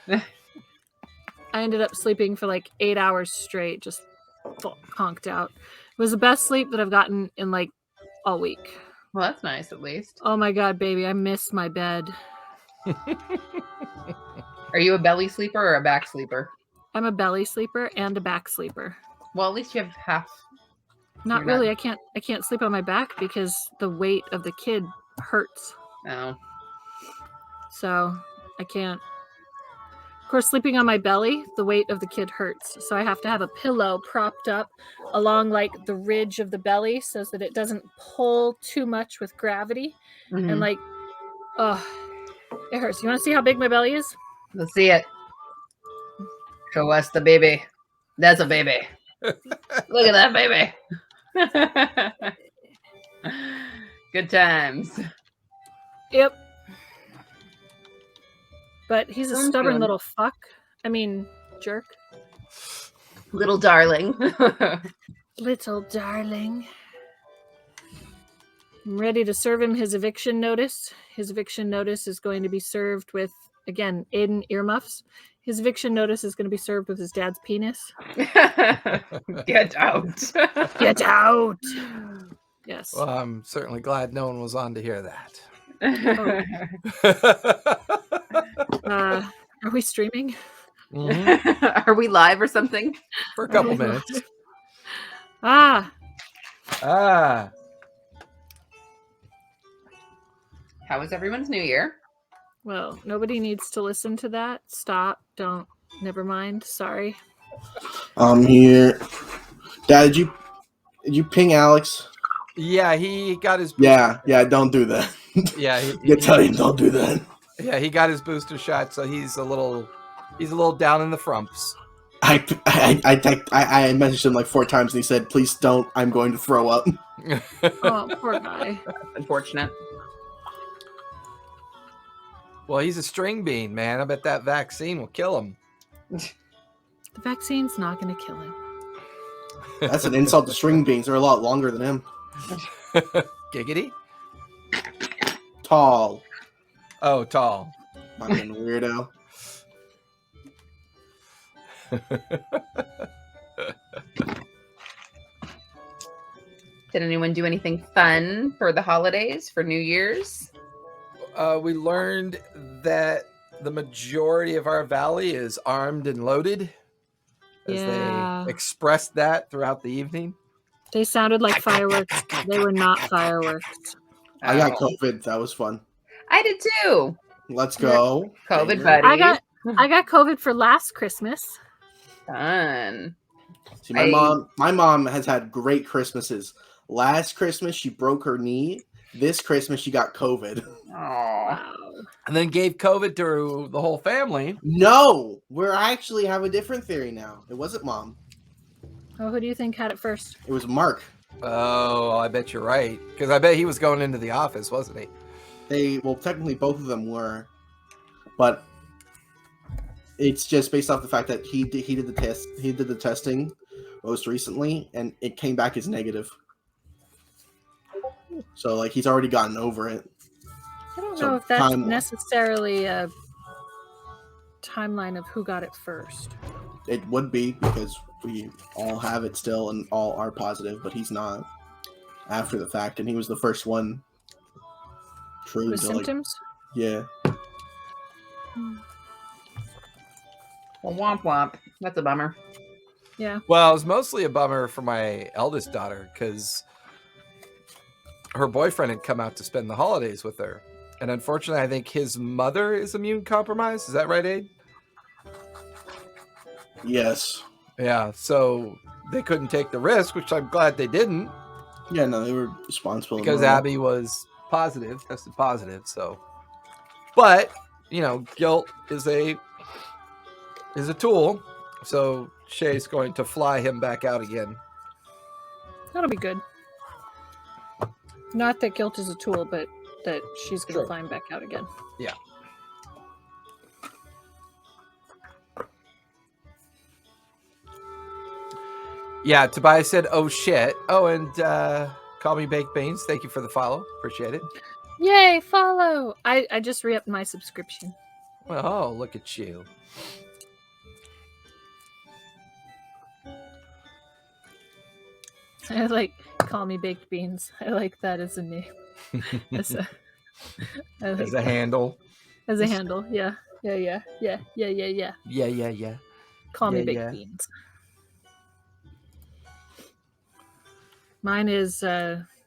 I ended up sleeping for like 8 hours straight, just conked out. It was the best sleep that I've gotten in like all week. Well, that's nice at least. Oh my God, baby, I miss my bed. Are you a belly sleeper or a back sleeper? I'm a belly sleeper and a back sleeper. Well, at least you have half. Not really. I can't sleep on my back because the weight of the kid hurts. Oh. So I can't. Of course, sleeping on my belly, the weight of the kid hurts. So I have to have a pillow propped up along like the ridge of the belly so that it doesn't pull too much with gravity. Mm-hmm. And like, oh, it hurts. You want to see how big my belly is? Let's see it. Show us the baby. That's a baby. Look at that baby. Good times. Yep. But he's a stubborn little fuck. I mean, jerk. Little darling. Little darling. I'm ready to serve him his eviction notice. His eviction notice is going to be served with, again, Aiden earmuffs. His eviction notice is going to be served with his dad's penis. Get out. Get out. Yes. Well, I'm certainly glad no one was on to hear that. Are we streaming? Mm-hmm. Are we live or something? For a couple minutes. How was everyone's New Year? Well, nobody needs to listen to that. Stop. Don't. Never mind. Sorry. I'm here. Dad, did you ping Alex? Yeah, he got his. Yeah. Don't do that. Yeah, you tell him don't do that. Yeah, he got his booster shot, so he's a little down in the frumps. I messaged him like 4 times, and he said, "Please don't. I'm going to throw up." Oh, poor guy. Unfortunate. Well, he's a string bean, man. I bet that vaccine will kill him. The vaccine's not going to kill him. That's an insult to string beans. They're a lot longer than him. Giggity? Tall. Oh, tall. Fucking weirdo. Did anyone do anything fun for the holidays, for New Year's? We learned that the majority of our valley is armed and loaded. As they expressed that throughout the evening. They sounded like fireworks. They were not fireworks. I got COVID. That was fun. I did too. Let's go. COVID buddy. I got COVID for last Christmas. Fun. See, my mom has had great Christmases. Last Christmas she broke her knee. This Christmas she got COVID. Wow. And then gave COVID to the whole family. No, we actually have a different theory now. It wasn't Mom. Oh, who do you think had it first? It was Mark. Oh, I bet you're right. Because I bet he was going into the office, wasn't he? Well, technically both of them were. But it's just based off the fact that he did the test. He did the testing most recently, and it came back as negative. So, like, he's already gotten over it. I don't know if that's necessarily a timeline of who got it first. It would be, because we all have it still and all are positive, but he's not after the fact, and he was the first one. Truly, with symptoms? Yeah. Well, womp womp. That's a bummer. Yeah. Well, it was mostly a bummer for my eldest daughter because her boyfriend had come out to spend the holidays with her. And unfortunately, I think his mother is immune compromised. Is that right, Aide? Yes. Yeah, so they couldn't take the risk, which I'm glad they didn't. Yeah, no, they were responsible. Because Abby was tested positive, so. But, guilt is a tool, so Shay's going to fly him back out again. That'll be good. Not that guilt is a tool, but that she's going to fly him back out again. Yeah. Yeah, Tobias said, oh shit. Oh, and call me Baked Beans. Thank you for the follow. Appreciate it. Yay, follow. I just re-upped my subscription. Oh, look at you. I like call me baked beans. I like that as a name. As a, I like As a that. handle. As a handle. Yeah. Yeah. Yeah. Call me Yeah, baked yeah. beans. Mine is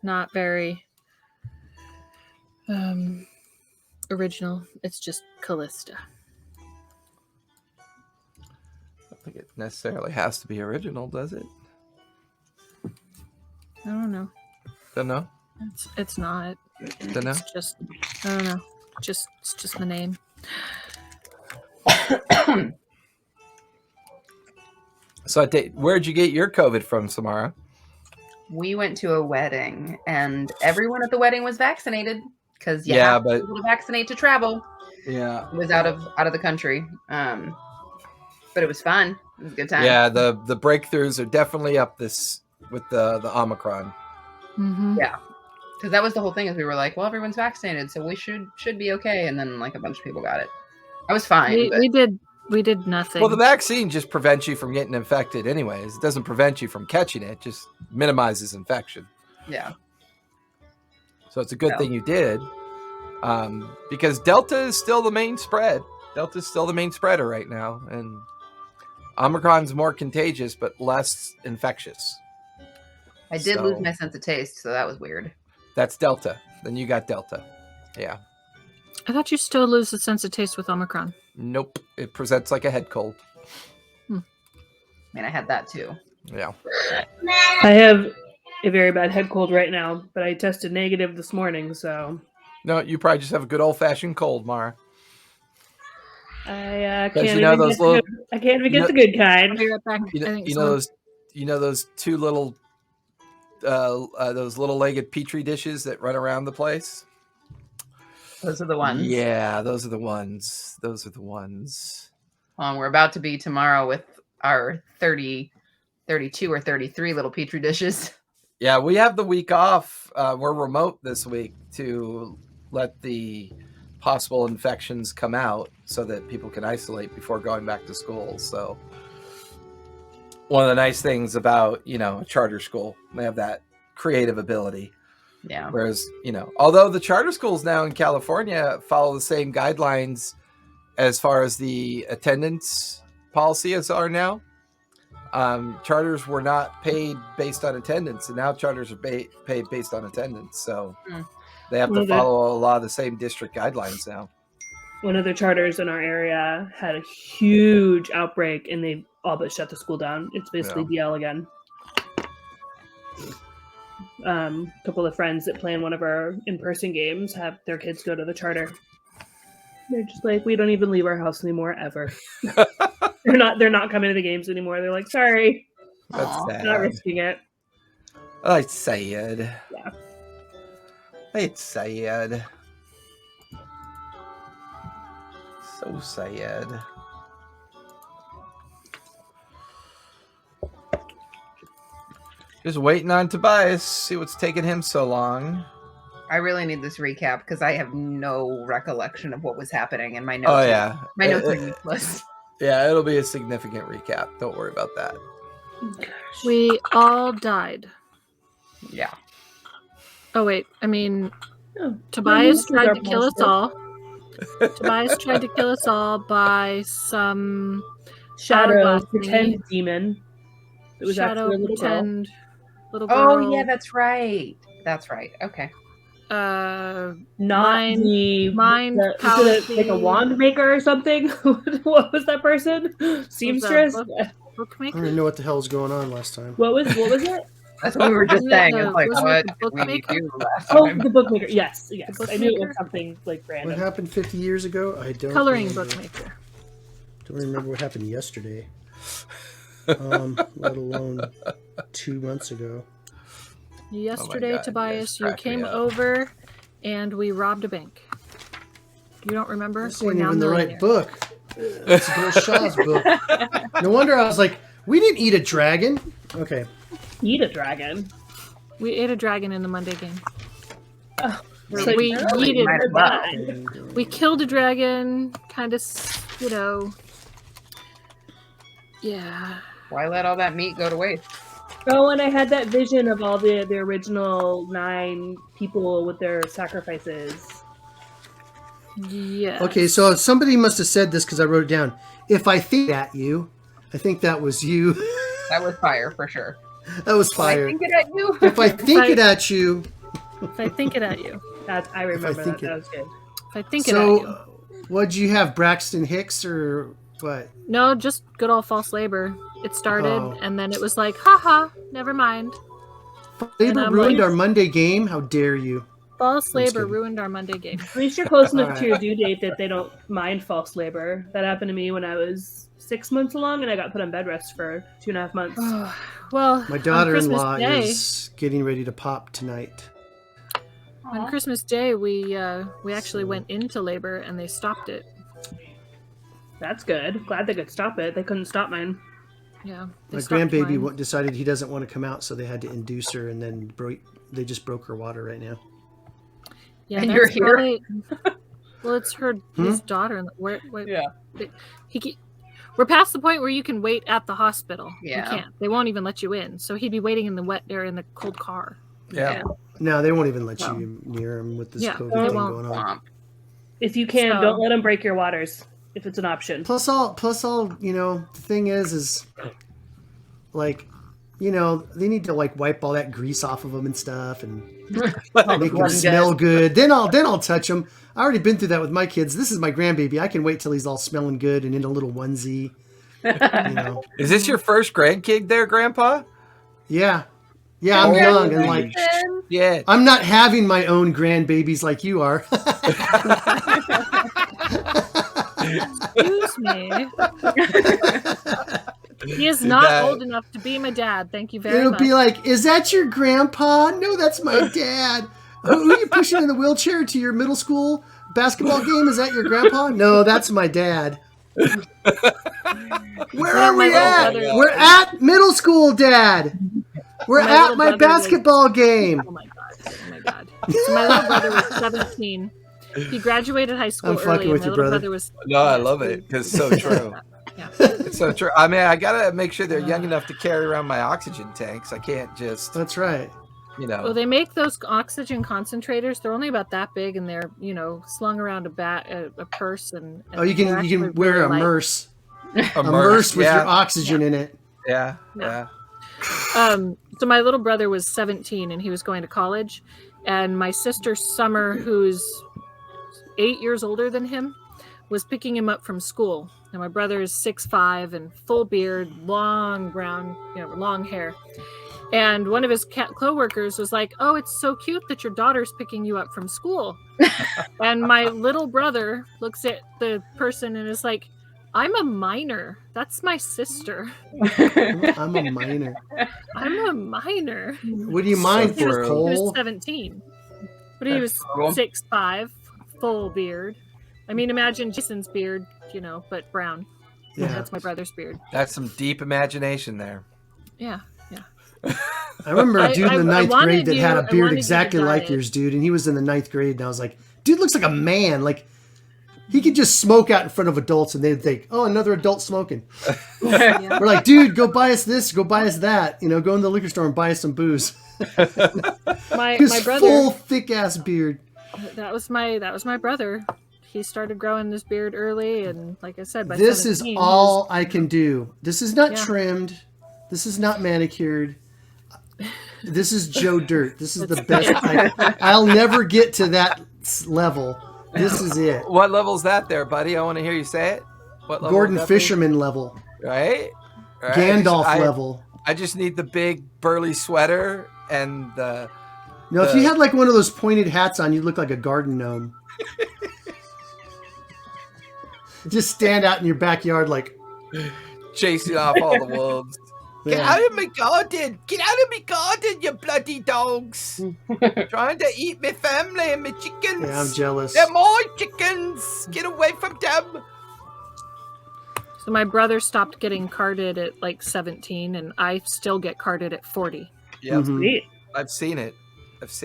not very original. It's just Callista. I don't think it necessarily has to be original, does it? I don't know. Don't know. It's not. Don't know. It's just I don't know. It's just the name. So, where'd you get your COVID from, Samara? We went to a wedding, and everyone at the wedding was vaccinated because you Yeah, have to but- be able to vaccinate to travel. Yeah. It was out of the country, but it was fun. It was a good time. Yeah, the breakthroughs are definitely up this with the Omicron. Mm-hmm. Yeah. Because that was the whole thing. Is we were like, well, everyone's vaccinated, so we should be okay. And then like a bunch of people got it. I was fine. but- We did nothing. Well, the vaccine just prevents you from getting infected anyways. It doesn't prevent you from catching it. It just minimizes infection. yeah. So it's a good Yeah. thing you did. Because Delta is still the main spread. Delta's still the main spreader right now. And Omicron's more contagious, but less infectious. I did So- lose my sense of taste, so that was weird. That's Delta. Then you got Delta. Yeah. I thought you still lose the sense of taste with Omicron. Nope. It presents like a head cold. I mean, I had that too. Yeah. I have a very bad head cold right now, but I tested negative this morning, so No, you probably just have a good old fashioned cold, Mara. I Because can't you know even those get the little- good, I can't even you get the good I'll kind. be right back. You know, I think you someone- know those two little those little legged petri dishes that run around the place. Those are the ones. Yeah, those are the ones. Those are the ones. We're about to be tomorrow with our 30, 32 or 33 little petri dishes. Yeah, we have the week off. We're remote this week to let the possible infections come out so that people can isolate before going back to school. So one of the nice things about, a charter school, they have that creative ability. Yeah. Whereas, although the charter schools now in California follow the same guidelines as far as the attendance policy as are now, charters were not paid based on attendance, and now charters are paid based on attendance. So they have to Well, follow a lot of the same district guidelines now. One of the charters in our area had a huge outbreak, and they all but shut the school down. It's basically DL again. A couple of friends that play in one of our in-person games have their kids go to the charter. They're just like, we don't even leave our house anymore ever. They're not coming to the games anymore. They're like, sorry, That's Aw. sad. not risking it. Oh, it's sad. Yeah. It's sad. So sad. Just waiting on Tobias. See what's taking him so long. I really need this recap because I have no recollection of what was happening, and my notes. Oh yeah. My notes are useless. Yeah, it'll be a significant recap. Don't worry about that. We all died. Yeah. Oh wait, I mean, Oh, Tobias well, tried you to kill us monster. all. Tobias tried to kill us all by some Shadow Hourglass pretend demon. It was shadow actually a little girl. pretend little girl. Oh yeah, that's right. That's right. Okay. Not Not the mind was it like a policy. wand maker or something. What was that person? Seamstress. book- I bookmaker. don't even know what the hell was going on last time. What was it? That's what we were just Wasn't it saying. the- It's like, wasn't what it the did we bookmaker? do last Oh, time? the bookmaker. Yes. I knew it bookmaker? was something like What random. happened 50 years ago? I don't Coloring remember. bookmaker. Don't remember what happened yesterday. Let alone 2 months ago. Yesterday, God, Tobias, you you guys crack me came up. over and we robbed a bank. You don't remember? This We're ain't now even the right millionaires. book. It's Bill Shaw's book. No wonder I was like, we didn't eat a dragon. Okay. Eat a dragon. We ate a dragon in the Monday game. So we you might as well. we killed a dragon, kind of, yeah. Why let all that meat go to waste? Oh, and I had that vision of all the original 9 people with their sacrifices. Yeah. Okay, so somebody must have said this because I wrote it down. If I think at you, I think that was you. That was fire for sure. That was I fire. think it at you. If I think it at you. If I think it at you. I remember think that. That was good. If I think it at you. So, what'd you have, Braxton Hicks or what? No, just good old false labor. It started, Oh. and then it was like, haha, never mind. Labor I'm ruined like- our Monday game? How dare you? False labor kidding. ruined our Monday game. At least you're close enough to Alright. your due date that they don't mind false labor. That happened to me when I was 6 months along, and I got put on bed rest for 2.5 months. Well, My on daughter-in-law Christmas Day, is getting ready to pop tonight. on Christmas Day, we actually went into labor and they stopped it. That's good. Glad they could stop it. They couldn't stop mine. Yeah, My they stopped grandbaby mine. decided he doesn't want to come out, so they had to induce her, and then they just broke her water right now. Yeah, And that's you're here? probably- Well, it's his Hmm? daughter. Where, Yeah. We're past the point where you can wait at the hospital. Yeah. You can't. They won't even let you in. So he'd be waiting in the wet or in the cold car. Yeah. No, they won't even let you near him with this Yeah, COVID they thing won't. going on. Womp. If you can, So- don't let them break your waters if it's an option. Plus all, the thing is like, they need to like wipe all that grease off of them and stuff and make them smell good. Then I'll touch them. I already been through that with my kids. This is my grandbaby. I can wait till he's all smelling good and in a little onesie. Is this your first grandkid there, Grandpa? Yeah. Yeah, I'm young and like Yeah. I'm not having my own grandbabies like you are. Excuse me. He is not old enough to be my dad. Thank you very It'll much. be like, is that your grandpa? No, that's my dad. Who are you pushing in the wheelchair to your middle school basketball game? Is that your grandpa? No, that's my dad. Where are we at? We're at middle school, Dad. We're My at little my brother was- basketball game. Oh my god. Oh my god. So my little brother was 17. He graduated high school I'm fucking early. with And you, my little brother. brother was. No, I love it because it's so true. Yeah. It's so true. I mean, I gotta make sure they're young enough to carry around my oxygen tanks. I can't just, That's right. Well, they make those oxygen concentrators. They're only about that big, and they're slung around a purse. And Oh, you they're can actually wear really a light. merce. A merce with your oxygen in it. Yeah. So my little brother was 17 and he was going to college, and my sister Summer, who's 8 years older than him, was picking him up from school. And my brother is 6'5" and full beard, long brown, long hair. And one of his co-workers was like, "Oh, it's so cute that your daughter's picking you up from school." And my little brother looks at the person and is like, "I'm a minor. That's my sister. I'm a minor. I'm a minor." What do you mind He was, for, he Cole? was 17, but he was cool. 6'5", full beard. I mean, imagine Jason's beard, but brown. Yeah. That's my brother's beard. That's some deep imagination there. Yeah. I remember a dude in the I ninth wanted grade that you- had I a beard wanted you to exactly dye like it. yours, dude. And he was in the ninth grade, and I was like, dude looks like a man. Like, he could just smoke out in front of adults, and they'd think, oh, another adult smoking. Yeah. We're like, dude, go buy us this, go buy us that. Go in the liquor store and buy us some booze. My His brother. full, thick-ass beard. That was my brother. He started growing this beard early, and like I said, by This is 17, he all I can do. This is not Yeah. trimmed. This is not manicured. This is Joe Dirt. This is the best. I'll never get to that level. This is it. What level's that there, buddy? I want to hear you say it. What level Gordon would that be? Fisherman level. Right? Gandalf level. I just need the big burly sweater and the No, if you had like one of those pointed hats on, you'd look like a garden gnome. Just stand out in your backyard like, chasing off all the wolves. Get yeah. out of my garden! Get out of my garden, you bloody dogs! Trying to eat my family and my chickens. Yeah, I'm jealous. They're my chickens. Get away from them. So my brother stopped getting carded at like 17, and I still get carded at 40. Yep, Mhm. Sweet. I've seen it. It's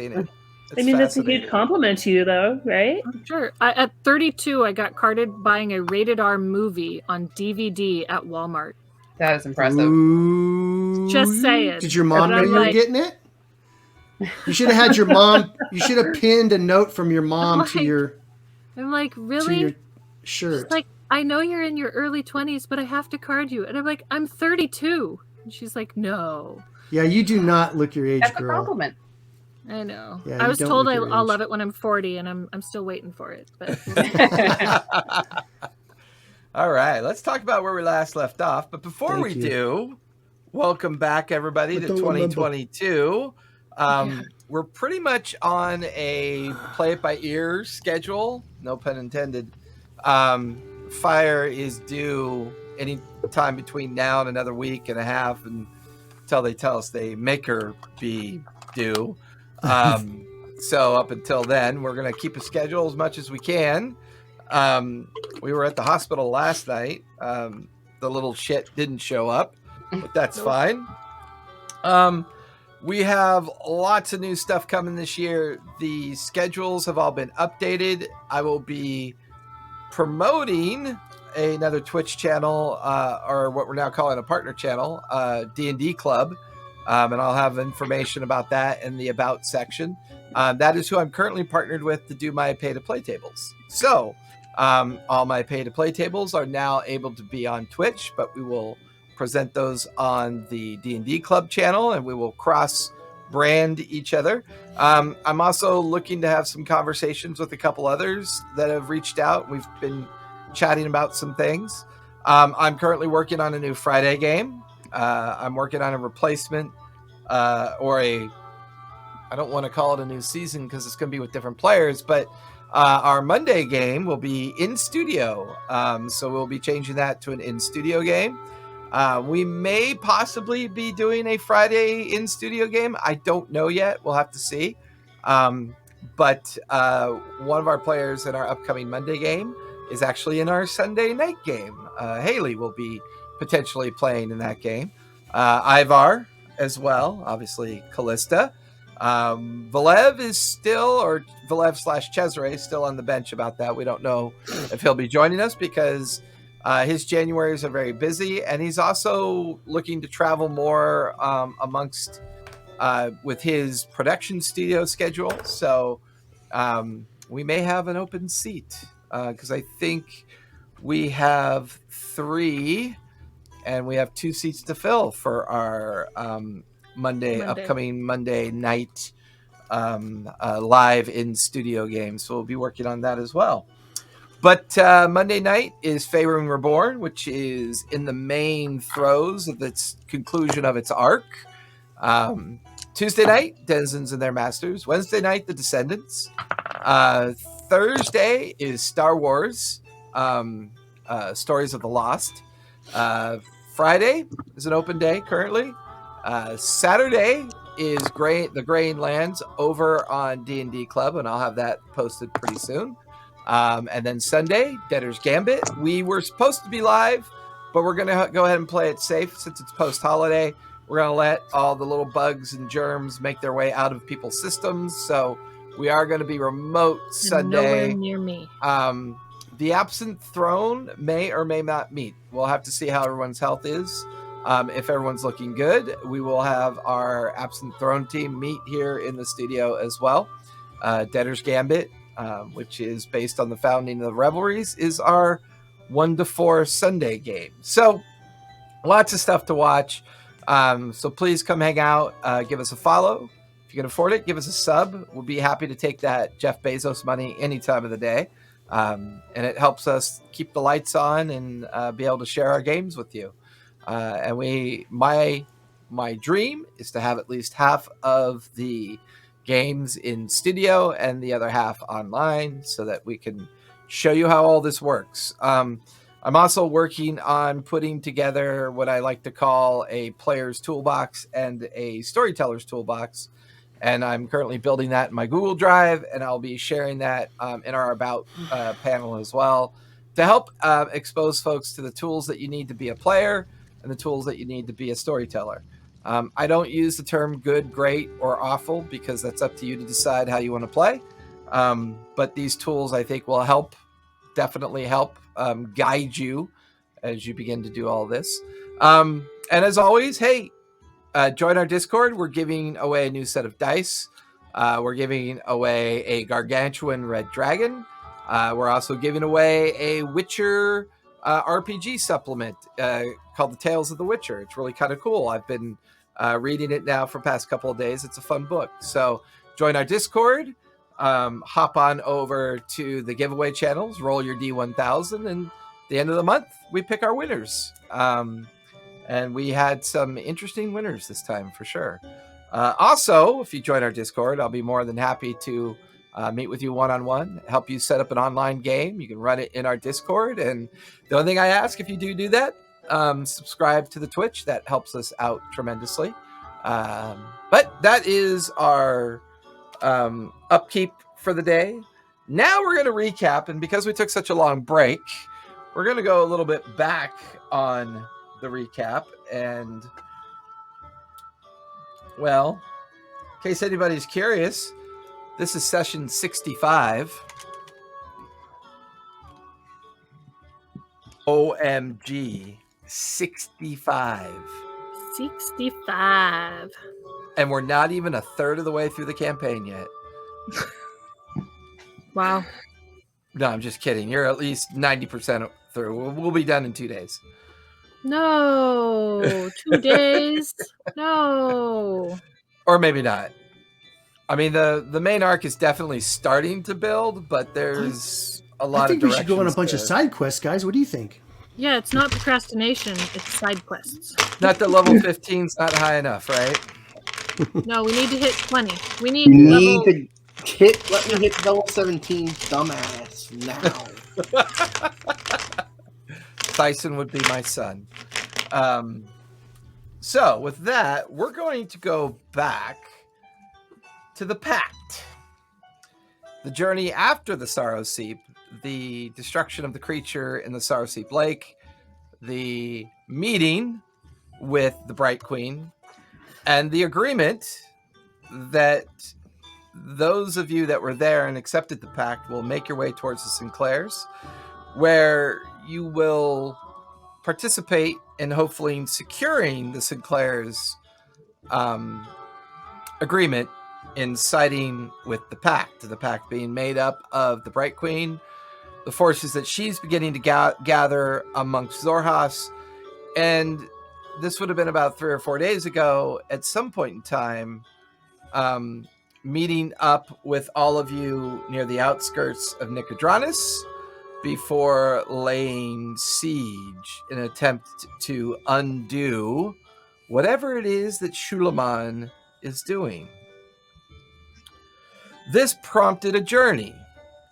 I mean, that's a huge compliment to you, though, right? Sure. At 32, I got carded buying a rated R movie on DVD at Walmart. That is impressive. Ooh. Just saying. Did your mom know you were getting it? You should have had your mom. You should have pinned a note from your mom to your. I'm like, really? To your shirt. She's like, I know you're in your early 20s, but I have to card you. And I'm like, I'm 32. And she's like, no. Yeah, you do not look your age, That's girl. a compliment. I know. Yeah, I was told I'll love it when I'm 40, and I'm still waiting for it. But all right, let's talk about where we last left off. But before we do, welcome back, everybody, to 2022. We're pretty much on a play it by ear schedule, no pun intended. Fire is due any time between now and another week and a half, until they tell us they make her be due. So up until then, we're going to keep a schedule as much as we can. We were at the hospital last night. The little shit didn't show up, but that's fine. We have lots of new stuff coming this year. The schedules have all been updated. I will be promoting another Twitch channel, or what we're now calling a partner channel, D&D Club. And I'll have information about that in the About section. That is who I'm currently partnered with to do my pay-to-play tables. So all my pay-to-play tables are now able to be on Twitch, but we will present those on the D&D Club channel, and we will cross-brand each other. I'm also looking to have some conversations with a couple others that have reached out. We've been chatting about some things. I'm currently working on a new Friday game. I'm working on a replacement I don't want to call it a new season because it's going to be with different players, but our Monday game will be in studio. So we'll be changing that to an in studio game. We may possibly be doing a Friday in studio game. I don't know yet. We'll have to see. But one of our players in our upcoming Monday game is actually in our Sunday night game. Haley will be potentially playing in that game. Ivar as well, obviously Callista. Valev is still, or Valev/Cesare is still on the bench about that. We don't know if he'll be joining us because his Januaries are very busy, and he's also looking to travel more amongst with his production studio schedule. So we may have an open seat because I think we have 3 and we have 2 seats to fill for our upcoming Monday night live in studio game. So we'll be working on that as well. But Monday night is Faerun Reborn, which is in the main throes of its conclusion of its arc. Tuesday night, Denizens and Their Masters. Wednesday night, The Descendants. Thursday is Star Wars, Stories of the Lost. Friday is an open day currently. Saturday is the Grain Lands over on D&D Club, and I'll have that posted pretty soon. And then Sunday, Debtor's Gambit. We were supposed to be live, but we're going to go ahead and play it safe since it's post-holiday. We're going to let all the little bugs and germs make their way out of people's systems. So we are going to be remote Sunday. Nowhere near me. The Absent Throne may or may not meet. We'll have to see how everyone's health is. If everyone's looking good, we will have our Absent Throne team meet here in the studio as well. Debtor's Gambit, which is based on the founding of the Revelries, is our 1-4 Sunday game. So lots of stuff to watch. So please come hang out. Give us a follow. If you can afford it, give us a sub. We'll be happy to take that Jeff Bezos money any time of the day. And it helps us keep the lights on and be able to share our games with you. And my dream is to have at least half of the games in studio and the other half online so that we can show you how all this works. I'm also working on putting together what I like to call a player's toolbox and a storyteller's toolbox. And I'm currently building that in my Google Drive, and I'll be sharing that in our About panel as well to help expose folks to the tools that you need to be a player and the tools that you need to be a storyteller. I don't use the term good, great, or awful because that's up to you to decide how you want to play. But these tools, I think, will definitely help guide you as you begin to do all this. And as always, hey, join our Discord. We're giving away a new set of dice. We're giving away a gargantuan red dragon. We're also giving away a Witcher RPG supplement called The Tales of the Witcher. It's really kind of cool. I've been reading it now for the past couple of days. It's a fun book. So join our Discord. Hop on over to the giveaway channels. Roll your D1000, and at the end of the month, we pick our winners. And we had some interesting winners this time for sure. Also, if you join our Discord, I'll be more than happy to meet with you one-on-one, help you set up an online game. You can run it in our Discord. And the only thing I ask, if you do that, subscribe to the Twitch. That helps us out tremendously. But that is our upkeep for the day. Now we're going to recap. And because we took such a long break, we're going to go a little bit back on the recap. And, well, in case anybody's curious, this is session 65. OMG, 65. 65. And we're not even a third of the way through the campaign yet. Wow. No, I'm just kidding. You're at least 90% through. We'll be done in 2 days. No, 2 days. No. Or maybe not. I mean, the main arc is definitely starting to build, but there's a lot of I think we should go on a bunch to... of side quests, guys. What do you think? Yeah, it's not procrastination. It's side quests. Not that level 15's not high enough, right? No, we need to hit 20. We You need need level... to let me hit level 17, dumbass, now. Tyson would be my son. So with that, we're going to go back to the Pact. The journey after the Sorrow Seep, the destruction of the creature in the Sorrow Seep Lake, the meeting with the Bright Queen, and the agreement that those of you that were there and accepted the Pact will make your way towards the Sinclairs, where you will participate in hopefully securing the Sinclairs' agreement in siding with the Pact being made up of the Bright Queen, the forces that she's beginning to gather amongst Xhorhas, and this would have been about 3 or 4 days ago, at some point in time, meeting up with all of you near the outskirts of Nicodranus before laying siege in an attempt to undo whatever it is that Shulaman is doing. This prompted a journey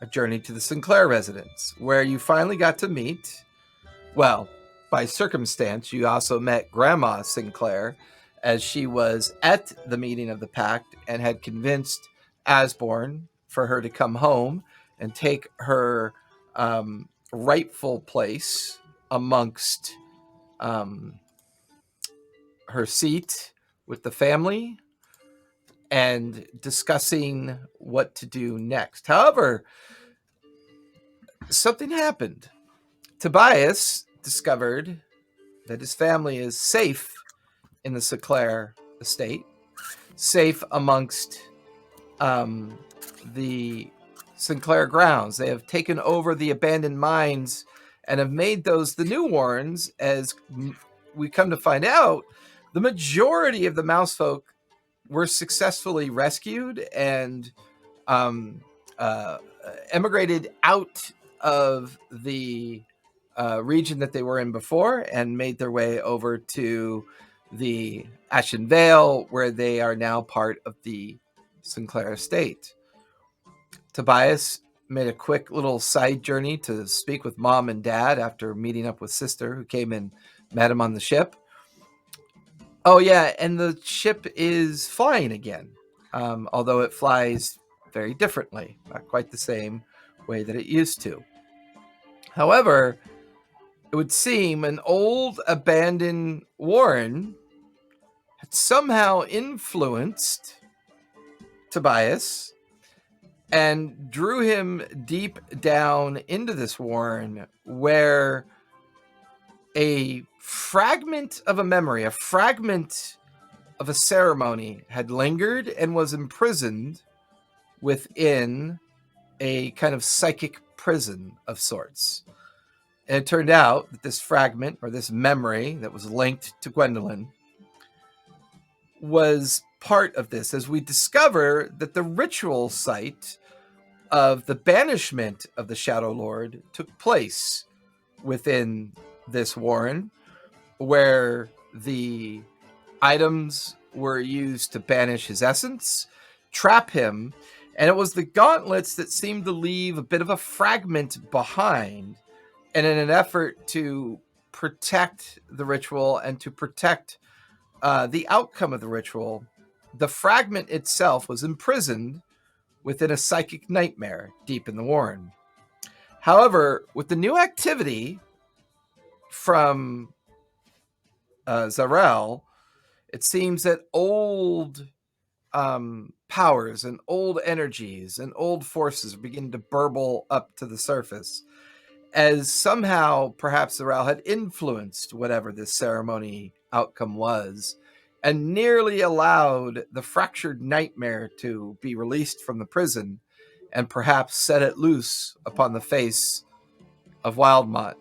to the Sinclair residence, where you finally got to meet, well, by circumstance, you also met Grandma Sinclair, as she was at the meeting of the Pact and had convinced Asborn for her to come home and take her rightful place amongst her seat with the family and discussing what to do next. However, something happened. Tobias discovered that his family is safe in the Sinclair estate, safe amongst the Sinclair grounds. They have taken over the abandoned mines and have made those the new warrens. As we come to find out, the majority of the mouse folk were successfully rescued and emigrated out of the region that they were in before and made their way over to the Ashen Vale, where they are now part of the Sinclair estate. Tobias made a quick little side journey to speak with Mom and Dad after meeting up with Sister, who came and met him on the ship. Oh, yeah, and the ship is flying again, although it flies very differently, not quite the same way that it used to. However, it would seem an old abandoned warren somehow influenced Tobias and drew him deep down into this warren where a fragment of a memory, a fragment of a ceremony had lingered and was imprisoned within a kind of psychic prison of sorts. And it turned out that this fragment or this memory that was linked to Gwendolyn was part of this, as we discover that the ritual site of the banishment of the Shadow Lord took place within this warren, where the items were used to banish his essence, trap him, and it was the gauntlets that seemed to leave a bit of a fragment behind. And in an effort to protect the ritual and to protect the outcome of the ritual, the fragment itself was imprisoned within a psychic nightmare deep in the warren. However, with the new activity from Zarel, it seems that old powers and old energies and old forces are beginning to burble up to the surface, as somehow perhaps Zarel had influenced whatever this ceremony outcome was and nearly allowed the fractured nightmare to be released from the prison and perhaps set it loose upon the face of Wildmont.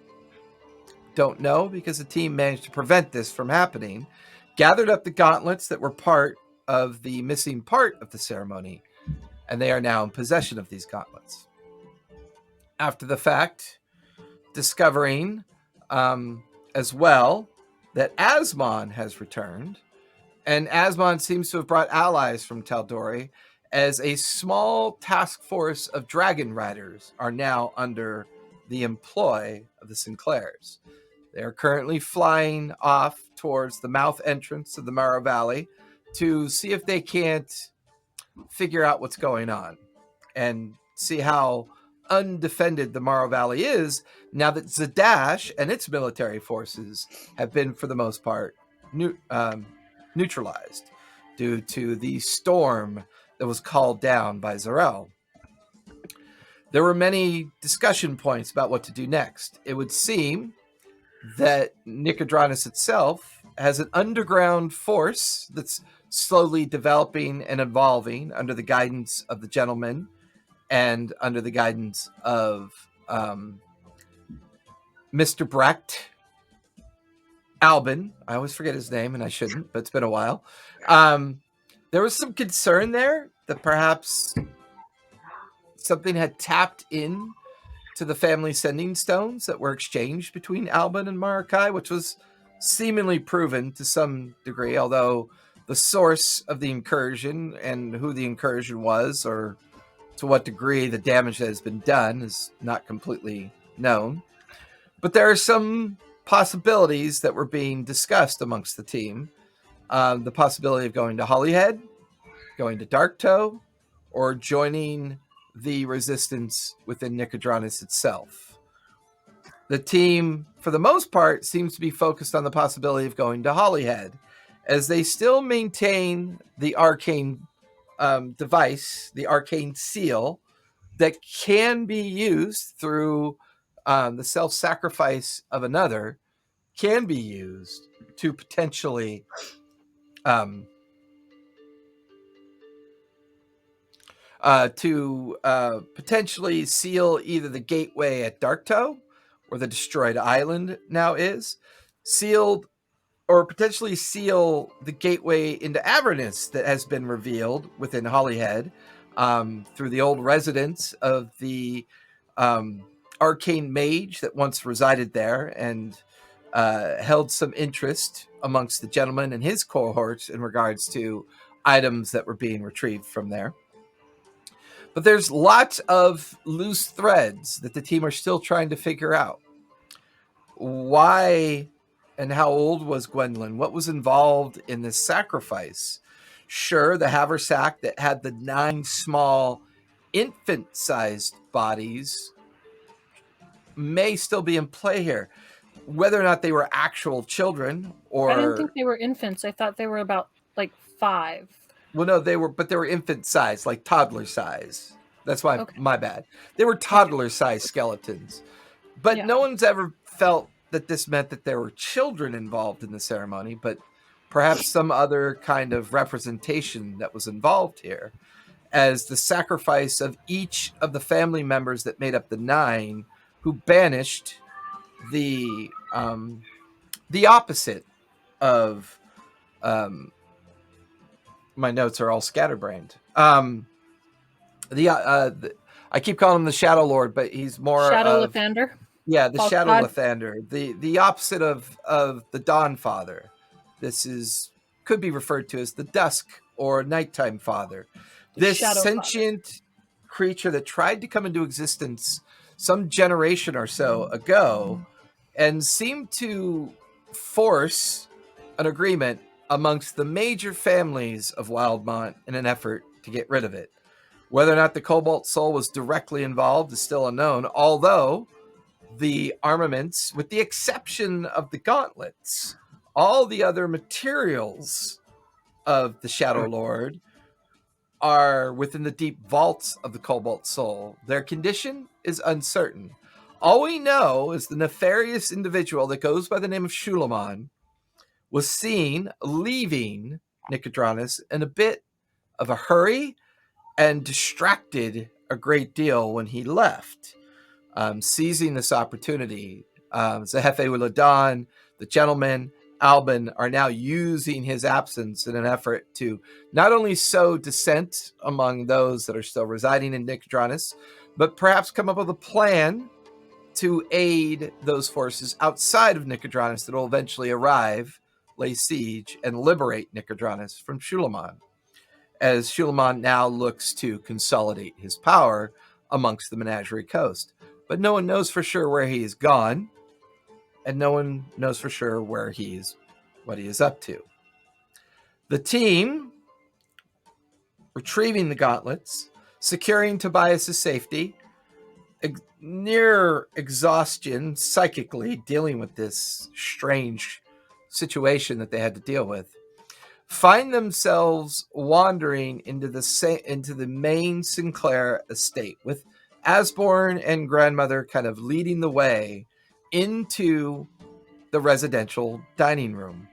Don't know, because the team managed to prevent this from happening, gathered up the gauntlets that were part of the missing part of the ceremony, and they are now in possession of these gauntlets. After the fact, discovering as well that Asmon has returned, and Asmon seems to have brought allies from Taldori, as a small task force of dragon riders are now under the employ of the Sinclairs. They are currently flying off towards the mouth entrance of the Mara Valley to see if they can't figure out what's going on and see how undefended the Mara Valley is now that Zadash and its military forces have been, for the most part, neutralized due to the storm that was called down by Zarel. There were many discussion points about what to do next. It would seem that Nicodranus itself has an underground force that's slowly developing and evolving under the guidance of the gentleman and under the guidance of Mr. Brecht. Albin, I always forget his name, and I shouldn't, but it's been a while. There was some concern there that perhaps something had tapped in to the family sending stones that were exchanged between Albin and Marakai, which was seemingly proven to some degree, although the source of the incursion and who the incursion was, or to what degree the damage that has been done, is not completely known. But there are some possibilities that were being discussed amongst the team. The possibility of going to Holyhead, going to Darktoe, or joining the resistance within Nicodranus itself. The team, for the most part, seems to be focused on the possibility of going to Holyhead, as they still maintain the arcane device, the arcane seal, that can be used through the self-sacrifice of another, can be used to potentially seal either the gateway at Darktoe, where the destroyed island now is, sealed, or potentially seal the gateway into Avernus that has been revealed within Holyhead through the old residence of the arcane mage that once resided there and held some interest amongst the gentleman and his cohorts in regards to items that were being retrieved from there. But there's lots of loose threads that the team are still trying to figure out. Why and how old was Gwendolyn? What was involved in this sacrifice? Sure, the haversack that had the 9 small infant-sized bodies may still be in play here. Whether or not they were actual children, or... I didn't think they were infants. I thought they were about like 5. Well, no, they were infant size, like toddler size. That's why Okay. my bad. They were toddler size skeletons. But Yeah. no one's ever felt that this meant that there were children involved in the ceremony, but perhaps some other kind of representation that was involved here, as the sacrifice of each of the family members that made up the 9 who banished the opposite of my notes are all scatterbrained. I keep calling him the Shadow Lord, but he's more Shadow of Lathander. yeah, the False Shadow God. Lathander, the opposite of the Dawn Father. This could be referred to as the Dusk or Nighttime Father. This Shadow sentient creature that tried to come into existence some generation or so ago and seemed to force an agreement amongst the major families of Wildmont in an effort to get rid of it. Whether or not the Cobalt Soul was directly involved is still unknown, although the armaments, with the exception of the gauntlets, all the other materials of the Shadow Lord are within the deep vaults of the Cobalt Soul. Their condition is uncertain. All we know is the nefarious individual that goes by the name of Shulamon was seen leaving Nicodranus in a bit of a hurry and distracted a great deal when he left. Seizing this opportunity, Zehefe Wiladon, the gentleman, Albin, are now using his absence in an effort to not only sow dissent among those that are still residing in Nicodranus, but perhaps come up with a plan to aid those forces outside of Nicodranus that will eventually arrive, lay siege, and liberate Nicodranus from Shulamon, as Shulamon now looks to consolidate his power amongst the Menagerie Coast. But no one knows for sure where he is gone, and no one knows for sure what he is up to. The team, retrieving the gauntlets, securing Tobias's safety, near exhaustion psychically dealing with this strange situation that they had to deal with, find themselves wandering into the main Sinclair estate, with Asborn and grandmother kind of leading the way into the residential dining room.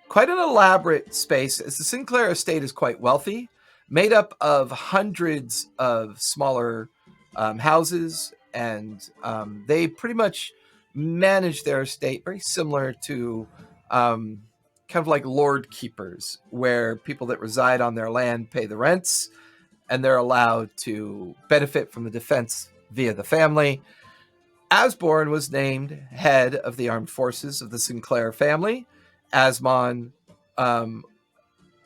Quite an elaborate space, as the Sinclair estate is quite wealthy, made up of hundreds of smaller houses, and they pretty much manage their estate very similar to kind of like lord keepers, where people that reside on their land pay the rents, and they're allowed to benefit from the defense via the family. Asborn was named head of the armed forces of the Sinclair family. Asmon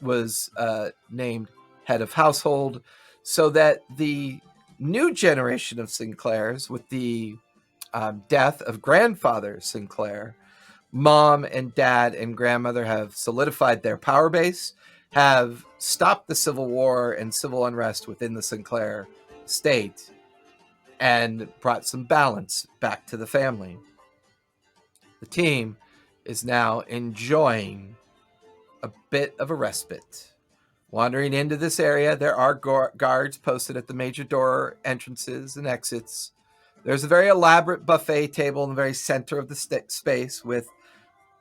was named head of household, so that the new generation of Sinclairs, with the death of grandfather Sinclair, mom and dad and grandmother have solidified their power base, have stopped the civil war and civil unrest within the Sinclair state, and brought some balance back to the family. The team is now enjoying a bit of a respite. Wandering into this area, there are guards posted at the major door entrances and exits. There's a very elaborate buffet table in the very center of the space, with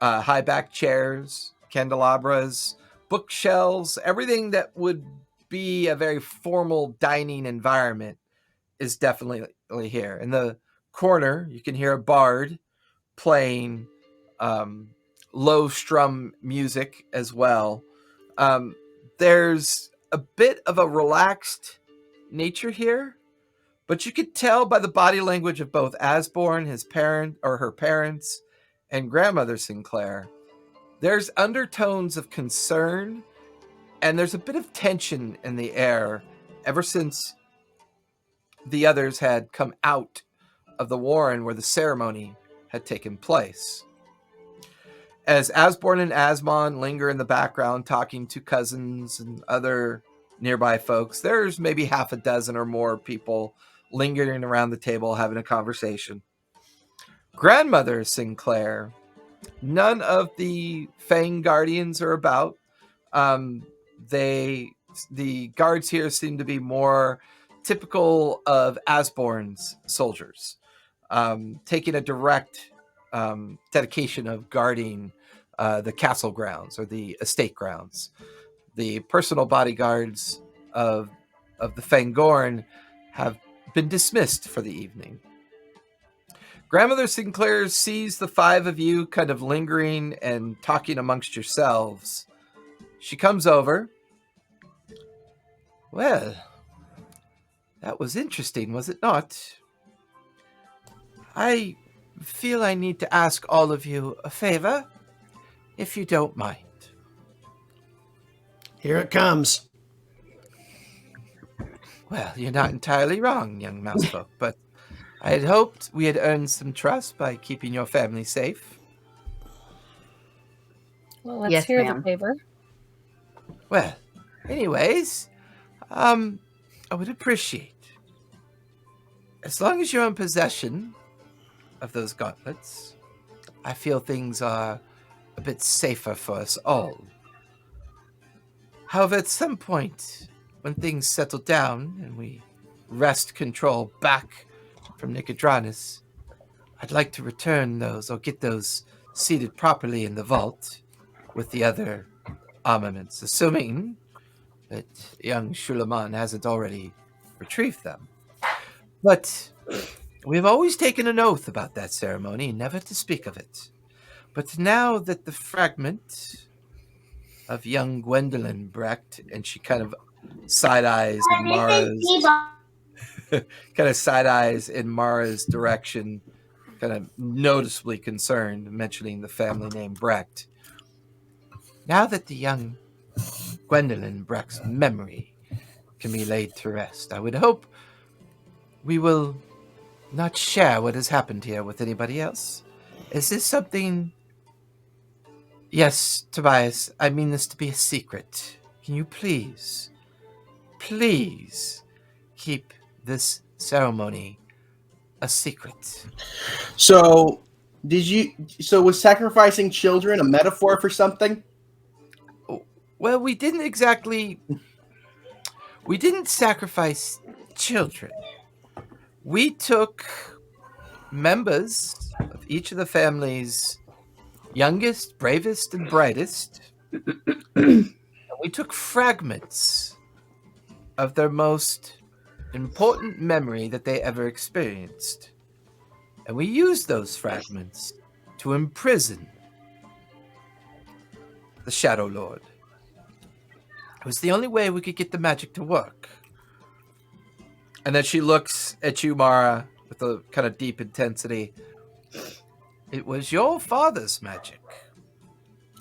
high back chairs, candelabras, bookshelves. Everything that would be a very formal dining environment is definitely here. In the corner, you can hear a bard playing low strum music as well. There's a bit of a relaxed nature here, but you could tell by the body language of both Asborn, her parents, and grandmother Sinclair, there's undertones of concern, and there's a bit of tension in the air ever since the others had come out of the warren where the ceremony had taken place. As Asborn and Asmon linger in the background talking to cousins and other nearby folks, there's maybe half a dozen or more people lingering around the table having a conversation. Grandmother Sinclair, none of the Fang Guardians are about. The guards here seem to be more typical of Asborn's soldiers, taking a direct dedication of guarding the castle grounds or the estate grounds. The personal bodyguards of the Fangorn have been dismissed for the evening. Grandmother Sinclair sees the five of you kind of lingering and talking amongst yourselves. She comes over. Well, that was interesting, was it not? I feel I need to ask all of you a favor, if you don't mind. Here it comes. Well, you're not entirely wrong, young mousefolk, but I had hoped we had earned some trust by keeping your family safe. Well, let's Yes, hear ma'am. the favor. Well, anyways, I would appreciate, as long as you're in possession of those gauntlets, I feel things are a bit safer for us all. However, at some point, when things settle down and we wrest control back from Nicodranus, I'd like to return those or get those seated properly in the vault with the other armaments, assuming that young Shulaman hasn't already retrieved them. But we've always taken an oath about that ceremony, never to speak of it. But now that the fragment of young Gwendolyn Brecht, and she kind of side-eyes in Mara's direction, kind of noticeably concerned, mentioning the family name Brecht. Now that the young Gwendolyn Brecht's memory can be laid to rest, I would hope we will not share what has happened here with anybody else. Is this something... Yes, Tobias, I mean this to be a secret. Can you please keep this ceremony a secret? So, was sacrificing children a metaphor for something? Well, we didn't sacrifice children. We took members of each of the families' youngest, bravest, and brightest, and we took fragments of their most important memory that they ever experienced, and we used those fragments to imprison the Shadow Lord. It was the only way we could get the magic to work. And then she looks at you, Mara, with a kind of deep intensity. It was your father's magic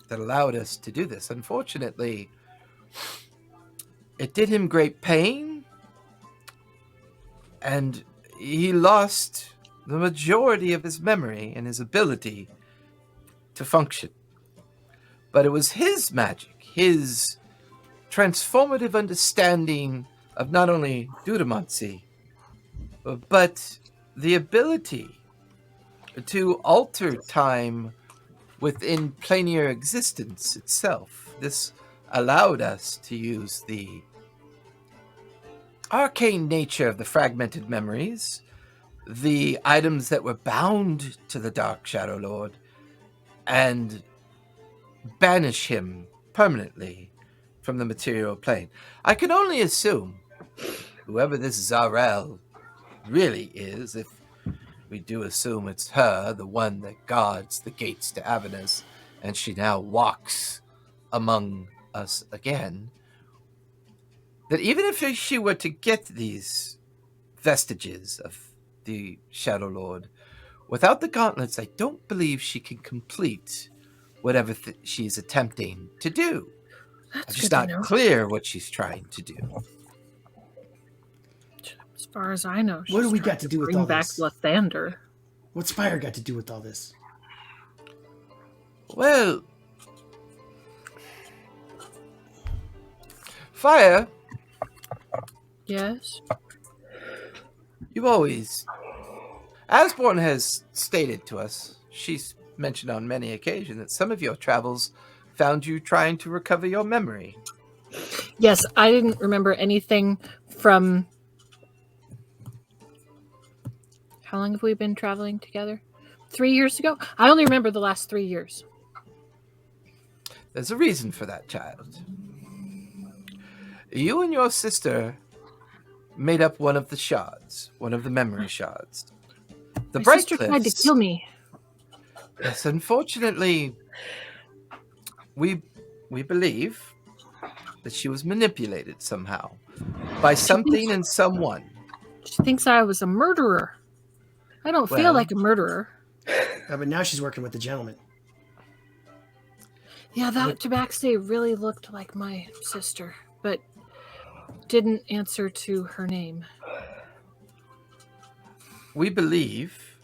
that allowed us to do this. Unfortunately, it did him great pain, and he lost the majority of his memory and his ability to function. But it was his magic, his transformative understanding of not only Dudamancy, but the ability to alter time within planier existence itself. This allowed us to use the arcane nature of the fragmented memories, the items that were bound to the Dark Shadow Lord, and banish him permanently from the material plane. I can only assume whoever this Zarel really is, if we do assume it's her, the one that guards the gates to Avernus, and she now walks among us again, that even if she were to get these vestiges of the Shadow Lord, without the gauntlets, I don't believe she can complete whatever she's attempting to do. That's I'm just good to not know. clear what she's trying to do. As far as I know, What do she's we trying got to do with bring all back this? Lathander. What's fire got to do with all this? Well, Fire, Yes. you always... Asborn has stated to us, she's mentioned on many occasions, that some of your travels found you trying to recover your memory. Yes, I didn't remember anything from... How long have we been traveling together? 3 years ago? I only remember the last 3 years. There's a reason for that, child. You and your sister made up one of the shards, one of the memory shards. The My Bright sister Cliffs. tried to kill me. Yes, unfortunately, we believe that she was manipulated somehow by something and someone. She thinks I was a murderer. I don't feel Well- like a murderer. But now she's working with the gentleman. Yeah, that Tabaxi really looked like my sister, but didn't answer to her name. We believe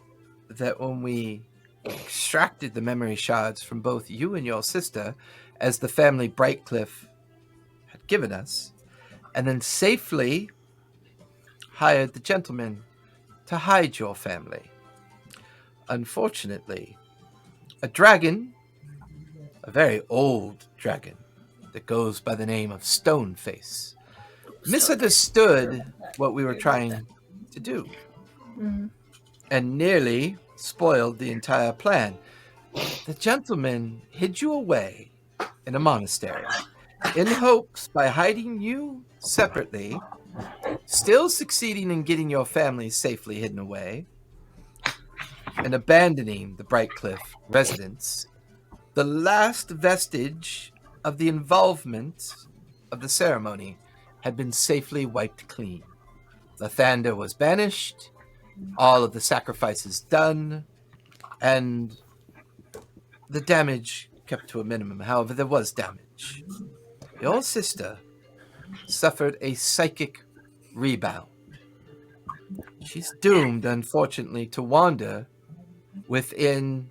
that when we extracted the memory shards from both you and your sister, as the family Brightcliff had given us, and then safely hired the gentleman to hide your family. Unfortunately, a dragon, a very old dragon that goes by the name of Stoneface, misunderstood what we were trying to do and nearly spoiled the entire plan. The gentleman hid you away in a monastery in hopes, by hiding you separately, still succeeding in getting your family safely hidden away, and abandoning the Brightcliff residence, the last vestige of the involvement of the ceremony had been safely wiped clean. Lathander was banished, all of the sacrifices done, and the damage kept to a minimum. However, there was damage. Your sister suffered a psychic rebound. She's doomed, unfortunately, to wander within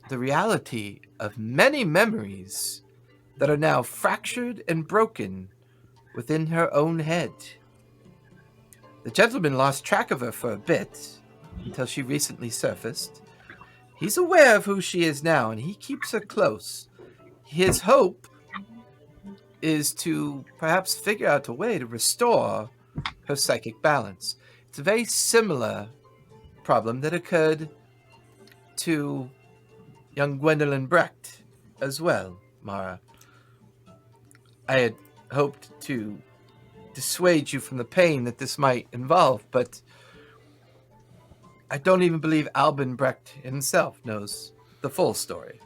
the reality of many memories that are now fractured and broken within her own head. The gentleman lost track of her for a bit until she recently surfaced. He's aware of who she is now, and he keeps her close. His hope is to perhaps figure out a way to restore her psychic balance. It's a very similar problem that occurred to young Gwendolyn Brecht as well, Mara. I had hoped to dissuade you from the pain that this might involve, but I don't even believe Albin Brecht himself knows the full story.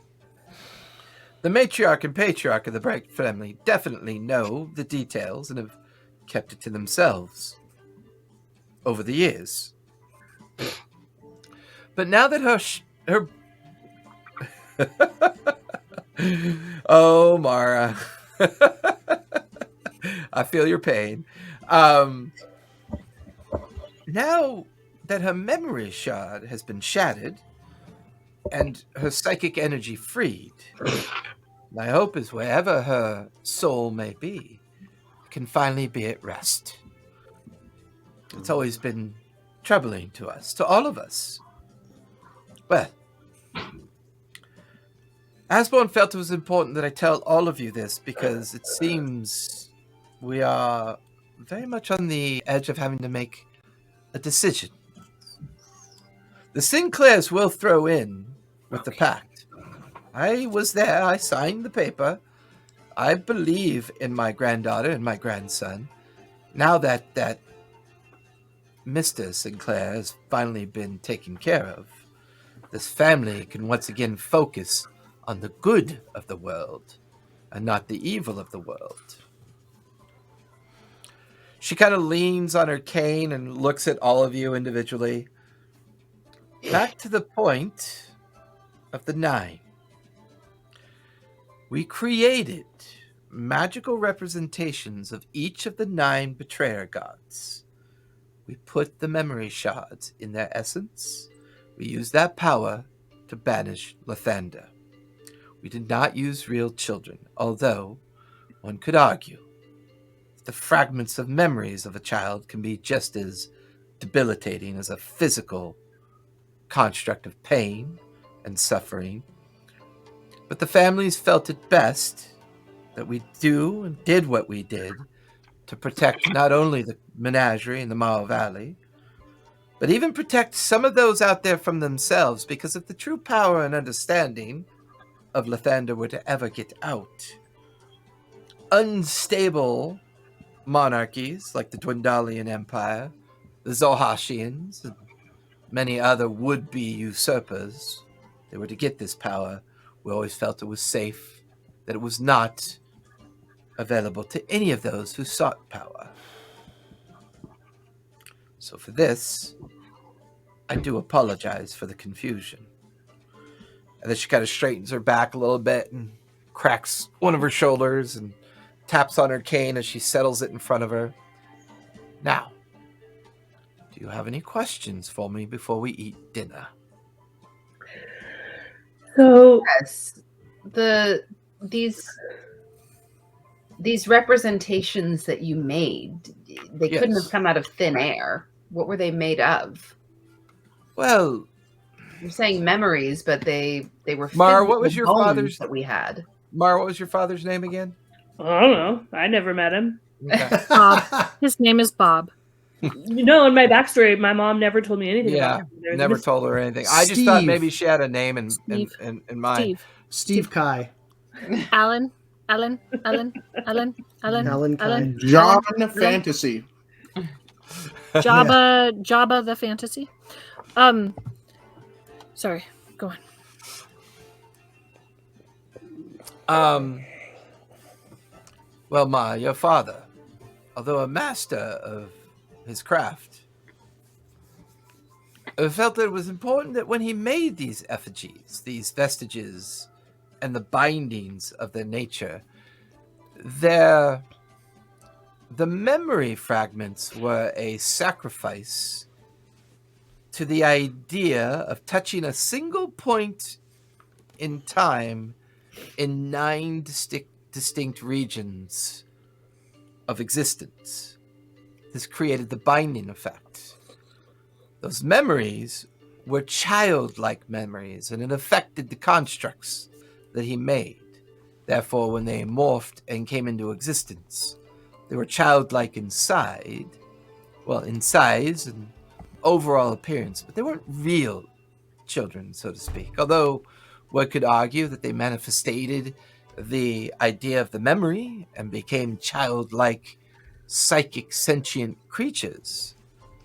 The matriarch and patriarch of the Brecht family definitely know the details and have kept it to themselves over the years. But now that her oh, Mara. I feel your pain. Now that her memory shard has been shattered and her psychic energy freed, my hope is wherever her soul may be, can finally be at rest. It's always been troubling to us, to all of us. Well, Asborn felt it was important that I tell all of you this because it seems we are very much on the edge of having to make a decision. The Sinclairs will throw in with the pact. I was there. I signed the paper. I believe in my granddaughter and my grandson. Now that Mr. Sinclair has finally been taken care of, this family can once again focus on the good of the world and not the evil of the world. She kind of leans on her cane and looks at all of you individually. Back to the point of the 9. We created magical representations of each of the 9 betrayer gods. We put the memory shards in their essence. We used that power to banish Lathander. We did not use real children, although one could argue that the fragments of memories of a child can be just as debilitating as a physical construct of pain and suffering. But the families felt it best that we do and did what we did to protect not only the menagerie in the Mao Valley, but even protect some of those out there from themselves, because if the true power and understanding of Lathander were to ever get out, unstable monarchies like the Dwendalian Empire, the Zohashians, and many other would-be usurpers, they were to get this power, we always felt it was safe, that it was not available to any of those who sought power. So for this, I do apologize for the confusion. And then she kind of straightens her back a little bit and cracks one of her shoulders and taps on her cane as she settles it in front of her. Now, do you have any questions for me before we eat dinner? So Yes, these representations that you made, they couldn't Yes. have come out of thin air. What were they made of? Well, You're saying memories, but they were Mar, what was physical your bones father's that we had. Mar, what was your father's name again? I don't know. I never met him. Okay. Bob. His name is Bob. You know, in my backstory, my mom never told me anything Yeah, about him. There's a never mystery. told her anything. I just thought Steve. maybe she had a name in Steve. mind. Steve. Kai. Alan. Alan Kai. John Fantasy. Jabba the Fantasy. Sorry, go on. Well, Ma, your father, although a master of his craft, felt that it was important that when he made these effigies, these vestiges, and the bindings of their nature, the memory fragments were a sacrifice to the idea of touching a single point in time in 9 distinct regions of existence. This created the binding effect. Those memories were childlike memories, and it affected the constructs that he made. Therefore, when they morphed and came into existence, they were childlike in size and overall appearance, but they weren't real children, so to speak. Although one could argue that they manifested the idea of the memory and became childlike, psychic, sentient creatures.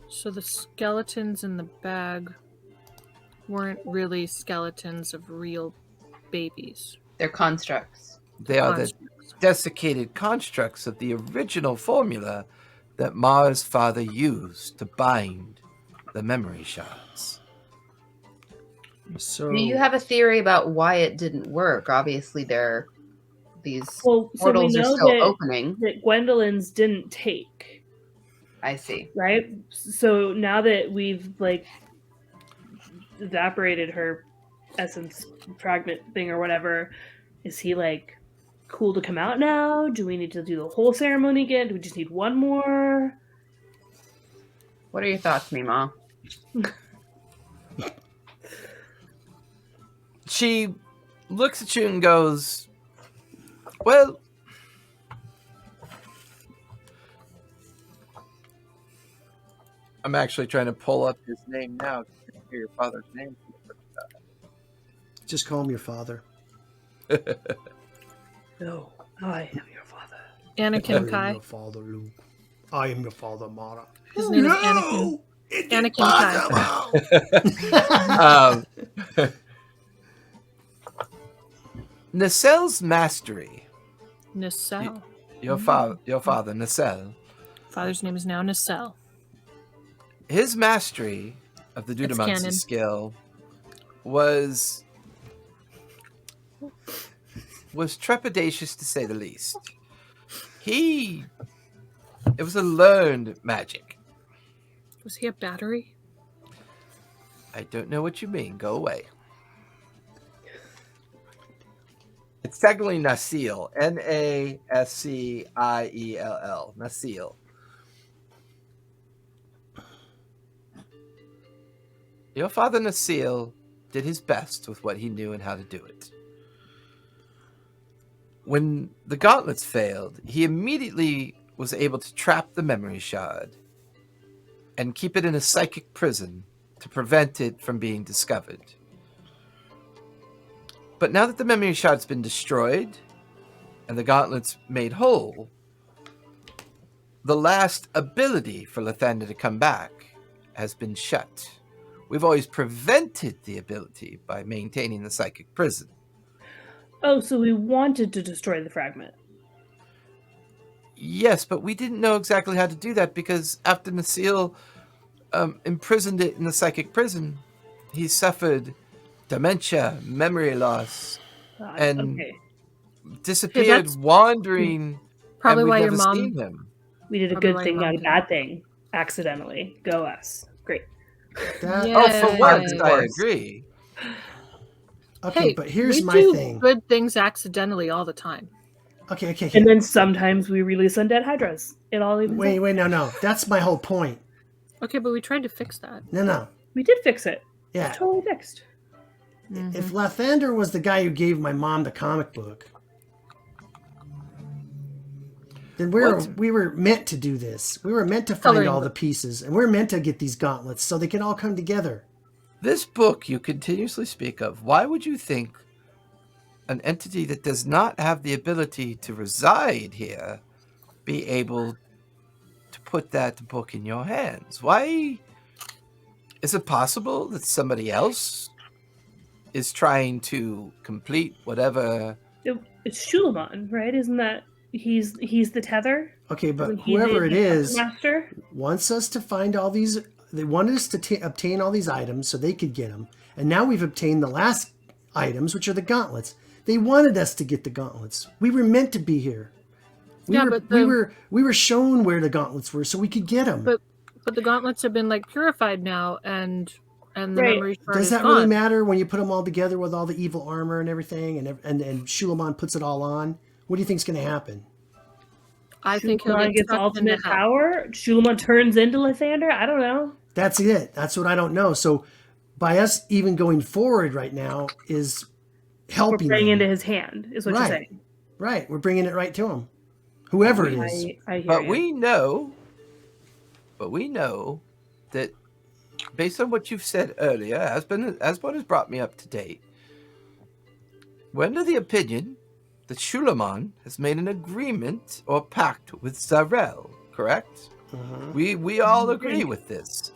So the skeletons in the bag weren't really skeletons of real babies. They're constructs. They are the desiccated constructs of the original formula that Mars' father used to bind the memory shards. So Do you have a theory about why it didn't work? Obviously, these portals are still opening. That Gwendolyn's didn't take. I see. Right? So now that we've evaporated her essence fragment thing or whatever, is he cool to come out now? Do we need to do the whole ceremony again? Do we just need one more? What are your thoughts, Mima? She looks at you and goes, well, I'm actually trying to pull up his name now to hear your father's name. just call him your father. No, I am your father. Anakin I am Kai. your father, Luke. I am your father, Mara. His name is Anakin. Anakin Kai. Nacel's mastery. Nacelle. Your father, Nacelle. Father's name is now Nacelle. His mastery of the It's canon. Dudamancy skill was trepidatious, to say the least. It was a learned magic. Was he a battery? I don't know what you mean. Go away. It's technically Nacille. Nasciell. Nacille. Your father Nacille did his best with what he knew and how to do it. When the gauntlets failed, he immediately was able to trap the memory shard and keep it in a psychic prison to prevent it from being discovered. But now that the memory shard's been destroyed and the gauntlets made whole, the last ability for Lathander to come back has been shut. We've always prevented the ability by maintaining the psychic prison. Oh, so we wanted to destroy the fragment. Yes, but we didn't know exactly how to do that because after Nasil imprisoned it in the psychic prison, he suffered dementia, memory loss, and disappeared, wandering. Probably and why we've your never mom. seen him. We did a Probably good why thing, your not a mom bad thing. Accidentally. Go us. Great. For once, I agree. Okay, Hey, but here's we my do thing. good things accidentally all the time. Okay. And then sometimes we release undead hydras. It all evens out. Wait, no. That's my whole point. Okay, but we tried to fix that. No. We did fix it. Yeah. It's totally fixed. If Lathander was the guy who gave my mom the comic book, then we were meant to do this. We were meant to find all the pieces, and we're meant to get these gauntlets so they can all come together. This book you continuously speak of, why would you think an entity that does not have the ability to reside here be able to put that book in your hands? Why? Is it possible that somebody else is trying to complete whatever? It's Shulamon, right? Isn't that he's the tether? Okay, but whoever it is master wants us to find all these. They wanted us to obtain all these items so they could get them, and now we've obtained the last items, which are the gauntlets. They wanted us to get the gauntlets. We were meant to be here. We were shown where the gauntlets were so we could get them. But the gauntlets have been purified now, and the memory shard Does is that gone. really matter when you put them all together with all the evil armor and everything, and Shulamon puts it all on? What do you think's going to happen? I think he'll Shulamon get gets ultimate power. Shulamon turns into Lathander. I don't know. That's it. That's what I don't know. So, by us even going forward right now is helping. We're bringing into his hand, is what you're saying. Right. We're bringing it right to him, whoever it is. I hear you. we know that based on what you've said earlier, as what has brought me up to date, we're under the opinion that Shulamon has made an agreement or pact with Zarel, correct? We all agree with this.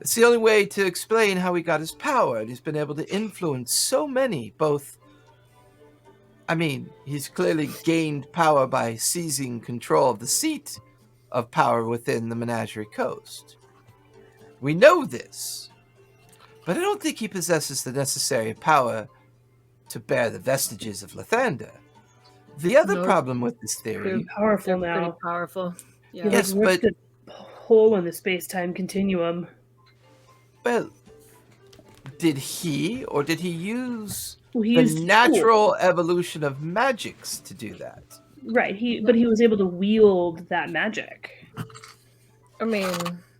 It's the only way to explain how he got his power, and he's been able to influence so many, he's clearly gained power by seizing control of the seat of power within the Menagerie Coast. We know this, but I don't think he possesses the necessary power to bear the vestiges of Lathander. The other problem with this theory... They're powerful now. Pretty powerful. Yeah. Yes, but... the hole in the space-time continuum. Well, did he use the natural evolution of magics to do that? Right, but he was able to wield that magic. I mean,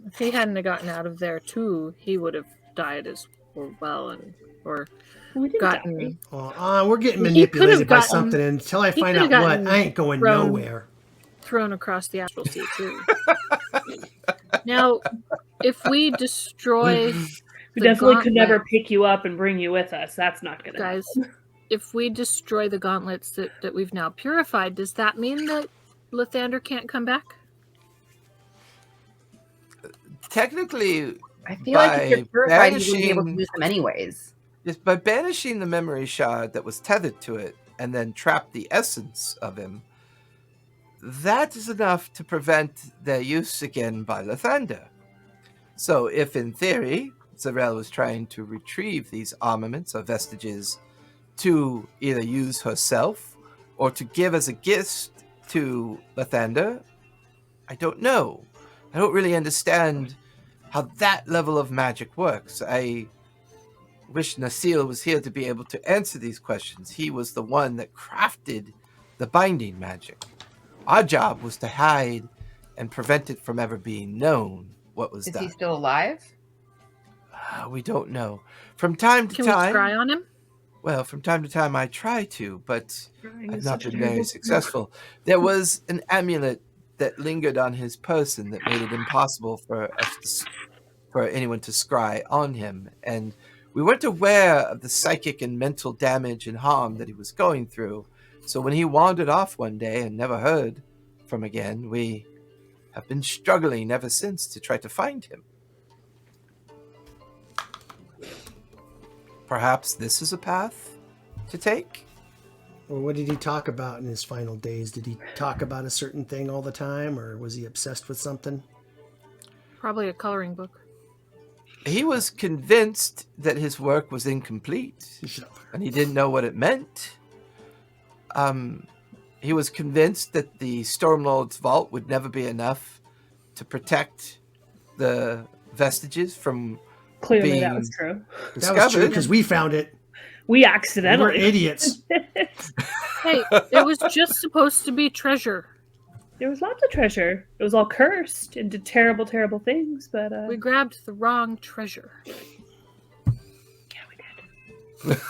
if he hadn't gotten out of there too, he would have died as well, or gotten. We're getting manipulated by something. Until I find out what, I ain't going nowhere. Thrown across the astral sea too. Now, if we destroy, we definitely could never pick you up and bring you with us. That's not gonna guys. If we destroy the gauntlets that we've now purified, does that mean that Lathander can't come back? Technically, I feel like if you're purified, you wouldn't be able to use them anyways. Just by banishing the memory shard that was tethered to it and then trapped the essence of him, that is enough to prevent their use again by Lathander. So if in theory, Zarel was trying to retrieve these armaments or vestiges to either use herself or to give as a gift to Lathander, I don't know. I don't really understand how that level of magic works. I wish Nasil was here to be able to answer these questions. He was the one that crafted the binding magic. Our job was to hide and prevent it from ever being known what was done. Is he still alive? We don't know. From time to time... Can we scry on him? Well, from time to time I try to, but Drawing I've is not such a been very terrible- successful. There was an amulet that lingered on his person that made it impossible for for anyone to scry on him, and we weren't aware of the psychic and mental damage and harm that he was going through. So when he wandered off one day and never heard from again, we have been struggling ever since to try to find him. Perhaps this is a path to take? Well, what did he talk about in his final days? Did he talk about a certain thing all the time, or was he obsessed with something? Probably a coloring book. He was convinced that his work was incomplete, and he didn't know what it meant. He was convinced that the Stormlord's vault would never be enough to protect the vestiges from Clearly, being that was true. That was true because we found it. We We accidentally. were idiots. Hey, it was just supposed to be treasure. There was lots of treasure. It was all cursed and did terrible, terrible things. But We grabbed the wrong treasure. yeah, we did.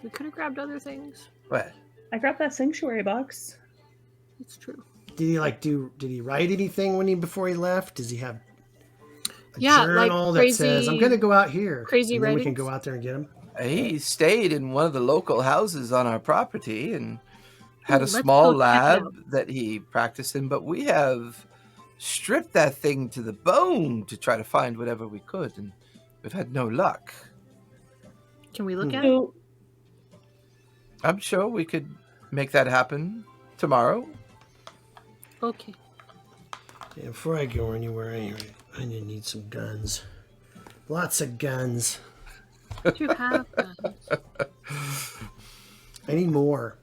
We could have grabbed other things. What? I grabbed that sanctuary box. It's true. Did he Did he write anything before he left? Does he have a Yeah, like journal that crazy- says, "I'm going to go out here"? crazy and then we can writings? go out there and get him. He stayed in one of the local houses on our property and had Ooh, a let's small go check it lab out. that he practiced in, but we have stripped that thing to the bone to try to find whatever we could, and we've had no luck. Can we look at it? So, I'm sure we could make that happen tomorrow. Okay. Yeah, before I go anywhere, I need some guns. Lots of guns. You have guns. I need more.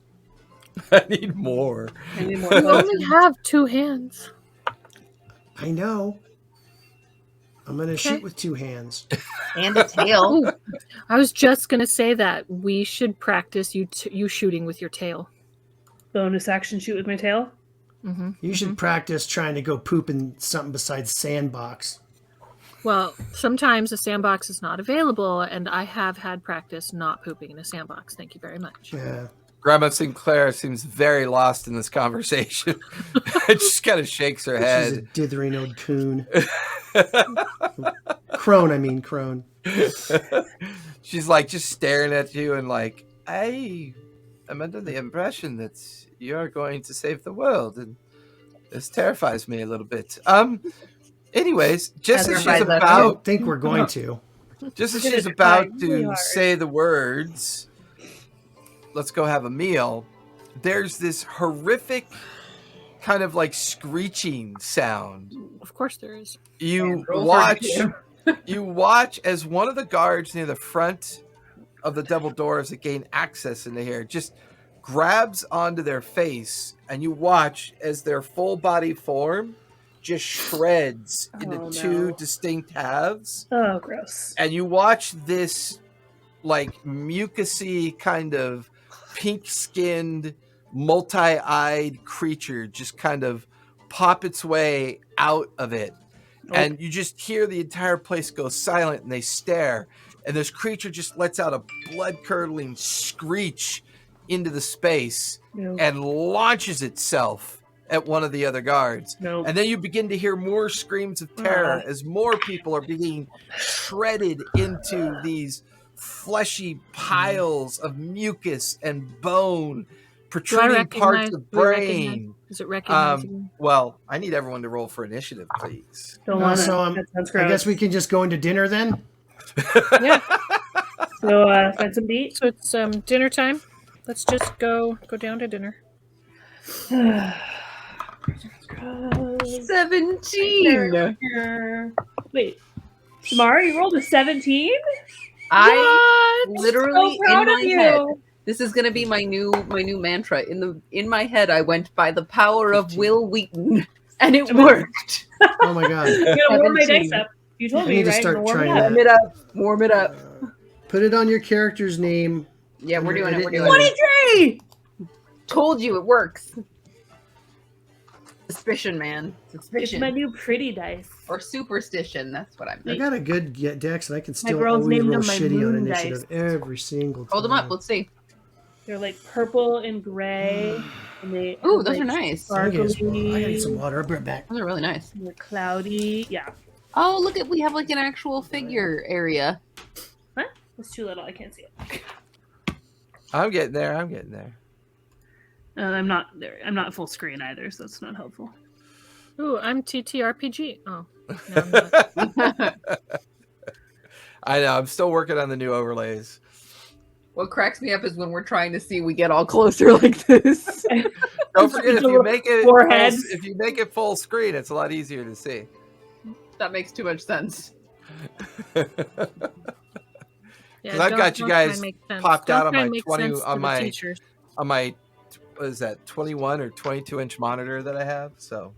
I need more. I need more You only have 2 hands. I know. I'm going to Okay. shoot with 2 hands. And a tail. Ooh, I was just gonna say that we should practice you shooting with your tail. bonus action shoot with my tail. Mm-hmm. You should practice trying to go poop in something besides sandbox. Well, sometimes a sandbox is not available, and I have had practice not pooping in a sandbox. Thank you very much. Yeah. Grandma Sinclair seems very lost in this conversation. It just kind of shakes her She's a head. dithering old coon. Crone. She's like just staring at you and like, I am under the impression that you're going to save the world, and this terrifies me a little bit. Anyways, just as she's I about don't think we're going to. Just as We're she's gonna about try really to hard. say the words, let's go have a meal, there's this horrific kind of like screeching sound. Of course there is. You roll for watch two. you watch as one of the guards near the front of the double doors that gain access into here just grabs onto their face, and you watch as their full body form just shreds into Oh, two no. distinct halves. Oh, gross. And you watch this like mucusy kind of pink-skinned multi-eyed creature just kind of pop its way out of it. And you just hear the entire place go silent, and they stare, and this creature just lets out a blood-curdling screech into the space No. and launches itself at one of the other guards. No. And then you begin to hear more screams of terror as more people are being shredded into these fleshy piles of mucus and bone, protruding parts of brain. Is it recognizing? Well, I need everyone to roll for initiative, please. Don't want so, that sounds gross. I guess we can just go into dinner then. Yeah. So, find some beat. So it's dinner time. Let's just go down to dinner. 17. Wait, Samara, you rolled a 17? I So literally proud in of my you. head. This is gonna be my new mantra. In my head, I went by the power of Will Wheaton, and it worked. Oh my god. I'm gonna warm my 17. dice up. You told I me, need to right? start I'm gonna trying warm that. it up. Warm it up. Put it on your character's name. Yeah, we're doing it. We're Edit doing later. it. 23! Told you it works. Suspicion, man. It's Suspicion. my new pretty dice. Or superstition. That's what I I meant. got a good dex, and I can still girls always named roll them my shitty on moon initiative dice. every single time. Hold them up. Let's see. They're like purple and gray. And they Ooh, have, those like, are nice. I gotta get sparkly. some water. I'll be right back. Those are really nice. They're cloudy. Yeah. Oh, look at we have like an actual figure area. What? It's too little. I can't see it. I'm getting there. I'm getting there. I'm not there. I'm not full screen either, so that's not helpful. Ooh, I'm TTRPG. Oh, no, I'm not. I know. I'm still working on the new overlays. What cracks me up is when we're trying to see, we get all closer like this. Don't forget if you make it Foreheads. if you make it full screen, it's a lot easier to see. That makes too much sense. Yeah, I've got you don't try guys and make sense. popped Don't out on try my and make 20 sense to on the my teachers. what is that, 21 or 22 inch monitor that I have. So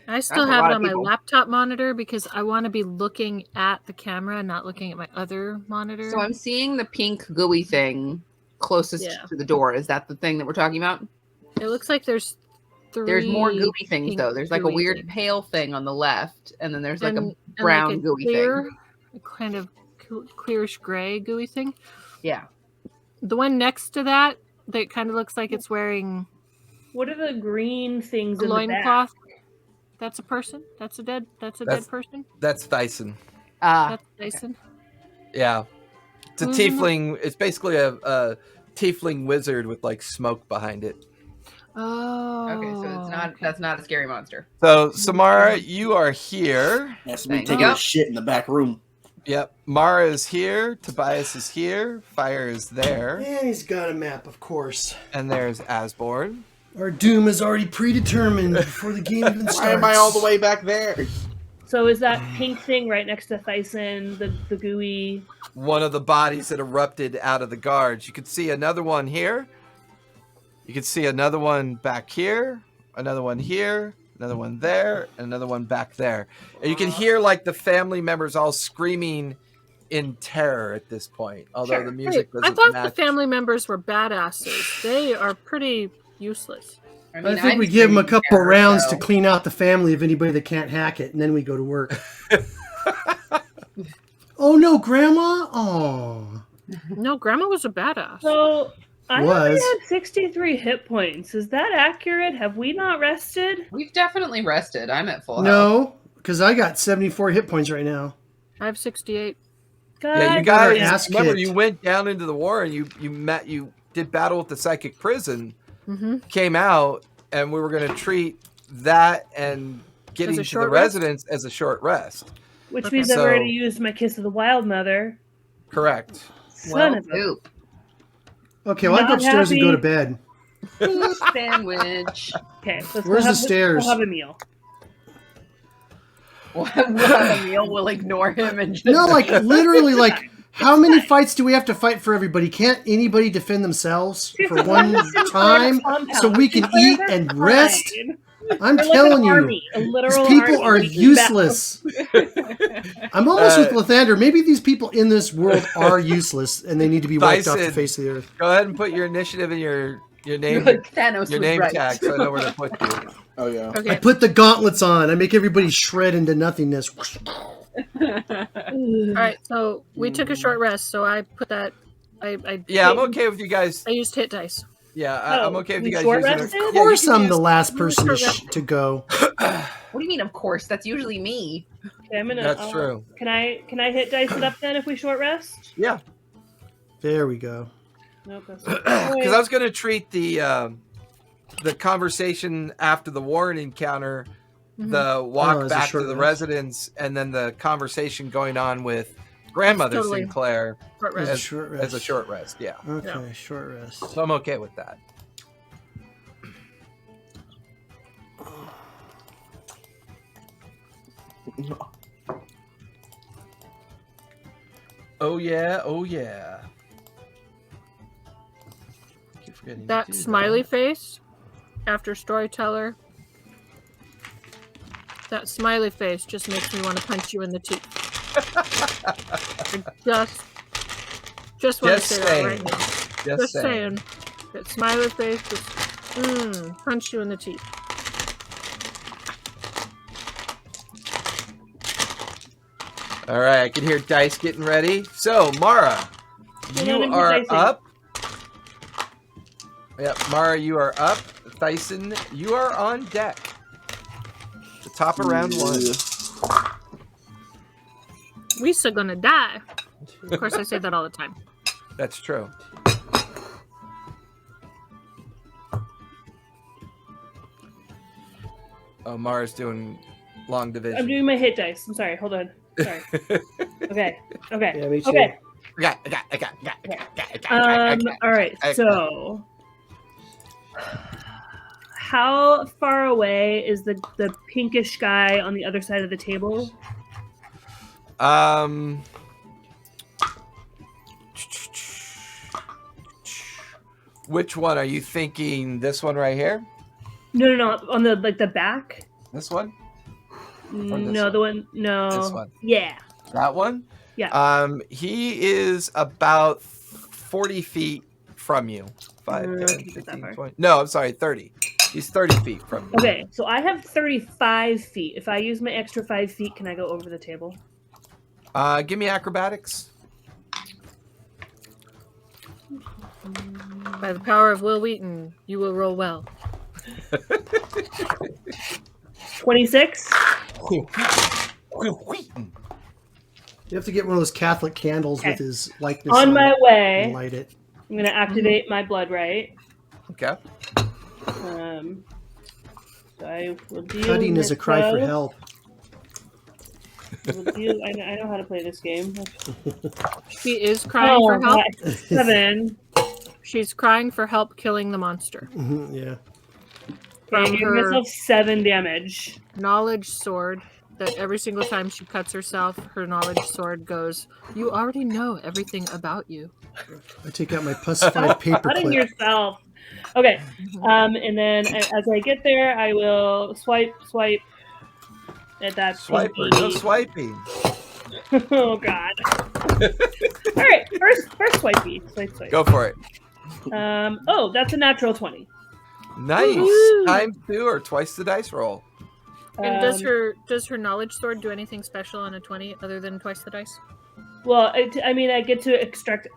I still That's a have lot it of on my people. laptop monitor because I want to be looking at the camera and not looking at my other monitor. So I'm seeing the pink gooey thing closest Yeah. to the door. Is that the thing that we're talking about? It looks like there's three. There's more gooey things pink though. There's like a gooey weird things. pale thing on the left, and then there's like And- a and brown like a gooey clear, thing. a kind of clearish gray gooey thing. Yeah. The one next to that kind of looks like it's wearing What are the green things a in the back? loincloth. That's a person. That's a dead person. that's Dyson. That's Dyson. Yeah. It's a Who's in the- tiefling. It's basically a tiefling wizard with like smoke behind it. Oh. Okay, so it's not. That's not a scary monster. So Samara, you are here. That's me Thank taking you. a shit in the back room. Yep. Mara is here. Tobias is here. Fire is there. And he's got a map, of course. And there's Asborn. Our doom is already predetermined before the game even starts. Why am I all the way back there? So is that pink thing right next to Thyson, the gooey? One of the bodies that erupted out of the guards. You can see another one here. You can see another one back here. Another one here. Another one there. And another one back there. And you can hear like the family members all screaming in terror at this point. Although Sure. the music I doesn't thought match. the family members were badasses. They are pretty useless. I mean, think I'm we give him a screaming couple terror, rounds so- to clean out the family of anybody that can't hack it, and then we go to work. Oh no, Grandma! Oh, No, Grandma was a badass. So I only Was. had 63 hit points. Is that accurate? Have we not rested? We've definitely rested. I'm at full health. no, because I got 74 hit points right now. I have 68. God, Yeah, you got our guys ass remember kicked. you went down into the war and you did battle with the psychic prison, Mm-hmm. came out, and we were going to treat that and getting to the short rest? residence as a short rest. which Okay. means I've So- already used my Kiss of the Wild Mother. Correct. Son Well, of a poop. Okay, well I go Not upstairs and go to happy. bed. Poop sandwich. Okay, let's Where's go the stairs? We'll have a meal. We'll have a meal. We'll ignore him and just No, like literally, like how many fights do we have to fight for everybody? Can't anybody defend themselves for one time so we can eat and rest? I'm They're telling like an you. army, a These literal people army. are We can useless. I'm almost with Uh, Lathander. Maybe these people in this world are useless and they need to be wiped off the Dyson. face of the earth. Go ahead and put your initiative in your battle. name Like Thanos your was name right. tag so I know where to put you. Oh yeah. Okay. I put the gauntlets on. I make everybody shred into nothingness. battle. All right. So we took a short rest. So I put that. I Yeah, I'm okay with you guys. I used hit dice. Yeah, I'm Oh, okay with we you guys short using rested? it. Of Yeah, you course, can I'm use- the last person short rest. to go. What do you mean? Of course, that's usually me. Okay, I'm gonna. That's true. Can I hit dice it up then if we short rest? Yeah, There we go. Nope. That's because I was going to treat the conversation after the Warren encounter, Mhm. the walk Oh, as a back to short the rest. residence, and then the conversation going on with grandmother Totally. Sinclair Short As rest. a short rest. as a short rest. Yeah, Okay, Yeah. short rest. so I'm okay with that. Oh yeah, oh yeah. I keep forgetting to That do smiley face after storyteller. That smiley face just makes me want to punch you in the teeth. I just want to Just say saying. that right now. Just Just saying. That smiley face just punch you in the teeth. All right, I can hear dice getting ready. So, Mara, you are up. Yep, Mara, you are up. Thyson, you are on deck. The top of round 1. We's gonna die. Of course, I say that all the time. That's true. Oh, Mara's doing long division. I'm doing my hit dice. I'm sorry. Hold on. Sorry. Okay. Yeah, me too. Okay. I All right. So, how far away is the pinkish guy on the other side of the table? Which one are you thinking? This one right here? No. On the the back. This one? No, the one. No. This one. Yeah. That one? Yeah. He is about 40 feet from you. 5, 10, keep it 15, that far. 20. No, I'm sorry, 30. He's 30 feet from you. Okay, so I have 35 feet. If I use my extra 5 feet, can I go over the table? Give me acrobatics. By the power of Will Wheaton, you will roll well. 26. You have to get one of those Catholic candles with his likeness On my it way, and light it. I'm going to activate my blood right. Okay. So I will deal Cutting is a with cry for those. help. I know how to play this game. She is crying for help. 7. She's crying for help killing the monster. Yeah. Okay, From give her myself 7 damage. knowledge sword, that every single time she cuts herself, her knowledge sword goes, you already know everything about you. I take out my +5 paper Cutting clip. yourself. Okay. And then as I get there, I will swipe at that. Swiper, no swiping. Oh God. All right, first swipey. Swipe. Go for it. Oh, that's a natural 20. Nice. Woo-hoo. Times 2 or twice the dice roll. And does her knowledge sword do anything special on a 20 other than twice the dice? Well, I mean, I get to extract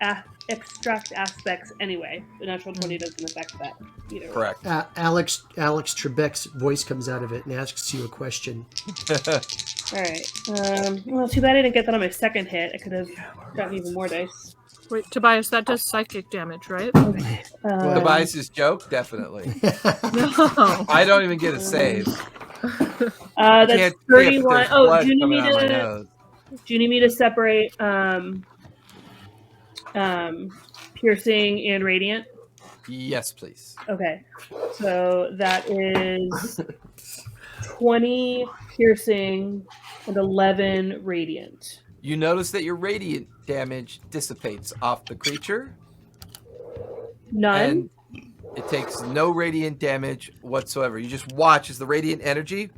aspects anyway. The natural 20 doesn't affect that either. Correct. Alex Trebek's voice comes out of it and asks you a question. All right. Well, too bad I didn't get that on my second hit. I could have gotten even more dice. Wait, Tobias, that does psychic damage, right? Okay. Tobias's joke? Definitely. No. I don't even get a save. That's 31. Oh, do you coming need out of my me to? nose. Do you need me to separate piercing and radiant? Yes, please. Okay. So that is 20 piercing and 11 radiant. You notice that your radiant damage dissipates off the creature. None. And it takes no radiant damage whatsoever. You just watch as the radiant energy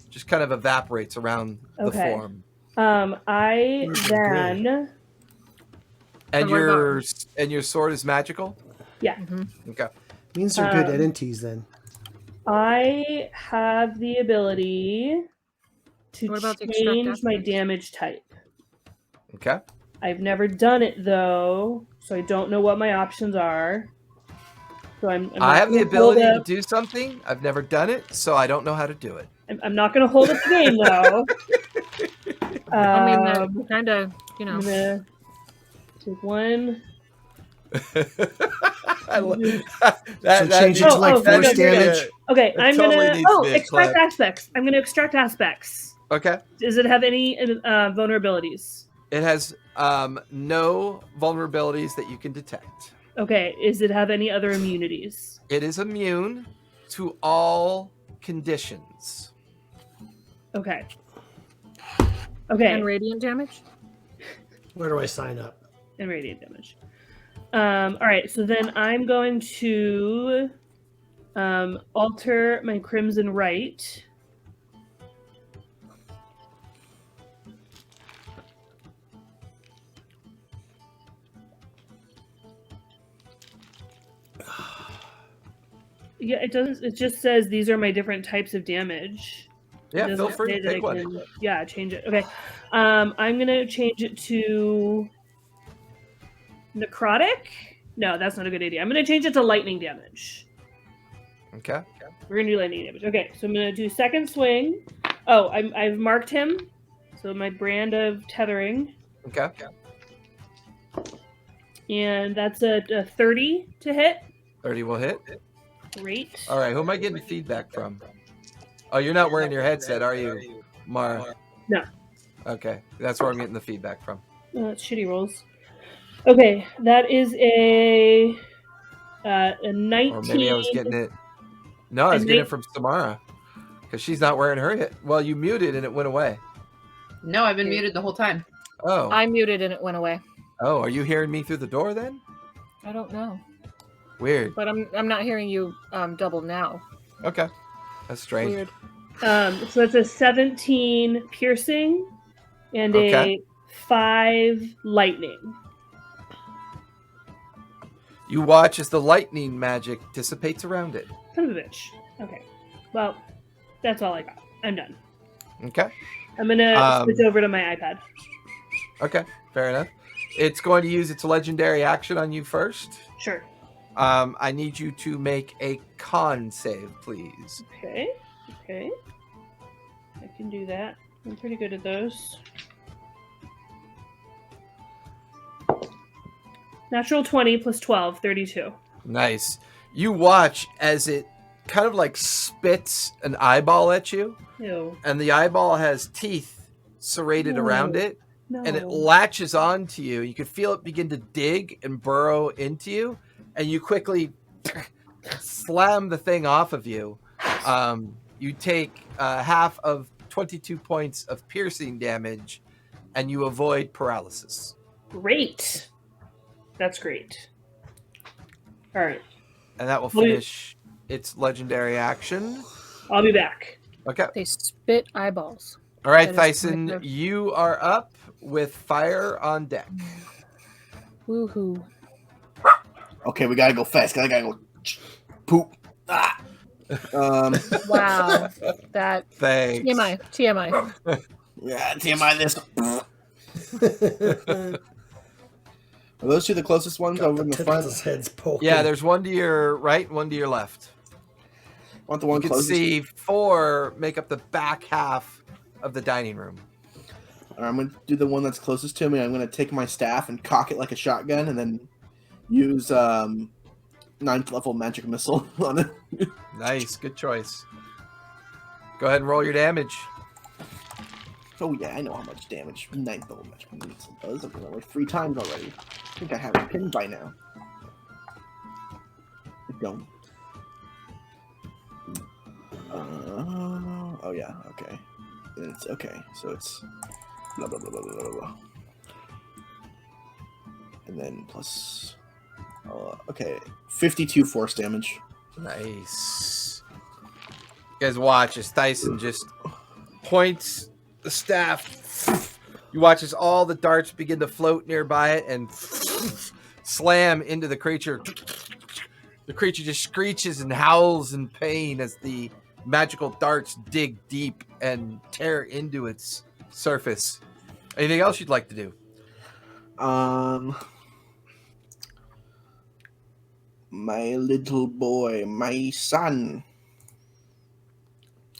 just kind of evaporates around the form. I then. And your sword is magical? Yeah. Mm-hmm. Okay. Means they're good entities then. I have the ability to change my damage type. Okay. I've never done it though, so I don't know what my options are. So I have the ability to do something. I've never done it, so I don't know how to do it. I'm not going to hold up the game though. I mean, they're kind of, you know. I'm gonna take one. So change it to like force damage. Okay, I'm totally gonna extract clip. Aspects. I'm gonna extract aspects. Okay. Does it have any vulnerabilities? It has no vulnerabilities that you can detect. Okay. Does it have any other immunities? It is immune to all conditions. Okay. Okay. And radiant damage? Where do I sign up? And radiant damage. All right. So then I'm going to alter my Crimson Rite. Yeah, it doesn't. It just says these are my different types of damage. Yeah, feel free to take one. Yeah, change it. Okay. I'm gonna change it to necrotic. No, that's not a good idea. I'm gonna change it to lightning damage. Okay. We're gonna do lightning damage. Okay, so I'm gonna do second swing. Oh, I've marked him. So my brand of tethering, Okay. and that's a 30 to hit. 30 will hit. Great. All right. Who am I getting feedback from? Oh, you're not wearing your headset, are you, Mara? No. Okay. That's where I'm getting the feedback from. That's shitty rolls. Okay, that is a 19. Or maybe I was getting it. No, I was getting it from Samara. Because she's not wearing her head. Well, you muted and it went away. No, I've been muted the whole time. Oh. I muted and it went away. Oh, are you hearing me through the door then? I don't know. Weird. But I'm not hearing you double now. Okay. That's strange. Weird. So that's a 17 piercing and Okay. a 5 lightning. You watch as the lightning magic dissipates around it. Son of a bitch. Okay. Well, that's all I got. I'm done. Okay. I'm gonna switch over to my iPad. Okay. Fair enough. It's going to use its legendary action on you first. Sure. I need you to make a con save, please. Okay. Okay. I can do that. I'm pretty good at those. Natural 20 plus 12, 32. Nice. You watch as it kind of like spits an eyeball at you, Ew. and the eyeball has teeth serrated around it, No. and it latches onto you. You can feel it begin to dig and burrow into you, and you quickly slam the thing off of you. You take half of 22 points of piercing damage, and you avoid paralysis. Great. That's great. All right. And that will finish its legendary action. I'll be back. Okay. They spit eyeballs. All right, That is Thyson, correct. you are up with fire on deck. Woohoo. Okay, we gotta go fast. I gotta go poop. Ah. Wow. That Thanks. TMI. Yeah, TMI this. Are those two the closest ones over in the front? His head's poking. Yeah, there's one to your right, one to your left. Want the one You can closest? see 4 make up the back half of the dining room. All right, I'm gonna do the one that's closest to me. I'm gonna take my staff and cock it like a shotgun, and then use 9th level magic missile on it. Nice, good choice. Go ahead and roll your damage. Oh yeah, I know how much damage 9th level magic missile does. I've done it like 3 times already. I think I have it pinned by now. I don't. Oh yeah, okay. It's okay. So it's blah blah blah blah blah blah. And then plus okay, 52 force damage. Nice. You guys watch as Thyson just points the staff. You watch as all the darts begin to float nearby it and slam into the creature. The creature just screeches and howls in pain as the magical darts dig deep and tear into its surface. Anything else you'd like to do? My little boy, my son.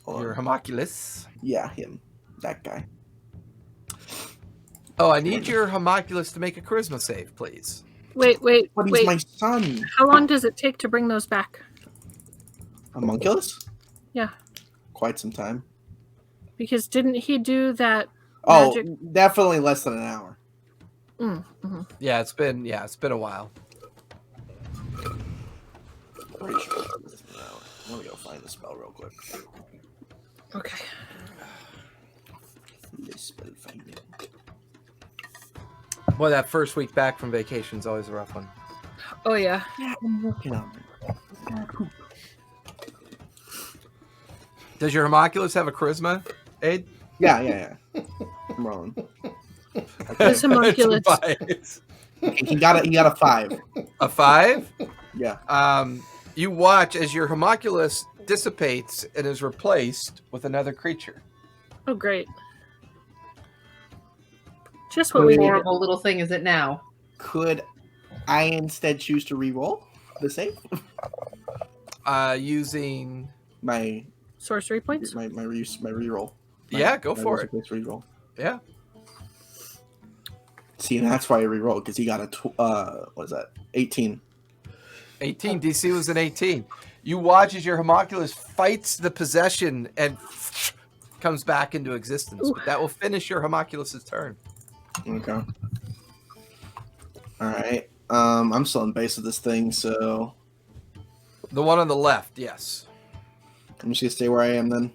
Hold Your on. homunculus. Yeah, him. That guy. Oh, I need your homunculus to make a charisma save, please. Wait. But he's my son. How long does it take to bring those back? Homunculus? Yeah. Quite some time. Because didn't he do that Oh, magic? definitely less than an hour. Mm-hmm. Yeah, it's been a while. Pretty sure it's less than an hour. Let me go find the spell real quick. Okay. The spell finding. Boy, that first week back from vacation is always a rough one. Oh yeah. I'm working on it. Does your homunculus have a charisma, Aide? Yeah. I'm rolling. This homunculus. It's a 5. He got a 5. A 5? Yeah. You watch as your homunculus dissipates and is replaced with another creature. Oh great. Just what we needed. Horrible little thing is it now? Could I instead choose to re-roll the save? Using My Sorcery points? my re-roll. Yeah, go for it. Re-roll. Yeah. See, and that's why I re-roll, because he got a what is that? 18. 18. DC was an 18. You watch as your homunculus fights the possession and comes back into existence. Ooh. That will finish your homunculus's turn. Okay. All right. I'm still in base of this thing, so The one on the left, yes. I'm just gonna stay where I am then.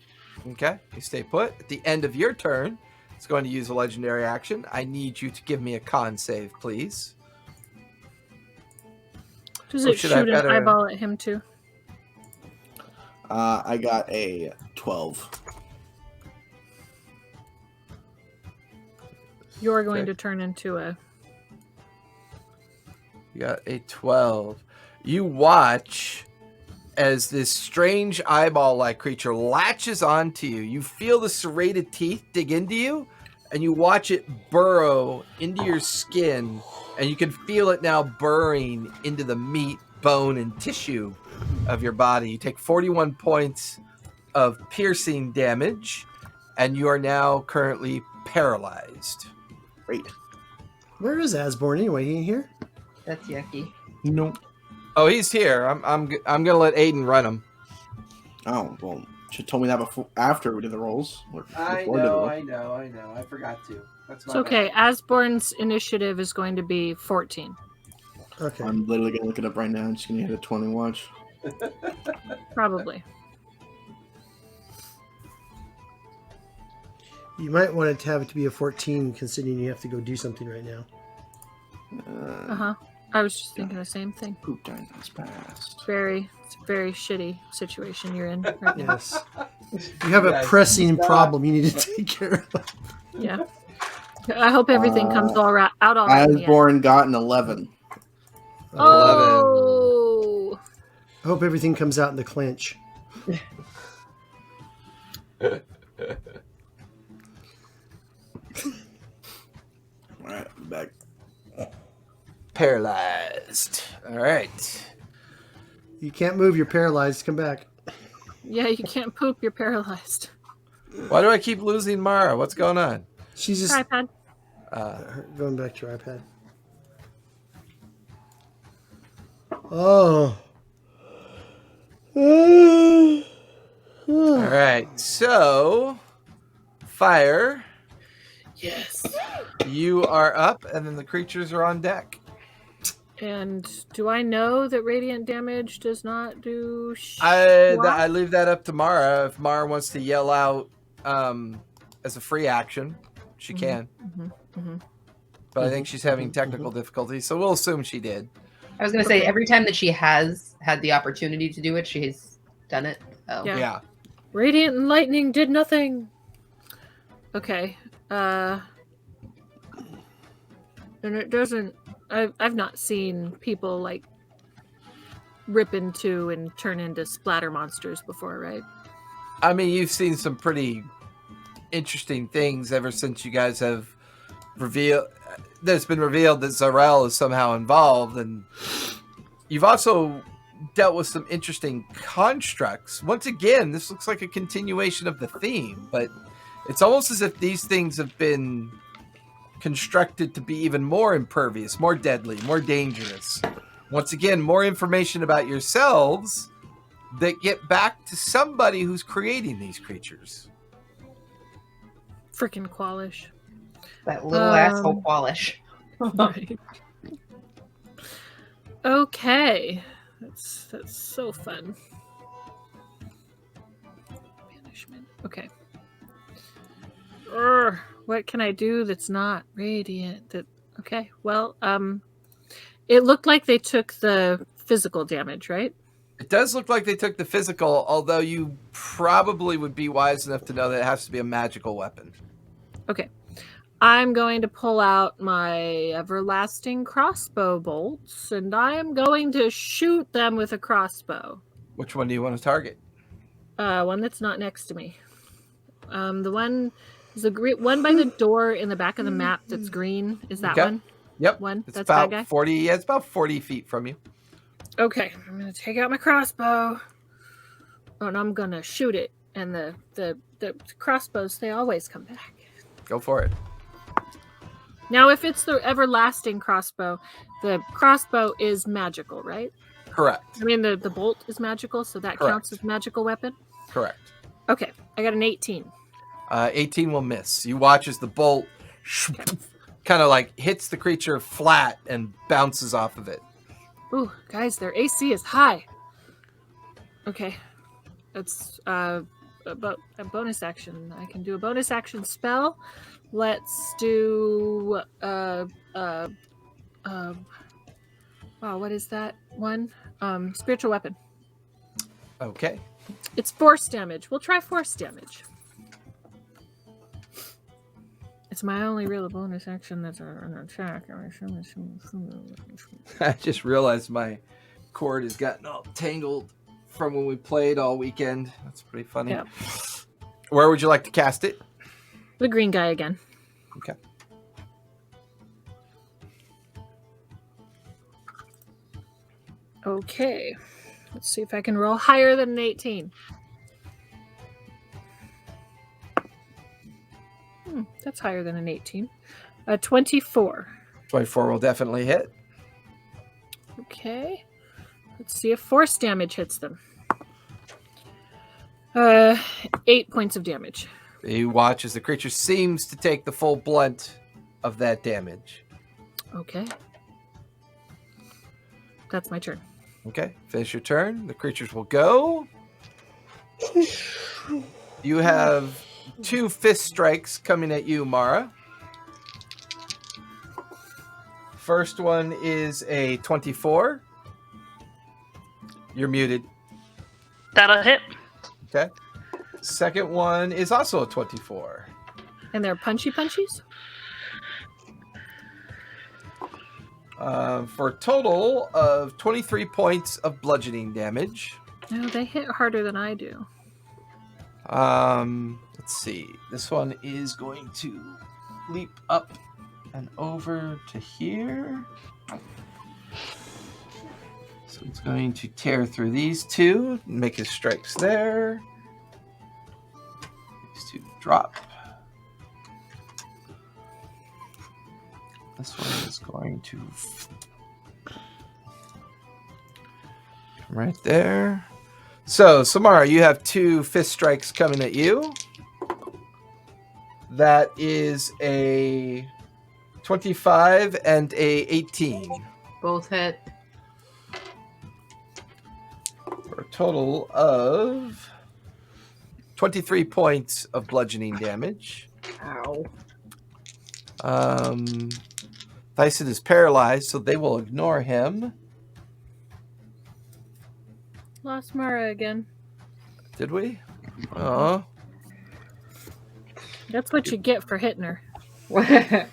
Okay, you stay put. At the end of your turn, it's going to use a legendary action. I need you to give me a con save, please. Does Or it should I shoot an better- eyeball at him too? I got a 12. You're going Okay. to turn into a... You got a 12. You watch as this strange eyeball-like creature latches onto you. You feel the serrated teeth dig into you, and you watch it burrow into your skin, and you can feel it now burrowing into the meat, bone, and tissue of your body. You take 41 points of piercing damage, and you are now currently paralyzed. Great. Where is Asborn anyway? He ain't here? That's yucky. Nope. Oh, he's here. I'm gonna let Aiden run him. Oh, well, should have told me that before, after we did the rolls. Or I before we did the rolls. know. I forgot to. That's It's okay. Asborn's initiative is going to be 14. Okay. I'm literally gonna look it up right now. I'm just gonna hit a 20 watch. Probably. You might want it to have it to be a 14, considering you have to go do something right now. Uh-huh. I was just thinking the same thing. Poop time has passed. It's a very shitty situation you're in right now. Yes. You have a Yes. pressing problem you need to take care of. Yeah. I hope everything comes all right, out all right. in the end. Asborn got an 11. Oh! I hope everything comes out in the clinch. Alright, I'm back. Paralyzed. All right. You can't move, you're paralyzed. Come back. Yeah, you can't poop, you're paralyzed. Why do I keep losing Mara? What's going on? She's just iPad. going back to her iPad. Oh. All right. So, Fire, Yes. you are up, and then the creatures are on deck. And do I know that radiant damage does not do I leave that up to Mara. If Mara wants to yell out as a free action, she can. But I think she's having technical difficulties, so we'll assume she did. I was going to say, every time that she has had the opportunity to do it, she's done it. Oh. Yeah. Yeah. Radiant and lightning did nothing. Okay. And it doesn't... I've not seen people, like, rip into and turn into splatter monsters before, right? I mean, you've seen some pretty interesting things ever since you guys have revealed... There's been revealed that Zarel is somehow involved, and you've also dealt with some interesting constructs. Once again, this looks like a continuation of the theme, but it's almost as if these things have been constructed to be even more impervious, more deadly, more dangerous. Once again, more information about yourselves that get back to somebody who's creating these creatures. Frickin' Qualish. That little asshole Qualish. Right. Okay. That's so fun. Banishment. Okay. What can I do that's not radiant? Okay. Well, it looked like they took the physical damage, right? It does look like they took the physical, although you probably would be wise enough to know that it has to be a magical weapon. Okay. I'm going to pull out my everlasting crossbow bolts, and I am going to shoot them with a crossbow. Which one do you want to target? One that's not next to me. The one Is the one by the door in the back of the map that's green? Is that one? Yep. One? It's That's about bad guy? 40. Yeah, it's about 40 feet from you. Okay. I'm going to take out my crossbow. And I'm going to shoot it. And the crossbows, they always come back. Go for it. Now, if it's the everlasting crossbow, the crossbow is magical, right? Correct. I mean, the bolt is magical, so that counts as magical weapon? Correct. Okay. I got an 18. 18 will miss. You watch as the bolt kind of like hits the creature flat and bounces off of it. Ooh, guys, their AC is high. Okay. That's about a bonus action. I can do a bonus action spell. Let's do wow, what is that one? Spiritual weapon. Okay. It's force damage. We'll try force damage. It's my only real bonus action that's an attack. I just realized my cord has gotten all tangled from when we played all weekend. That's pretty funny. Yeah. Where would you like to cast it? The green guy again. Okay. Okay. Let's see if I can roll higher than an 18. That's higher than an 18. 24. 24 will definitely hit. Okay. Let's see if force damage hits them. 8 points of damage. You watch as the creature seems to take the full blunt of that damage. Okay. That's my turn. Okay, finish your turn. The creatures will go. You have 2 fist strikes coming at you, Mara. First one is a 24. You're muted. That'll hit. Okay. Second one is also a 24. And they're punchy punchies? For a total of 23 points of bludgeoning damage. No, they hit harder than I do. Let's see. This one is going to leap up and over to here. So it's going to tear through these two, make his strikes there. These two drop. This one is going to come right there. So, Samara, you have 2 fist strikes coming at you. That is a 25 and a 18. Both hit. For a total of 23 points of bludgeoning damage. Ow. Dyson is paralyzed, so they will ignore him. Lost Mara again. Did we? Oh. That's what you get for hitting her. There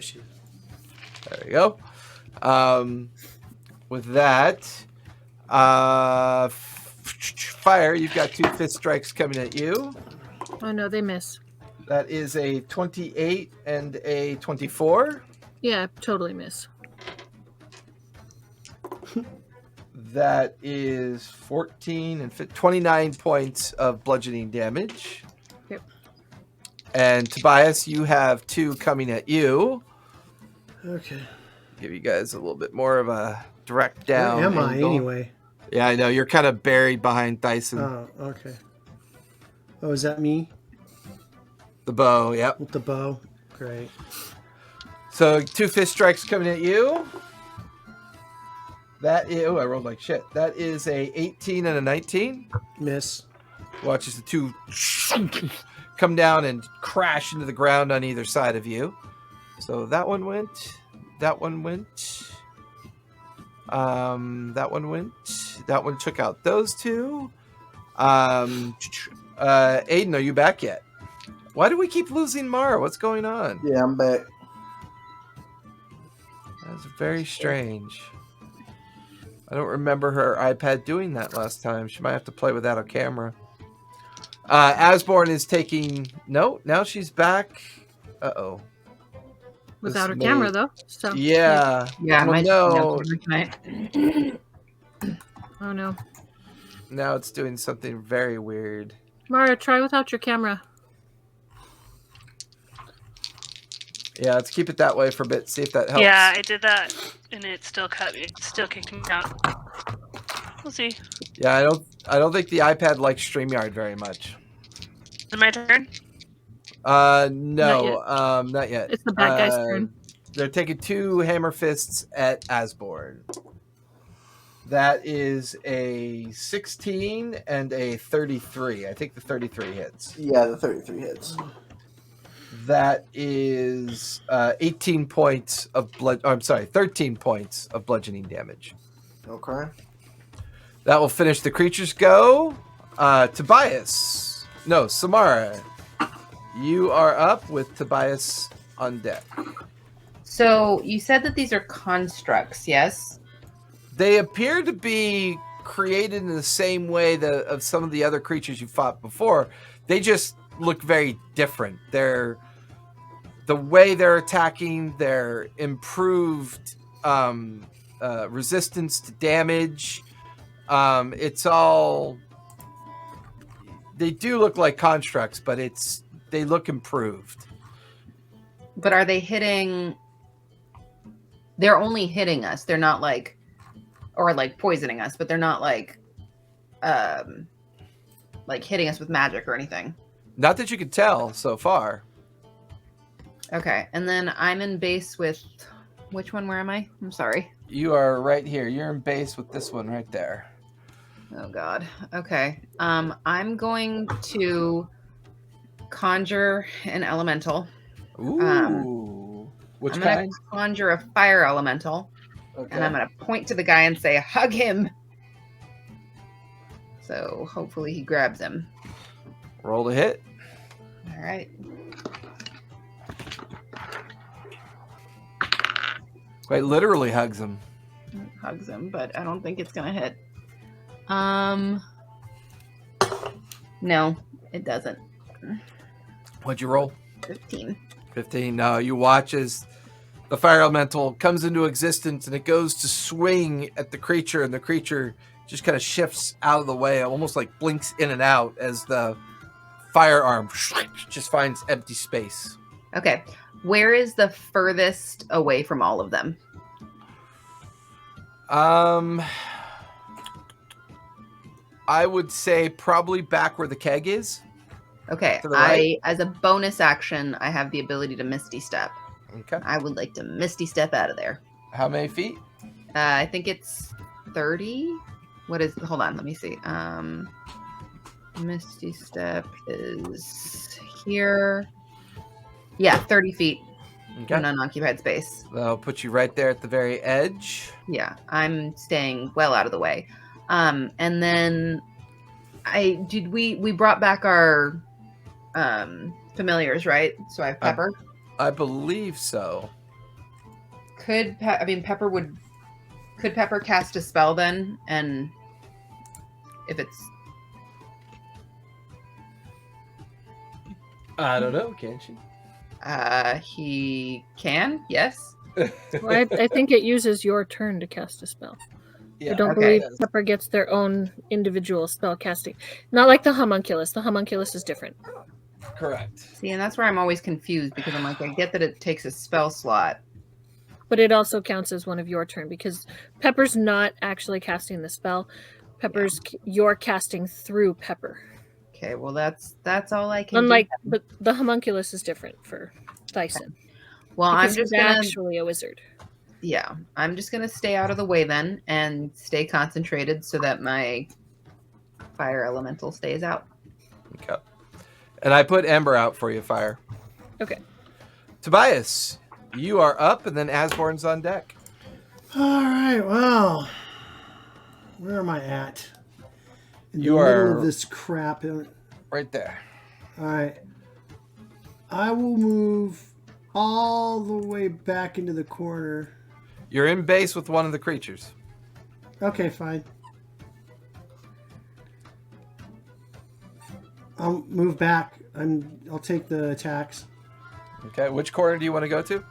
she is. There you go. With that, Fire, you've got 2 fist strikes coming at you. Oh no, they miss. That is a 28 and a 24. Yeah, totally miss. That is 14 and 29 points of bludgeoning damage. Yep. And Tobias, you have 2 coming at you. Okay. Give you guys a little bit more of a direct down. Where am I angle. anyway? Yeah, I know. You're kind of buried behind Dyson. Oh, okay. Oh, is that me The bow, yep. with the bow? Great. So 2 fist strikes coming at you. That is, I rolled like shit. That is a 18 and a 19. Miss. Watches the 2 come down and crash into the ground on either side of you. So that one went. That one went. That one went. That one took out those 2. Aiden, are you back yet? Why do we keep losing Mara? What's going on? Yeah, I'm back. That's very strange. I don't remember her iPad doing that last time. She might have to play without a camera. Asborn is taking... No, now she's back. Uh-oh. Without her camera, though. So Yeah. Yeah, Well, no. tonight. Oh, no. Now it's doing something very weird. Mara, try without your camera. Yeah, let's keep it that way for a bit. See if that helps. Yeah, I did that, and it still kicked me out. We'll see. Yeah, I don't think the iPad likes StreamYard very much. Is it my turn? No, not yet. It's the bad guy's turn. They're taking 2 hammer fists at Asborn. That is a 16 and a 33. I think the 33 hits. Yeah, the 33 hits. That is 18 points of blood. Oh, I'm sorry, 13 points of bludgeoning damage. Okay. That will finish the creature's go. Tobias. No, Samara. You are up with Tobias on deck. So you said that these are constructs, yes? They appear to be created in the same way of some of the other creatures you fought before. They just look very different. The way they're attacking, their improved resistance to damage. It's all... They do look like constructs, but they look improved. But are they hitting... They're only hitting us. They're not like... Or like poisoning us, but they're not like hitting us with magic or anything. Not that you can tell so far. Okay, and then I'm in base with... Which one? Where am I? I'm sorry. You are right here. You're in base with this one right there. Oh, God. Okay. I'm going to conjure an elemental. Ooh. Which I'm kind? going to conjure a fire elemental. Okay. And I'm going to point to the guy and say, hug him. So hopefully he grabs him. Roll to hit. All right. Quite literally hugs him. Hugs him, but I don't think it's going to hit. No, it doesn't. What'd you roll? 15. 15. No, you watch as the fire elemental comes into existence and it goes to swing at the creature, and the creature just kind of shifts out of the way, almost like blinks in and out as the firearm just finds empty space. Okay. Where is the furthest away from all of them? I would say probably back where the keg is. Okay. To the right? As a bonus action, I have the ability to Misty Step. Okay. I would like to Misty Step out of there. How many feet? I think it's 30. Hold on, let me see. Misty Step is here. Yeah, 30 feet Okay. in unoccupied space. That'll put you right there at the very edge. Yeah, I'm staying well out of the way. And then we brought back our familiars, right? So I have Pepper. I believe so. Could Pepper cast a spell then? And if it's... I don't know, can she? He can, yes. Well, I think it uses your turn to cast a spell. Yeah, I don't believe Pepper gets their own individual spell casting. Not like the homunculus. The homunculus is different. Correct. See, and that's where I'm always confused, because I'm like, I get that it takes a spell slot. But it also counts as one of your turn, because Pepper's not actually casting the spell. You're casting through Pepper. Okay, well that's all I can Unlike, do. but the homunculus is different for Dyson. Well, Because I'm just he's gonna... actually a wizard. Yeah, I'm just going to stay out of the way then and stay concentrated so that my fire elemental stays out. Okay. And I put Ember out for you, Fire. Okay. Tobias, you are up, and then Asborn's on deck. All right. Well, where am I at? In You the are- middle of this crap. Right there. All right. I will move all the way back into the corner. You're in base with one of the creatures. Okay, fine. I'll move back and I'll take the attacks. Okay, which corner do you want to go to?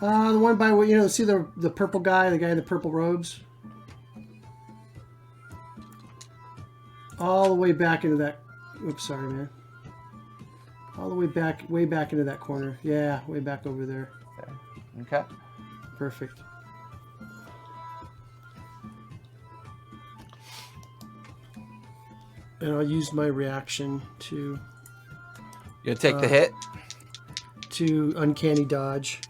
The one by what see the purple guy, the guy in the purple robes. All the way back into that. Oops, sorry, man. All the way back into that corner. Yeah, way back over there. Okay. Perfect. And I'll use my reaction to. You gonna take the hit? To uncanny dodge.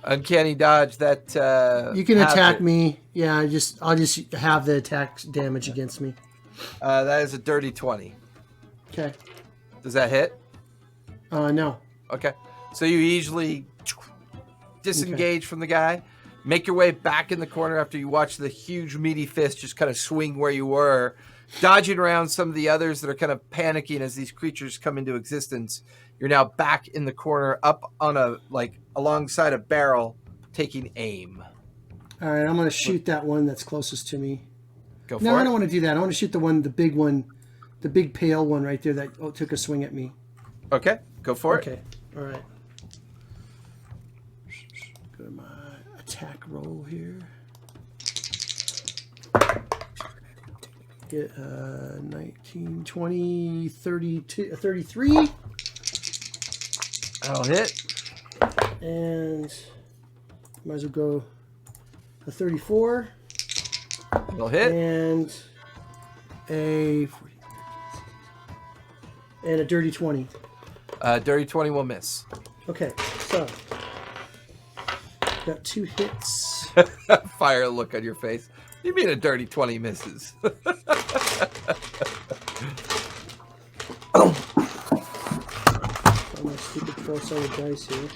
Uncanny dodge. That you can attack me. Yeah, I'll just have the attack damage against me. That is a dirty 20. Okay. Does that hit? No. Okay. So you easily disengage from the guy, make your way back in the corner after you watch the huge meaty fist just kind of swing where you were, dodging around some of the others that are kind of panicking as these creatures come into existence. You're now back in the corner, up on alongside a barrel, taking aim. All right, I'm going to shoot that one that's closest to me. Go for it. No, I don't want to do that. I want to shoot the big pale one right there that took a swing at me. Okay, go for it. Okay, all right. Go to my attack roll here. Get 19, 20, 32, 33. That'll hit. And might as well go a 34. It'll hit. And a dirty 20. Dirty 20 will miss. Okay, so got 2 hits. Fire look on your face. You mean a dirty 20 misses? Oh, my stupid 4-sided dice here.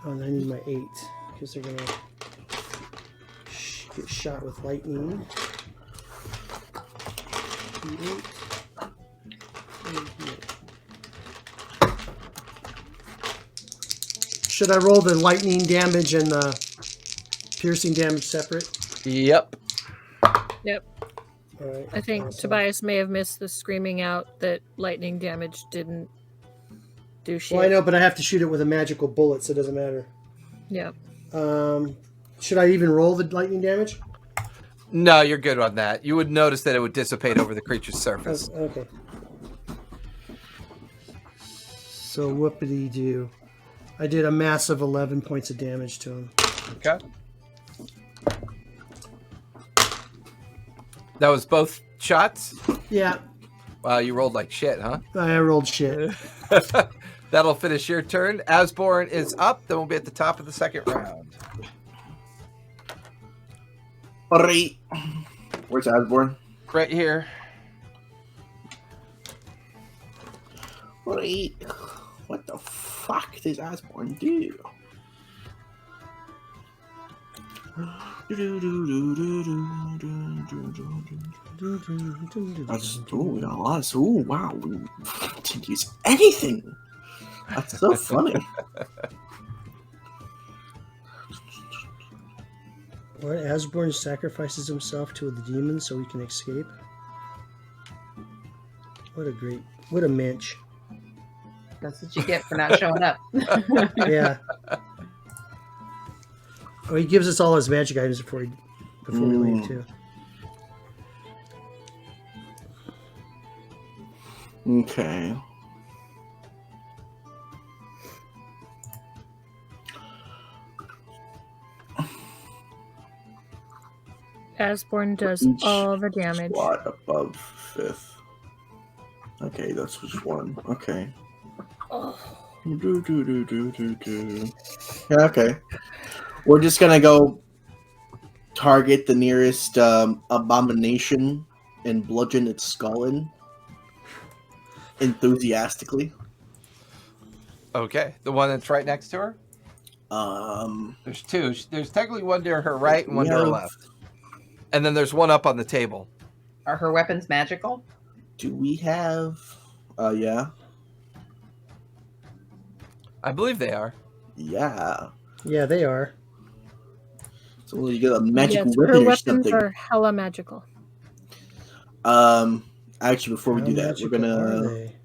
Oh, and I need my 8 because they're gonna get shot with lightning. 8. Should I roll the lightning damage and the piercing damage separate? Yep. Yep. All right. I think awesome. Tobias may have missed the screaming out that lightning damage didn't do shit. Well, I know, but I have to shoot it with a magical bullet, so it doesn't matter. Yep. Should I even roll the lightning damage? No, you're good on that. You would notice that it would dissipate over the creature's surface. Okay. So whoopity do. I did a massive 11 points of damage to him. Okay. That was both shots? Yeah, Wow, you rolled like shit, huh? I rolled shit. That'll finish your turn. Asborn is up. Then we'll be at the top of the second round. Alright. Where's Asborn? Right here. Alright. What the fuck does Asborn do? That's we got a lot of wow, we didn't use anything. That's so funny. What? Asborn sacrifices himself to the demon so he can escape? What a mensch. That's what you get for not showing up. Yeah. Oh, he gives us all his magic items before we leave too. Okay. Asborn does Each all the damage. Slot above 5th. Okay, that's just one. Okay. Oh. Yeah, okay. We're just gonna go target the nearest abomination and bludgeon its skull in enthusiastically. Okay. The one that's right next to her? There's two. There's technically one to her right and one to her left. And then there's one up on the table. Are her weapons magical? Do we have yeah. I believe they are. Yeah. Yeah, they are. So you get a magical Yes, weapon her or weapons something. are hella magical. Actually, before we How do that, magical are they?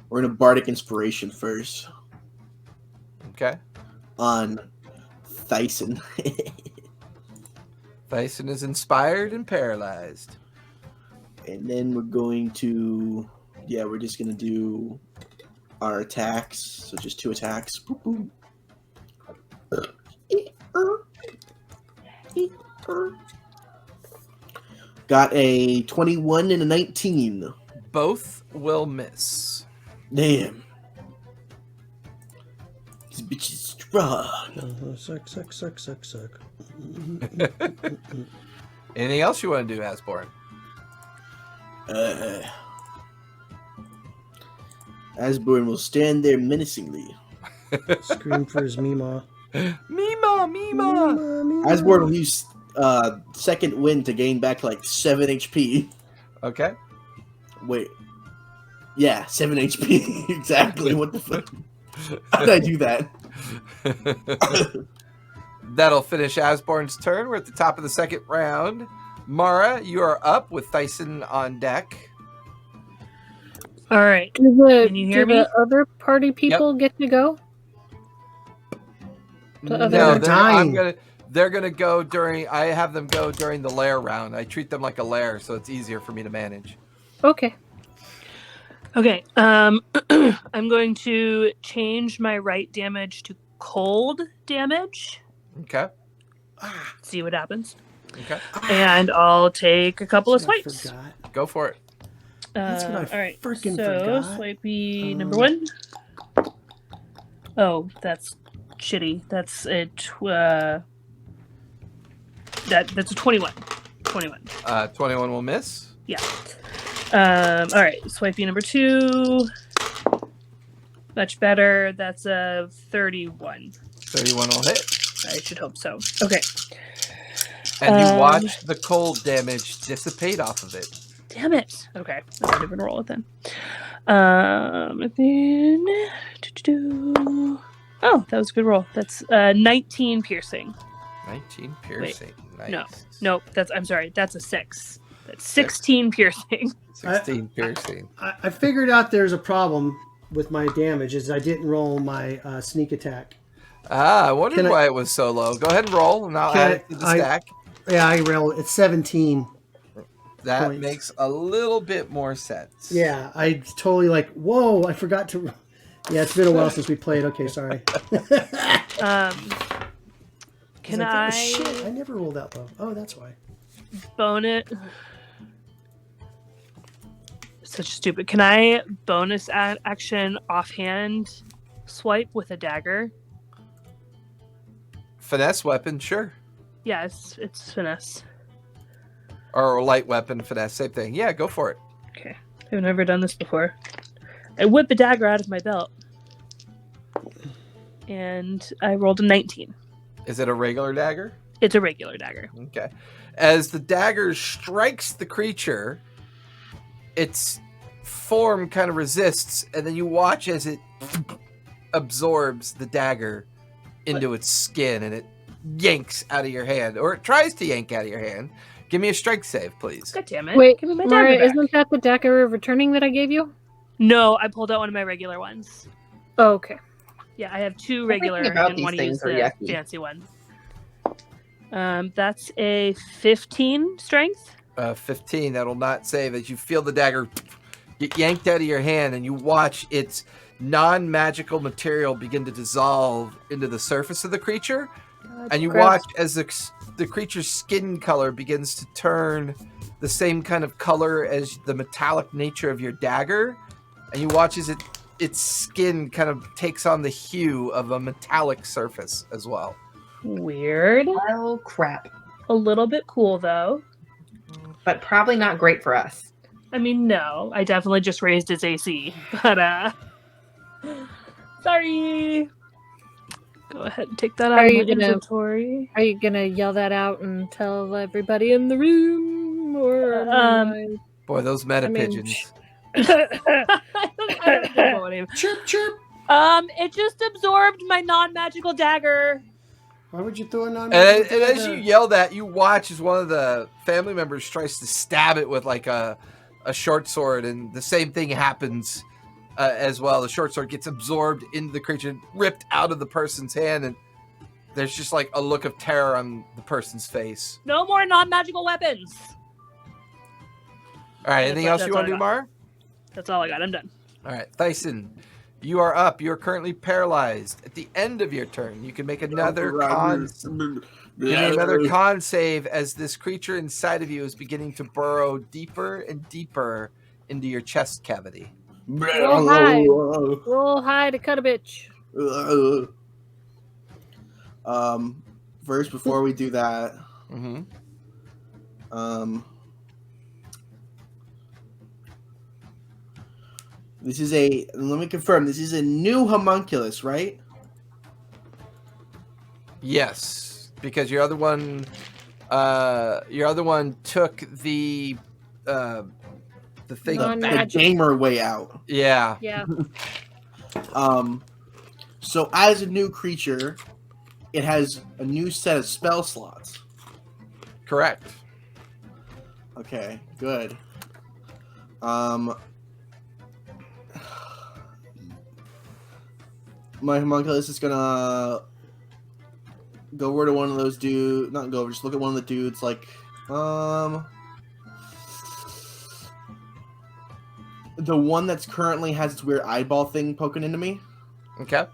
we're gonna bardic inspiration first Okay. on Thyson. Thyson is inspired and paralyzed. And then we're going to, we're just gonna do our attacks. So just 2 attacks. Boop, boop. Got a 21 and a 19. Both will miss. Damn. This bitch is strong. Suck. Anything else you want to do, Asborn? Asborn will stand there menacingly. Scream for his Mima. Mima! Asborn will use second wind to gain back like 7 HP. Okay. Wait. Yeah, 7 HP. Exactly. What the fuck? How did I do that? That'll finish Asborn's turn. We're at the top of the second round. Mara, you are up with Thyson on deck. All right. Do the, Can you hear do me? the other party people get to go? The other- No, They're dying. they're gonna go during. I have them go during the lair round. I treat them like a lair, so it's easier for me to manage. Okay. Okay. I'm going to change my right damage to cold damage. Okay. See what happens. Okay. And I'll take a couple of I swipes. forgot. Go for it. That's what I all right. freaking so forgot. swipey number 1. Oh, that's shitty. That's a that's a 21. 21. 21 will miss. Yeah. All right. Swipey number 2. Much better. That's a 31. 31 will hit. I should hope so. Okay. And you watch the cold damage dissipate off of it. Damn it. Okay. I'll have a different roll it then. And then. Oh, that was a good roll. That's 19 piercing. 19 piercing. Nice. Nope. I'm sorry. That's a 6. That's 16 piercing. 16 piercing. I figured out there's a problem with my damage is I didn't roll my sneak attack. I wondered why it was so low. Go ahead and roll, and I'll add it to the stack. Yeah, I rolled. It's 17. That points. makes a little bit more sense. Yeah, I totally whoa, I forgot to. Yeah, it's been a while since we played. Okay, sorry. Can I Shit, I never rolled that low. Oh, that's why. bone it? Such stupid. Can I bonus action offhand swipe with a dagger? Finesse weapon, sure. Yeah, it's finesse. Or light weapon, finesse, same thing. Yeah, go for it. Okay. I've never done this before. I whip a dagger out of my belt. And I rolled a 19. Is it a regular dagger? It's a regular dagger. Okay. As the dagger strikes the creature, its form kind of resists, and then you watch as it absorbs the dagger into its skin, and it yanks out of your hand, or it tries to yank out of your hand. Give me a strength save, please. God damn it. Wait, Give me my Mara, dagger back. isn't that the dagger of returning that I gave you? No, I pulled out one of my regular ones. Oh, okay. Yeah, I have 2 Everything regular about and these want to use things are the yucky. fancy one. That's a 15 strength. 15, that'll not save as you feel the dagger get yanked out of your hand, and you watch its non-magical material begin to dissolve into the surface of the creature. And you Gross. watch as the creature's skin color begins to turn the same kind of color as the metallic nature of your dagger. And you watch as its skin kind of takes on the hue of a metallic surface as well. Weird. Oh, crap. A little bit cool, though. But probably not great for us. I mean, no. I definitely just raised its AC. But, sorry. Go ahead and take that out of my inventory. Are you gonna yell that out and tell everybody in the room, or Boy, those meta mean, pigeons. I don't know what I mean. Chirp, chirp. It just absorbed my non-magical dagger. Why would you throw it on? And as you yell that, you watch as one of the family members tries to stab it with like a short sword, and the same thing happens as well. The short sword gets absorbed into the creature, ripped out of the person's hand, and there's just like a look of terror on the person's face. No more non-magical weapons. All right, anything else you want to do, Mara? That's all I got. I'm done. All right, Thyson, you are up. You are currently paralyzed. At the end of your turn, you can make another con save as this creature inside of you is beginning to burrow deeper and deeper into your chest cavity. Roll high. Roll high to cut a bitch. First, before we do that, this is let me confirm, this is a new homunculus, right? Yes, because your other one took the thing, the gamer way out. Yeah. Yeah. So as a new creature, it has a new set of spell slots. Correct. Okay, good. My homunculus is gonna go over to one of those dudes. Not go over, just look at one of the dudes. Like, the one that's currently has its weird eyeball thing poking into me. Okay.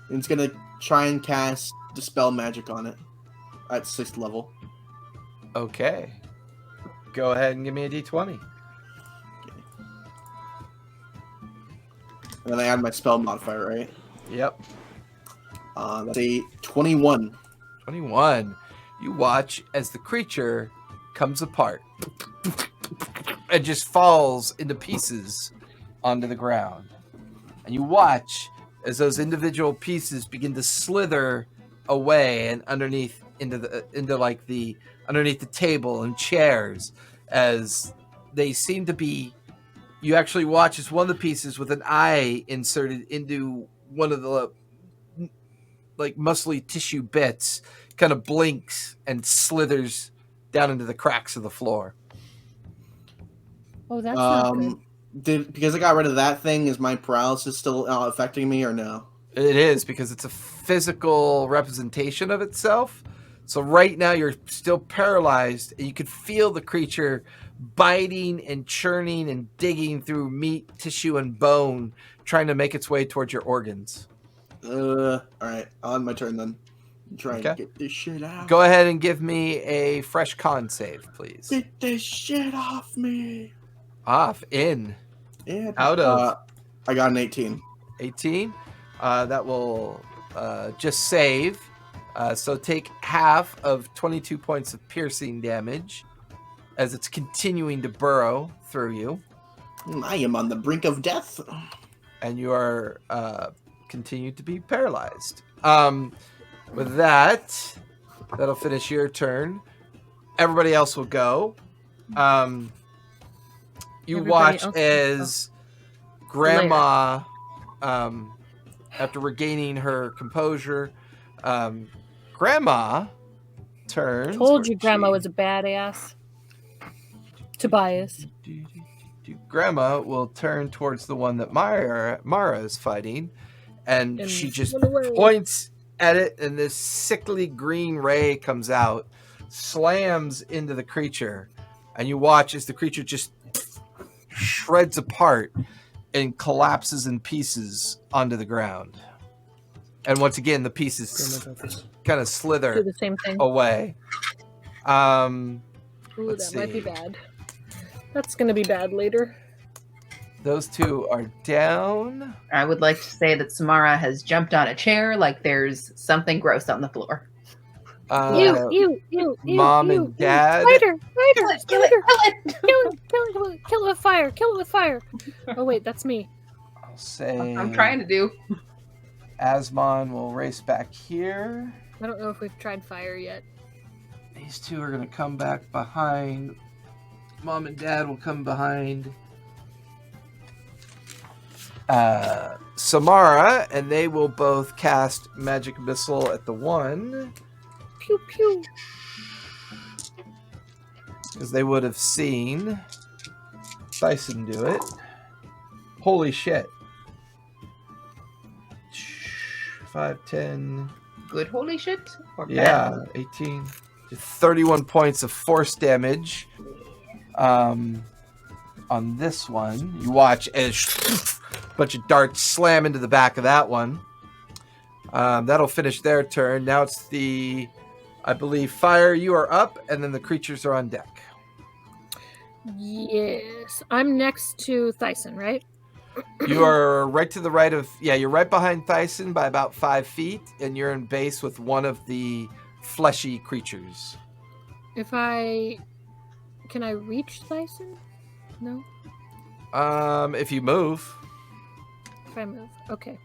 And it's gonna try and cast Dispel Magic on it at 6th level. Okay. Go ahead and give me a d20. And then I add my spell modifier, right? Yep. That's a 21. 21. You watch as the creature comes apart and just falls into pieces onto the ground. And you watch as those individual pieces begin to slither away and underneath underneath the table and chairs, as they seem to be. You actually watch as one of the pieces with an eye inserted into one of the like muscly tissue bits kind of blinks and slithers down into the cracks of the floor. Oh, that's not good. Because I got rid of that thing, is my paralysis still affecting me or no? It is, because it's a physical representation of itself. So right now you're still paralyzed, and you can feel the creature biting and churning and digging through meat, tissue, and bone, trying to make its way towards your organs. Alright, on my turn then. I'm trying to get this shit out. Go ahead and give me a fresh con save, please. Get this shit off me. Off, in. Yeah. Out of. I got an 18. 18. That will just save. So take half of 22 points of piercing damage as it's continuing to burrow through you. I am on the brink of death. And you are continue to be paralyzed. With that, that'll finish your turn. Everybody else will go. You watch as Grandma, after regaining her composure, Grandma turns. Told you Grandma was a badass. Tobias. Grandma will turn towards the one that Mara is fighting, and she just points at it, and this sickly green ray comes out, slams into the creature, and you watch as the creature just shreds apart and collapses in pieces onto the ground. And once again, the pieces kind of slither Do the same thing. away. Ooh, that might be bad. That's going to be bad later. Those two are down. I would like to say that Samara has jumped on a chair like there's something gross on the floor. Mom and Dad. Spider! Kill it! Kill Kill it with fire! Kill it with fire! Oh wait, that's me. I'll say. I'm trying to do. Asmon will race back here. I don't know if we've tried fire yet. These two are going to come back behind. Mom and Dad will come behind Samara, and they will both cast Magic Missile at the one Pew pew. Because they would have seen Thyson do it. Holy shit. 5, 10. Good holy shit? Or bad? Yeah, 18. 31 points of force damage. On this one, you watch as a bunch of darts slam into the back of that one. That'll finish their turn. Now it's I believe, fire. You are up, and then the creatures are on deck. Yes. I'm next to Thyson, right? You are right to the right of, you're right behind Thyson by about 5 feet, and you're in base with one of the fleshy creatures. Can I reach Thyson? No? If you move. If I move. Okay.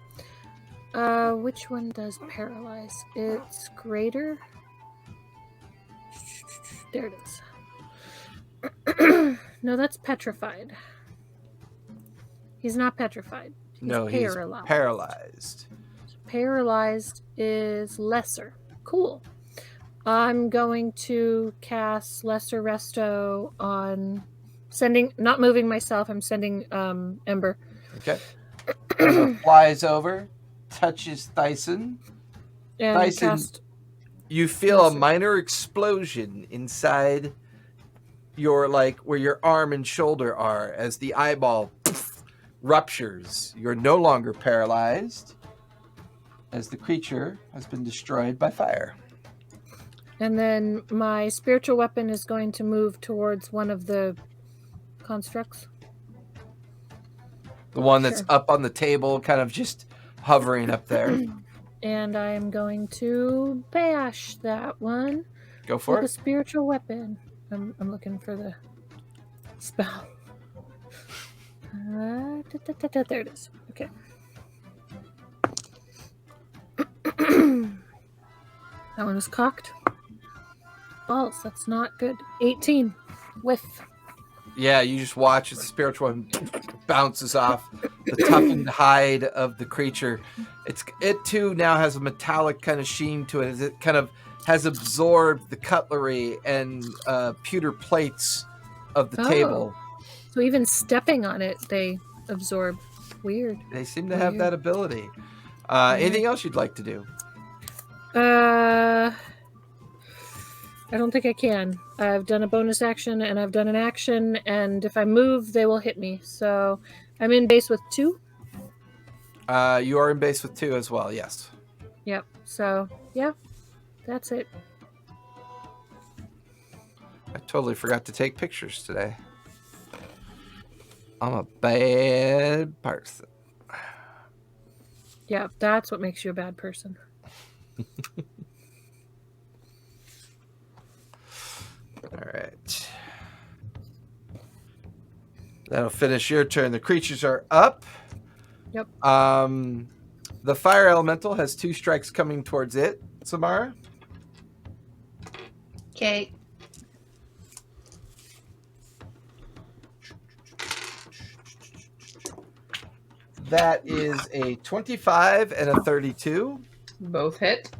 Which one does paralyze? It's greater. There it is. No, that's petrified. He's not petrified. He's paralyzed. Paralyzed. Paralyzed is lesser. Cool. I'm going to cast Lesser Resto on not moving myself. I'm sending Ember. Okay. Ember flies over, touches Thyson. And Thyson, you feel a minor explosion inside your, where your arm and shoulder are as the eyeball ruptures. You're no longer paralyzed as the creature has been destroyed by fire. And then my spiritual weapon is going to move towards one of the constructs. The one that's up on the table, kind of just hovering up there. And I am going to bash that one. Go for it. With a spiritual weapon. I'm looking for the spell. There it is. Okay. That one was cocked. Balls. That's not good. 18. Whiff. Yeah, you just watch as the spiritual one bounces off the toughened hide of the creature. It too now has a metallic kind of sheen to it, as it kind of has absorbed the cutlery and pewter plates of the table. So even stepping on it, they absorb. Weird. They seem to have that ability. Anything else you'd like to do? I don't think I can. I've done a bonus action and I've done an action, and if I move, they will hit me. So I'm in base with 2. You are in base with 2 as well, yes. Yep. So, yeah, that's it. I totally forgot to take pictures today. I'm a bad person. Yeah, that's what makes you a bad person. All right. That'll finish your turn. The creatures are up. Yep. The fire elemental has 2 strikes coming towards it. Samara? Okay. That is a 25 and a 32. Both hit.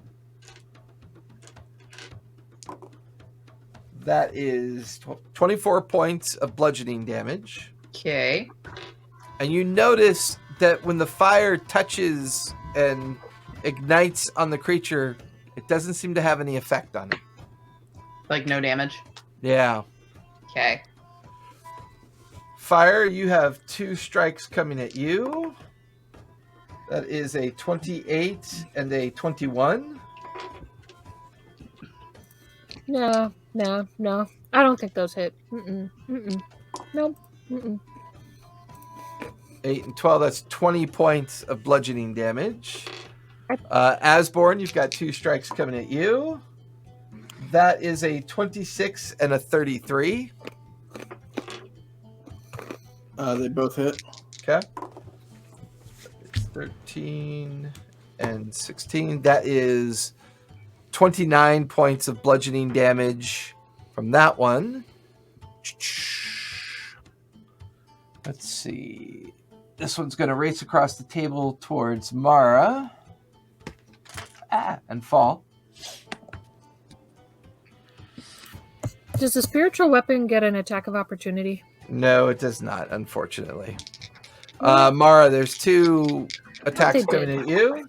That is 24 points of bludgeoning damage. Okay. And you notice that when the fire touches and ignites on the creature, it doesn't seem to have any effect on it. Like no damage? Yeah. Okay. Fire, you have 2 strikes coming at you. That is a 28 and a 21. No. I don't think those hit. Nope. 8 and 12, that's 20 points of bludgeoning damage. Asborn, you've got 2 strikes coming at you. That is a 26 and a 33. They both hit. Okay. It's 13 and 16. That is 29 points of bludgeoning damage from that one. Let's see. This one's going to race across the table towards Mara. And fall. Does the spiritual weapon get an attack of opportunity? No, it does not, unfortunately. Mara, there's 2 attacks they coming did. at you.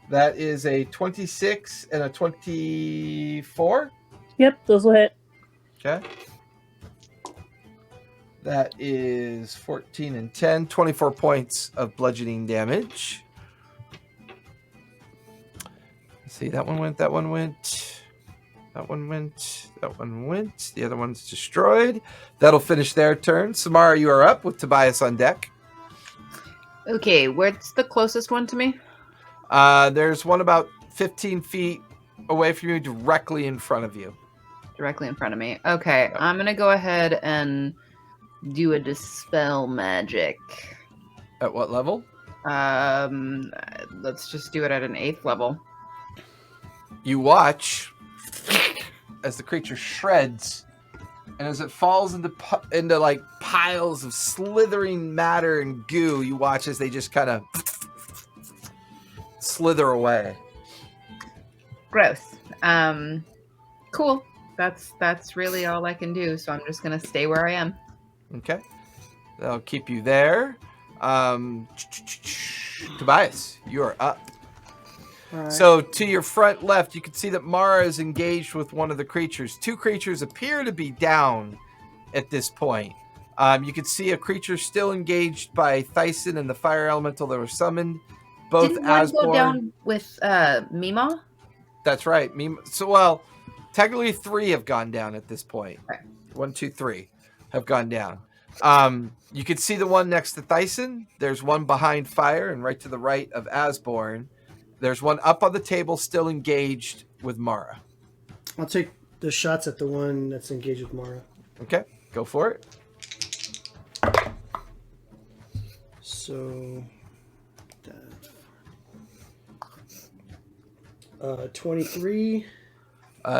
That is a 26 and a 24. Yep, those will hit. Okay. That is 14 and 10, 24 points of bludgeoning damage. Let's see, that one went, that one went, that one went, that one went. The other one's destroyed. That'll finish their turn. Samara, you are up with Tobias on deck. Okay, where's the closest one to me? There's one about 15 feet away from you, directly in front of you. Directly in front of me. Okay, Yep. I'm gonna go ahead and do a dispel magic. At what level? Let's just do it at an 8th level. You watch as the creature shreds, and as it falls into like piles of slithering matter and goo, you watch as they just kind of slither away. Gross. Cool. That's really all I can do. So I'm just gonna stay where I am. Okay, that'll keep you there. Tobias, you are up. All right. So to your front left, you can see that Mara is engaged with one of the creatures. 2 creatures appear to be down at this point. You can see a creature still engaged by Thyson and the fire elemental that were summoned. Both Didn't one go Asborn. down with Mima? That's right. So, well, technically 3 have gone down at this point. Right. 1, 2, 3 have gone down. You can see the one next to Thyson. There's one behind fire, and right to the right of Asborn. There's one up on the table still engaged with Mara. I'll take the shots at the one that's engaged with Mara. Okay, go for it. So, 23.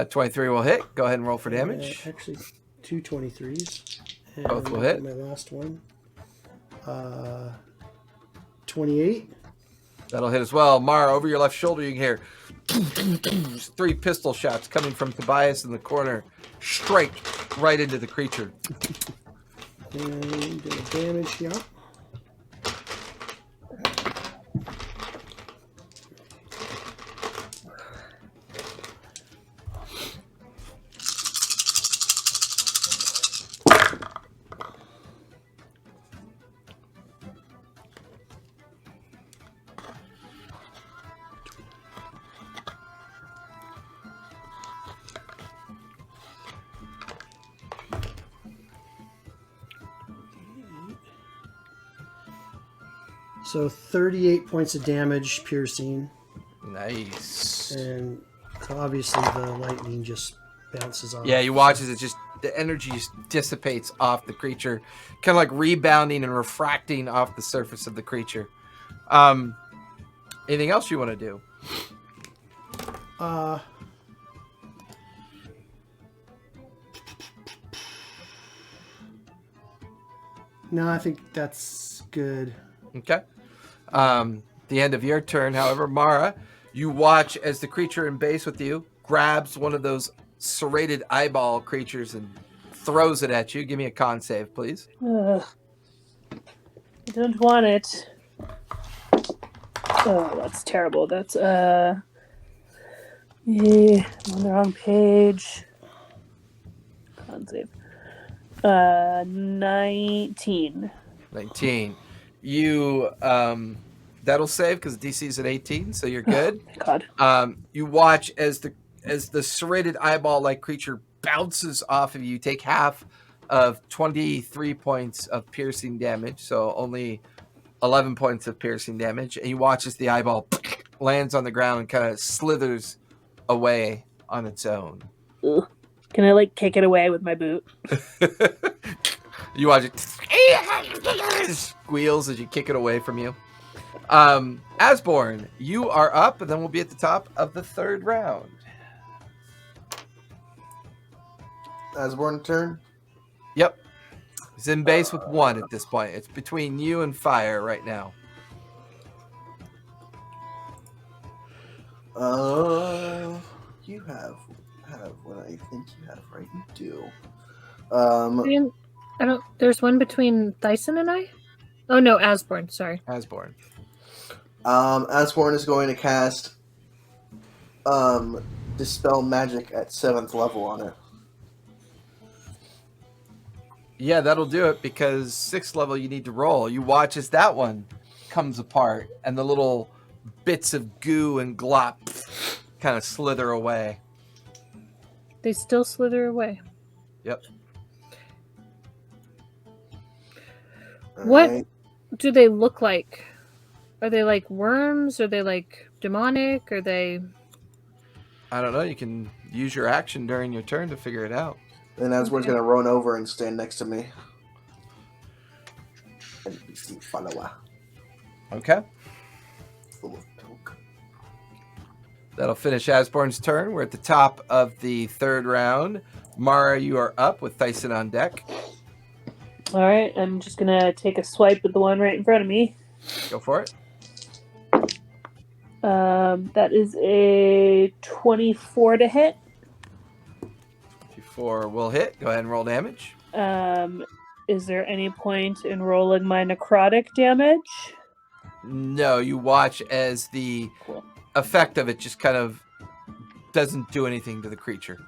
23 will hit. Go ahead and roll for damage. Actually, 2 23s. And Both will hit. My last one. 28. That'll hit as well. Mara, over your left shoulder, you can hear 3 pistol shots coming from Tobias in the corner, straight right into the creature. And the damage here. So 38 points of damage, piercing. Nice. And obviously the lightning just bounces off. Yeah, you watch as it just, the energy just dissipates off the creature, kind of like rebounding and refracting off the surface of the creature. Anything else you want to do? No, I think that's good. Okay. The end of your turn, however, Mara, you watch as the creature in base with you grabs one of those serrated eyeball creatures and throws it at you. Give me a con save, please. I don't want it. Oh, that's terrible. That's I'm on the wrong page. Con save. 19. 19. You that'll save because DC is at 18, so you're good. Oh, God. You watch as the serrated eyeball like creature bounces off of you. You take half of 23 points of piercing damage, so only 11 points of piercing damage, and you watch as the eyeball lands on the ground and kind of slithers away on its own. Ugh. Can I kick it away with my boot? You watch it squeals as you kick it away from you. Asborn, you are up, and then we'll be at the top of the 3rd round. Asborn turn. Yep. He's in base with 1 at this point. It's between you and fire right now. You have have what I think you have, right? You do. I don't. There's one between Thyson and I. Oh no, Asborn. Sorry. Asborn. Asborn is going to cast Dispel Magic at 7th level on it. Yeah, that'll do it because 6th level you need to roll. You watch as that one comes apart and the little bits of goo and glop kind of slither away. They still slither away. Yep. What Alright. do they look like? Are they like worms? Are they like demonic? Are they? I don't know. You can use your action during your turn to figure it out. And Asborn's going to run over and stand next to me. NPC follower. Okay. Full of talk. That'll finish Asborn's turn. We're at the top of the 3rd round. Mara, you are up with Thyson on deck. All right, I'm just gonna take a swipe at the one right in front of me. Go for it. That is a 24 to hit. 24 will hit. Go ahead and roll damage. Is there any point in rolling my necrotic damage? No, you watch as the Cool. effect of it just kind of doesn't do anything to the creature.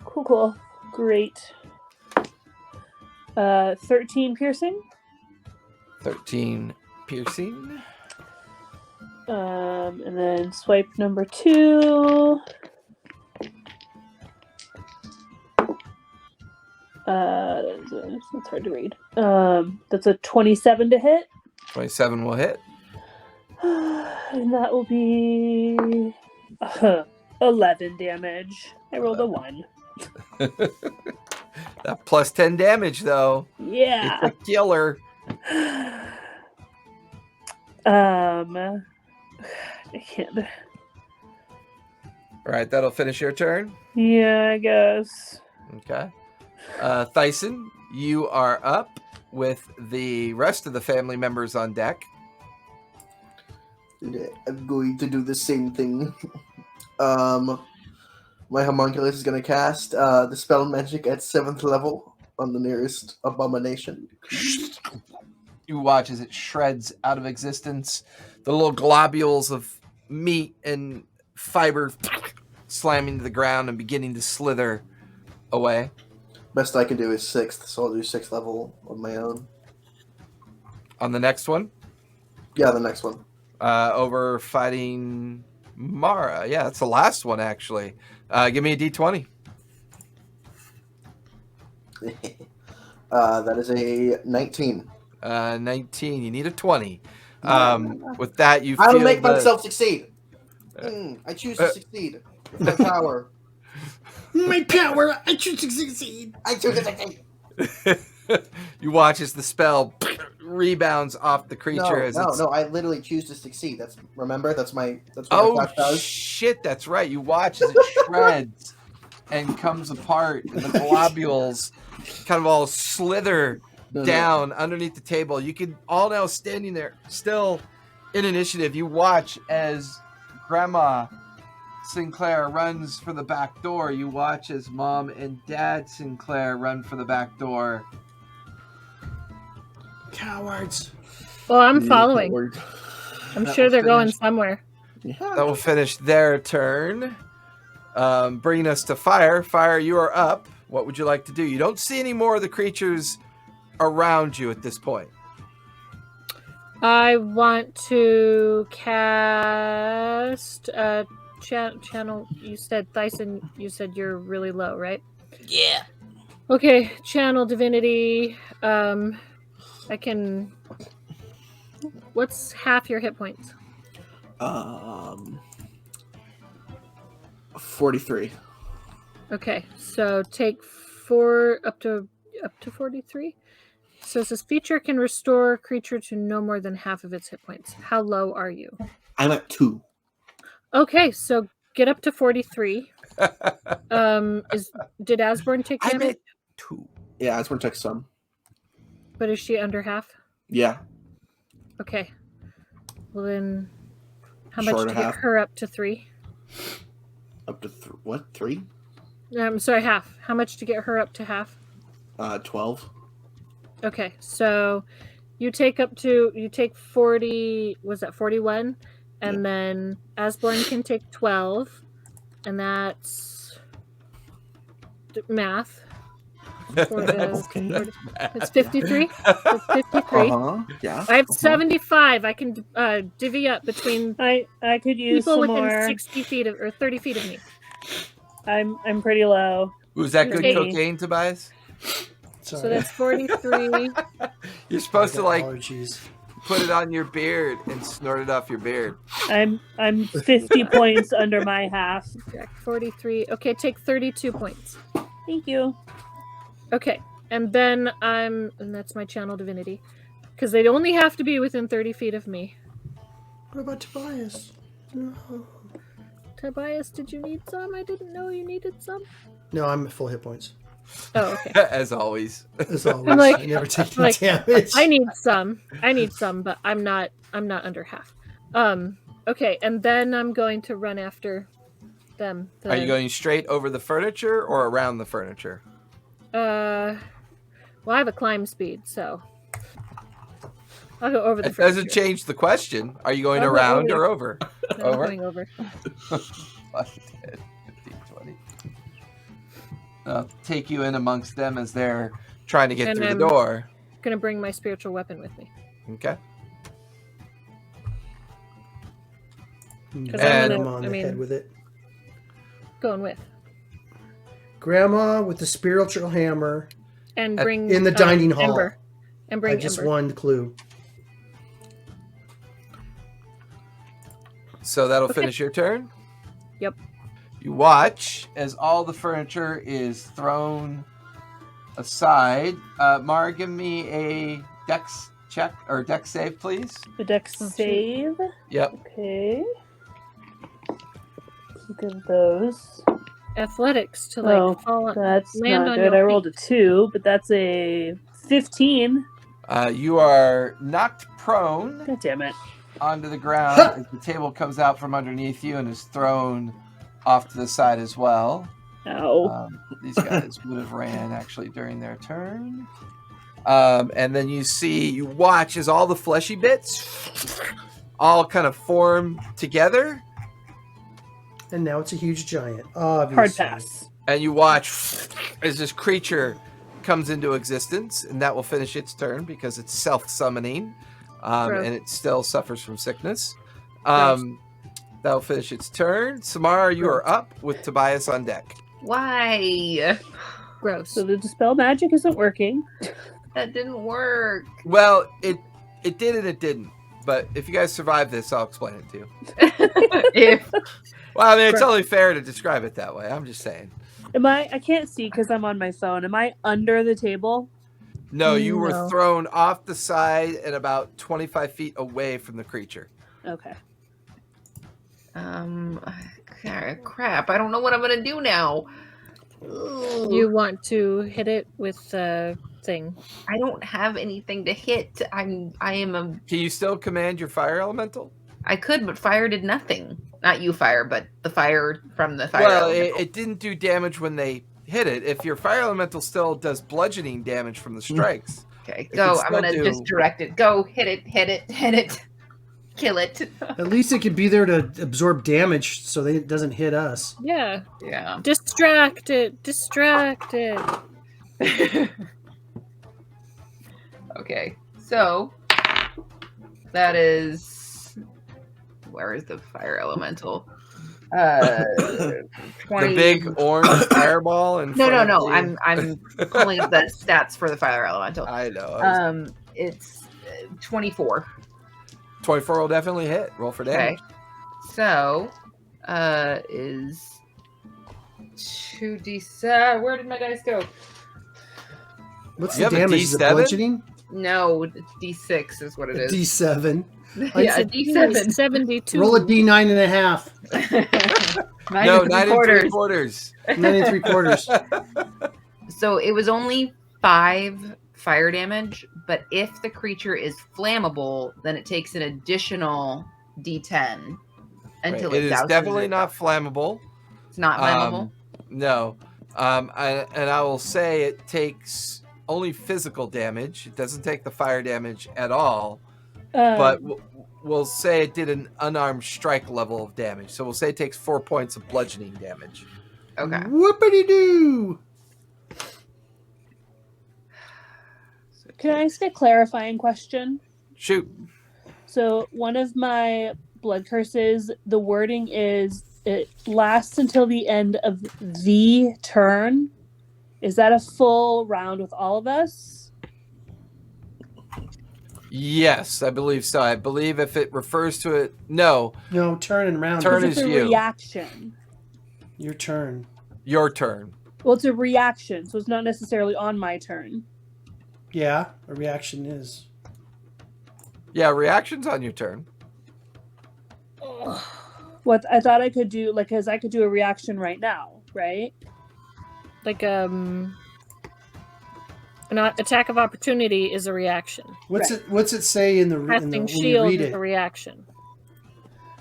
Cool. Great. 13 piercing. 13 piercing. And then swipe number 2. That's hard to read. That's a 27 to hit. 27 will hit. And that will be 11 damage. I rolled a 1. That plus 10 damage, though. Yeah. It's a killer. I can't. All right, that'll finish your turn. Yeah, I guess. Okay. Thyson, you are up with the rest of the family members on deck. I'm going to do the same thing. My homunculus is going to cast Dispel Magic at 7th level on the nearest abomination. You watch as it shreds out of existence. The little globules of meat and fiber slamming to the ground and beginning to slither away. Best I can do is 6th, so I'll do 6th level on my own. On the next one, Yeah, the next one. over fighting Mara. Yeah, that's the last one, actually. Give me a D20. That is a 19. 19. You need a 20. With that, you feel I'll make the- myself succeed. I choose to succeed. With my power. My power, I choose to succeed. I choose to succeed. You watch as the spell rebounds off the creature. No, I literally choose to succeed. That's what my Oh class does. shit, that's right. You watch as it shreds and comes apart, and the globules kind of all slither down underneath the table. You can all now standing there, still in initiative. You watch as Grandma Sinclair runs for the back door. You watch as Mom and Dad Sinclair run for the back door. Cowards. Well, I'm following. I'm That sure will they're going finish. somewhere. That will finish their turn. Bringing us to Fire. Fire, you are up. What would you like to do? You don't see any more of the creatures around you at this point. I want to cast channel. You said Thyson. You said you're really low, right? Yeah. Okay, channel divinity. I can. What's half your hit points? 43. Okay, so take 4 up to 43. So it says feature can restore a creature to no more than half of its hit points. How low are you? I'm at 2. Okay, so get up to 43. Did Asborn take I'm damage? at 2. Yeah, Asborn took some. But is she under half? Yeah. Okay. Well then, how Short much of to get half. her up to 3? Up to 3? Sorry, half. How much to get her up to half? 12. Okay, so you take 40. Was that 41? And then Asborn can take 12, and that's math. Okay. It's 53. So 53. Yeah. I have 75. I can divvy up between I could use people some within more. 60 feet or 30 feet of me. I'm pretty low. Was that good Okay. cocaine, Tobias? So Sorry. that's 43. You're supposed to like allergies. put it on your beard and snort it off your beard. I'm 50 points under my half. Jack, 43. Okay, take 32 points. Thank you. Okay, and then and that's my channel divinity. Because they'd only have to be within 30 feet of me. What about Tobias? No. Tobias, did you need some? I didn't know you needed some. No, I'm at full hit points. Oh, okay. As always. As always, I'm like- I never take any like, damage. I need some, but I'm not under half. Okay, and then I'm going to run after them. Are you going straight over the furniture or around the furniture? Well, I have a climb speed, so I'll go over the It furniture. doesn't change the question. Are you going I'll go around over. or over? No, I'm Over? going over. 5, 10, 15, 20. I'll take you in amongst them as they're trying to get And through I'm- the door. Gonna bring my spiritual weapon with me. Okay. Because And- I'm Grandma gonna, on I the head mean, with it. going with. Grandma with the spiritual hammer. And At- bring in the dining hall. Ember. And bring I just Ember. one clue. So that'll Okay. finish your turn? Yep. You watch as all the furniture is thrown aside. Mara, give me a dex check or dex save, please. The deck Oh, shoot. save. Yep. Okay. Look at those. Athletics to Oh, fall on. That's Land not on good. your I rolled a 2, but that's a 15. You are knocked prone God damn it. onto the ground as the table comes out from underneath you and is thrown off to the side as well. Ow. These guys would have ran actually during their turn. And then you watch as all the fleshy bits all kind of form together. And now it's a huge giant. Hard Obviously. pass. And you watch as this creature comes into existence, and that will finish its turn because it's self-summoning, Gross. and it still suffers from sickness. Gross. That'll finish its turn. Samara, you are up with Tobias on deck. Why? Gross. So the dispel magic isn't working. That didn't work. Well, it did and it didn't. But if you guys survive this, I'll explain it to you. If Well, I mean, it's only fair to describe it that way. I'm just saying. I can't see because I'm on my phone. Am I under the table? No, you were No. thrown off the side and about 25 feet away from the creature. Okay. crap. I don't know what I'm gonna do now. Ooh, You want to hit it with the thing. I don't have anything to hit. I am a. Can you still command your fire elemental? I could, but fire did nothing. Not you, fire, but the fire from the fire. Well, elemental. it didn't do damage when they hit it. If your fire elemental still does bludgeoning damage from the strikes, Okay, it go. can I'm gonna still just do- direct it. Go, hit it, kill it. At least it could be there to absorb damage so that it doesn't hit us. Yeah. Yeah. Distract it. Distract it. Okay, so that is. Where is the fire elemental? 20. the big orange fireball and No. I'm pulling up the stats for the fire elemental. I know. It's 24. 24 will definitely hit. Roll for damage. Okay. So, is 2d7. Where did my dice go? What's You the have a damage? Is it D7? bludgeoning? No, d6 is what it is. D7. Yeah, a d7. 72. Roll a D9 and a half. 9 No, and 9 3 and 3/4. 9 and 3/4. So it was only 5 fire damage, but if the creature is flammable, then it takes an additional d10 until It it is douses definitely it. not flammable. It's not flammable. No, I will say it takes only physical damage. It doesn't take the fire damage at all. But we'll say it did an unarmed strike level of damage. So we'll say it takes 4 points of bludgeoning damage. Okay. Whoopity-doo! Can I ask a clarifying question? Shoot. So one of my blood curses, the wording is it lasts until the end of the turn. Is that a full round with all of us? Yes, I believe so. I believe if it refers to it, no. No, turn and round. Turn It's is a you. reaction. Your turn. Your turn. Well, it's a reaction, so it's not necessarily on my turn. Yeah, a reaction is. Yeah, reaction's on your turn. What I thought I could do, like, because I could do a reaction right now, right? Like an attack of opportunity is a reaction. What's it say in the Casting when you shield read is it? a reaction.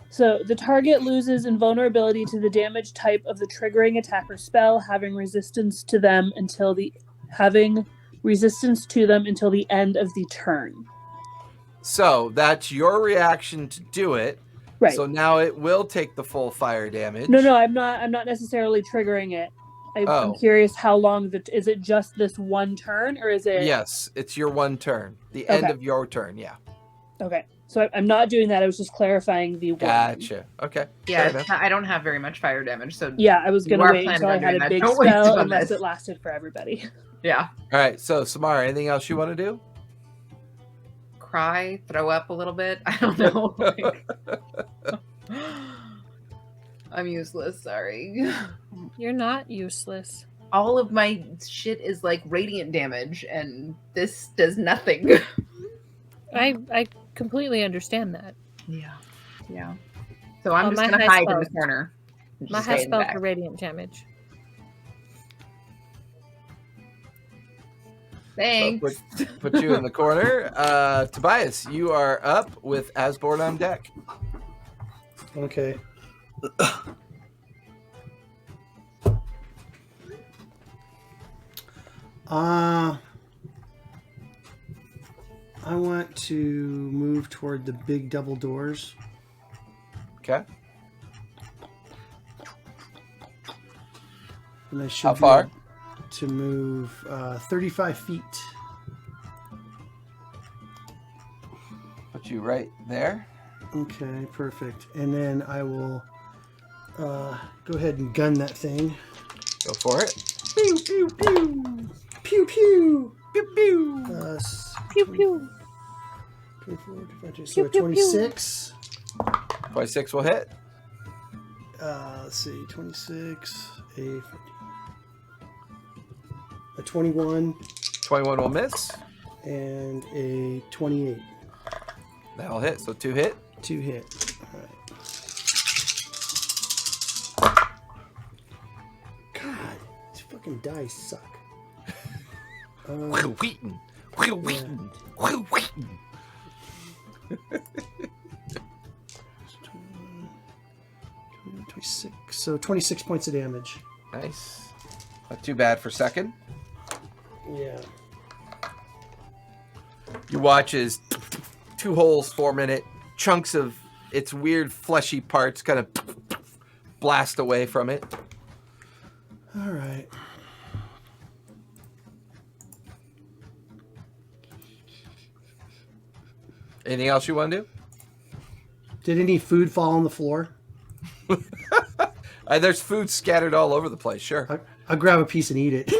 So the target loses invulnerability to the damage type of the triggering attack or spell, having resistance to them until the end of the turn. So that's your reaction to do it. Right. So now it will take the full fire damage. No, I'm not necessarily triggering it. I'm curious how long is it just this one turn, or is it? Yes, it's your one turn. The end of your turn, yeah. Okay. So I'm not doing that. I was just clarifying the one. Gotcha. Okay. Yeah, I don't have very much fire damage, so Yeah, I was You gonna are wait planning until I on had doing a that. big Don't waste spell, on unless this. it lasted for everybody. yeah. All right. So Samara, anything else you want to do? Cry, throw up a little bit. I don't know. I'm useless. Sorry. You're not useless. All of my shit is like radiant damage, and this does nothing. I completely understand that. Yeah. So I'm just my gonna high hide in the spell- corner. and My just high stay in the spell back. for radiant damage. Thanks. Put you in the corner. Tobias, you are up with Asborn on deck. Okay. I want to move toward the big double doors. Okay. And I should How far? be able to move 35 feet. Put you right there. Okay, perfect. And then I will go ahead and gun that thing. Go for it. Pew, pew, pew. Pew, pew. Pew, pew. Pew pew. 24, 25, so Pew, pew, 26. 26 will hit. Let's see, 26, a 21, 21 will miss. and a 28. That'll hit. So 2 hit. 2 hit. All right. God, these fucking dice suck. Will Wheaton. Will Wheaton. Will Wheaton. 26. So 26 points of damage. Nice. Not too bad for second. Yeah. You watch as 2 holes form in it. Chunks of its weird fleshy parts kind of blast away from it. All right. Anything else you want to do? Did any food fall on the floor? There's food scattered all over the place. Sure. I'll grab a piece and eat it.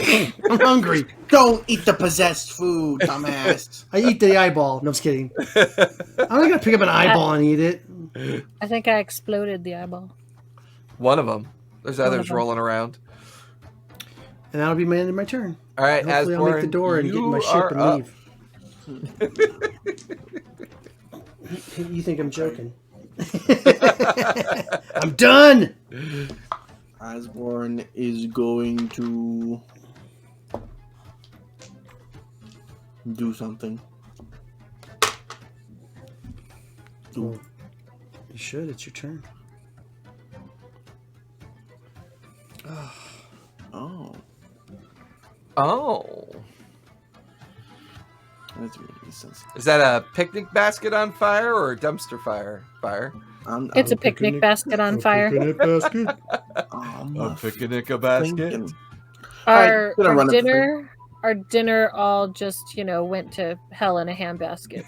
I'm hungry. Don't eat the possessed food, dumbass. I eat the eyeball. No, I'm just kidding. I'm not gonna pick up an eyeball and eat it. I think I exploded the eyeball. One of them. There's One of others them. rolling around. And that'll be my end of my turn. All right, Hopefully, I'll make the Asborn, door and get in you my ship are and up. leave. You think I'm joking? I'm done. Asborn is going to do something. Well, you should. It's your turn. Oh. Oh. That's really sense. Is that a picnic basket on fire or a dumpster fire? It's a picnic basket on fire. Picnic basket. A picnic basket. Our, gonna our run up the dinner, our dinner all just went to hell in a handbasket.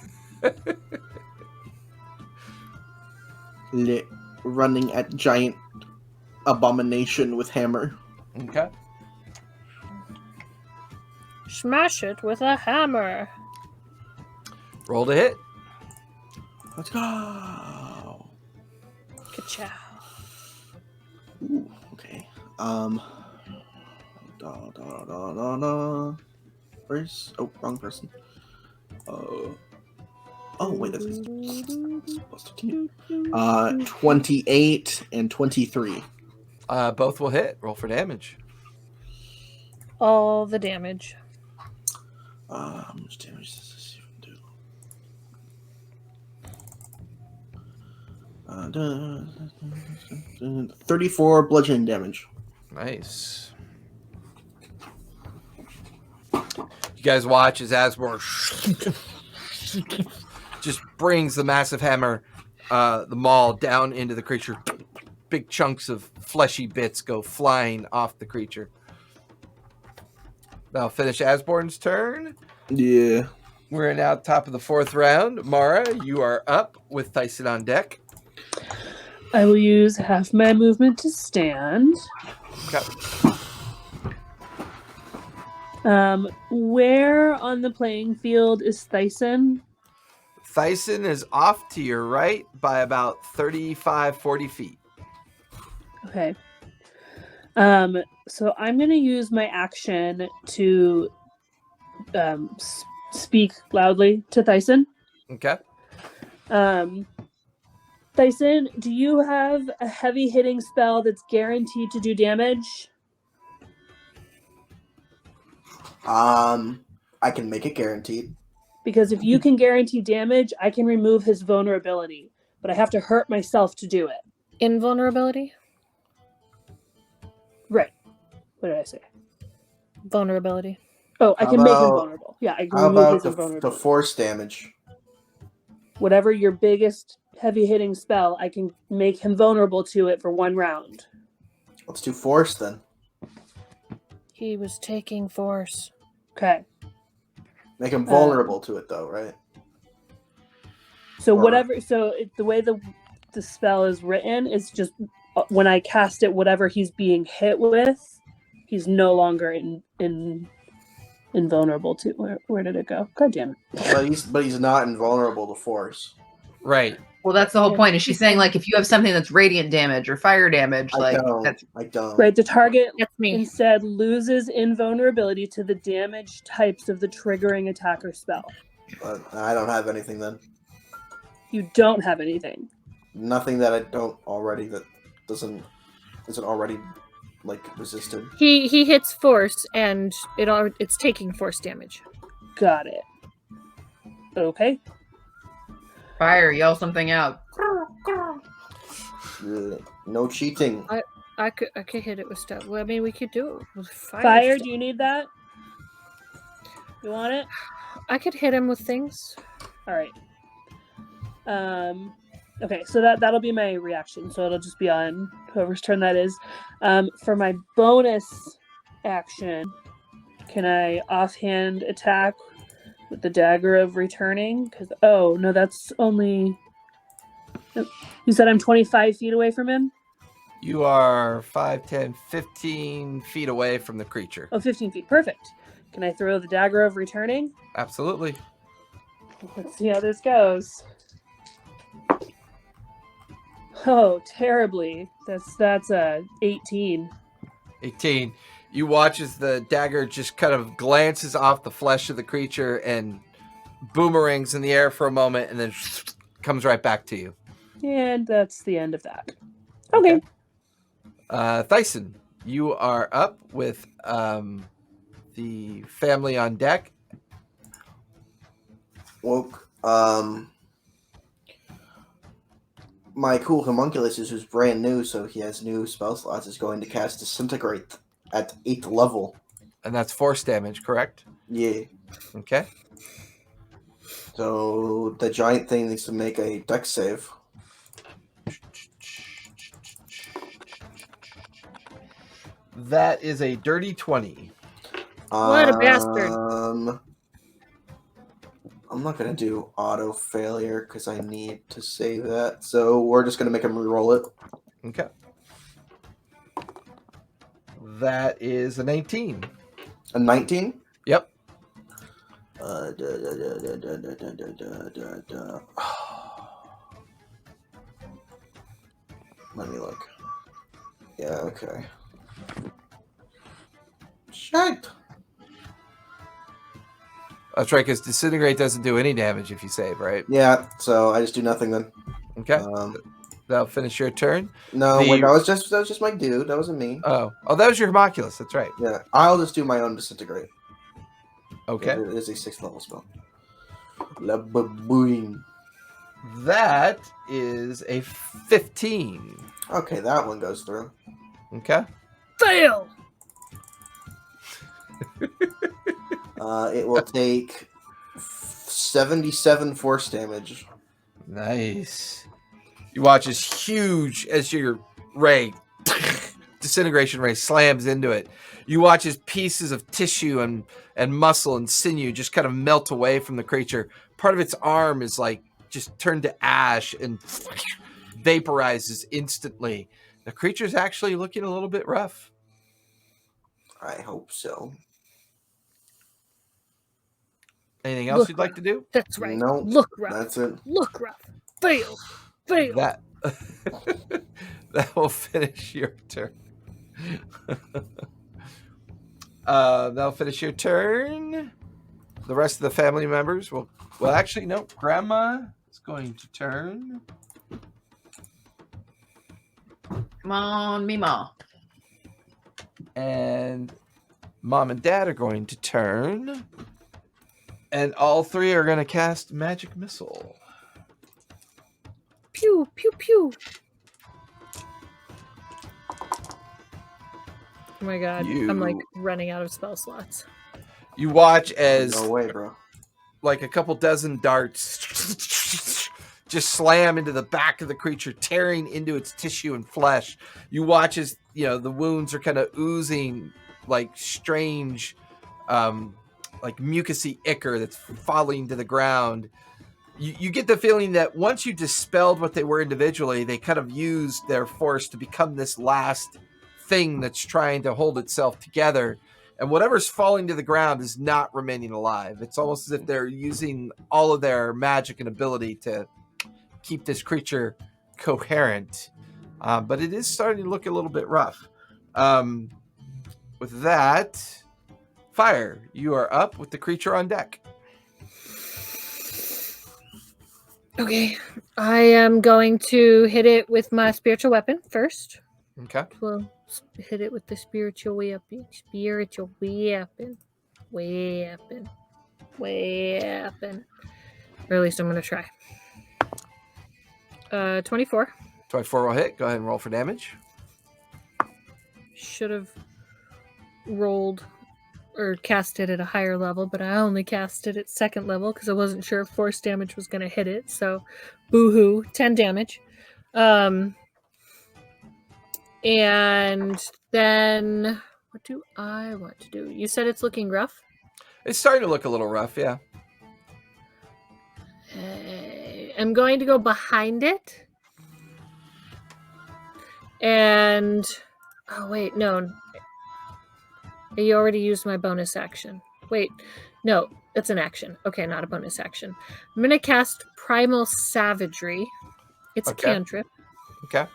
Running at giant abomination with hammer. Okay. Smash it with a hammer. Roll to hit. Let's go. Ka-chow. Ooh, okay. Where's wrong person. Oh wait, that's supposed to 28 and 23. Both will hit. Roll for damage. All the damage. How much damage does this even do? 34 bludgeoning damage. Nice. You guys watch as Asmore just brings the massive hammer, the maul down into the creature. Big chunks of fleshy bits go flying off the creature. That'll finish Asborn's turn. Yeah. We're now top of the 4th round. Mara, you are up with Thyson on deck. I will use half my movement to stand. Okay. Where on the playing field is Thyson? Thyson is off to your right by about 35, 40 feet. Okay. So I'm going to use my action to speak loudly to Thyson. Okay. Thyson, do you have a heavy hitting spell that's guaranteed to do damage? I can make it guaranteed. Because if you can guarantee damage, I can remove his vulnerability, but I have to hurt myself to do it. Invulnerability? Right. What did I say? Vulnerability. Oh, I How can make him about- vulnerable. Yeah, I can How remove about his the invulnerability. force damage? Whatever your biggest heavy hitting spell, I can make him vulnerable to it for 1 round. Let's do force then. He was taking force. Okay. Make him vulnerable to it though, right? So Or- whatever. So the way the spell is written is just when I cast it, whatever he's being hit with, he's no longer invulnerable to. Where did it go? God damn it! But he's not invulnerable to force. Right. Well, that's the whole point. Is she saying like if you have something that's radiant damage or fire damage, I like don't. that's I don't. Right. The target That's me. instead loses invulnerability to the damage types of the triggering attack or spell. But I don't have anything then. You don't have anything. Nothing that I don't already that isn't already like resisted. He hits force and it's taking force damage. Got it. Okay. fire. Yell something out. No cheating. I could hit it with stuff. Well, I mean, we could do it with fire. Fire, stuff. do you need that? You want it? I could hit him with things. All right. Okay, so that'll be my reaction. So it'll just be on whoever's turn that is. For my bonus action, can I offhand attack with the dagger of returning? Because no, that's only. You said I'm 25 feet away from him? You are 5, 10, 15 feet away from the creature. Oh, 15 feet. Perfect. Can I throw the dagger of returning? Absolutely. Let's see how this goes. Oh, terribly. That's a 18. 18. You watch as the dagger just kind of glances off the flesh of the creature and boomerangs in the air for a moment and then comes right back to you. And that's the end of that. Okay. Thyson, you are up with the family on deck. Woke. My cool homunculus is just brand new, so he has new spell slots. Is going to cast Disintegrate at 8th level. And that's force damage, correct? Yeah. Okay. So the giant thing needs to make a dex save. That is a dirty 20. What a bastard. I'm not going to do auto failure because I need to save that. So we're just going to make him re-roll it. Okay. That is a 19. A 19? Yep. Let me look. Yeah, okay. Shit! That's right, because disintegrate doesn't do any damage if you save, right? Yeah, so I just do nothing then. Okay. That'll finish your turn. No, wait, that was just my dude. That wasn't me. Oh, that was your homunculus. That's right. Yeah, I'll just do my own disintegrate. Okay. It is a 6th level spell. La baboon. That is a 15. Okay, that one goes through. Okay. Fail! It will take 77 force damage. Nice. You watch as huge as your ray, disintegration ray, slams into it. You watch as pieces of tissue and muscle and sinew just kind of melt away from the creature. Part of its arm is like just turned to ash and vaporizes instantly. The creature's actually looking a little bit rough. I hope so. Anything else you'd like to do? That's right. No, Look rough. that's it. Look rough. Fail. Fail. That will finish your turn. That'll finish your turn. The rest of the family members will. Well, actually, no. Grandma is going to turn. Come on, Mima. And Mom and Dad are going to turn. And all three are going to cast Magic Missile. Pew, pew, pew. Oh my god. I'm like running out of spell slots. You watch as No way, bro. like a couple dozen darts just slam into the back of the creature, tearing into its tissue and flesh. You watch as, the wounds are kind of oozing like strange, like mucousy ichor that's falling to the ground. You get the feeling that once you dispelled what they were individually, they kind of used their force to become this last thing that's trying to hold itself together. And whatever's falling to the ground is not remaining alive. It's almost as if they're using all of their magic and ability to keep this creature coherent. But it is starting to look a little bit rough. With that, Fire, you are up with the creature on deck. Okay. I am going to hit it with my spiritual weapon first. Okay. Well, hit it with the spiritual weapon. Spiritual weapon. Weapon. Weapon. Or at least I'm going to try. 24. 24 will hit. Go ahead and roll for damage. Should have rolled or cast it at a higher level, but I only cast it at 2nd level because I wasn't sure if force damage was going to hit it. So, boo-hoo, 10 damage. And then what do I want to do? You said it's looking rough? It's starting to look a little rough, yeah. I'm going to go behind it. And oh wait, no. You already used my bonus action. Wait, no, it's an action. Okay, not a bonus action. I'm gonna cast Primal Savagery. It's Okay. a cantrip. Okay.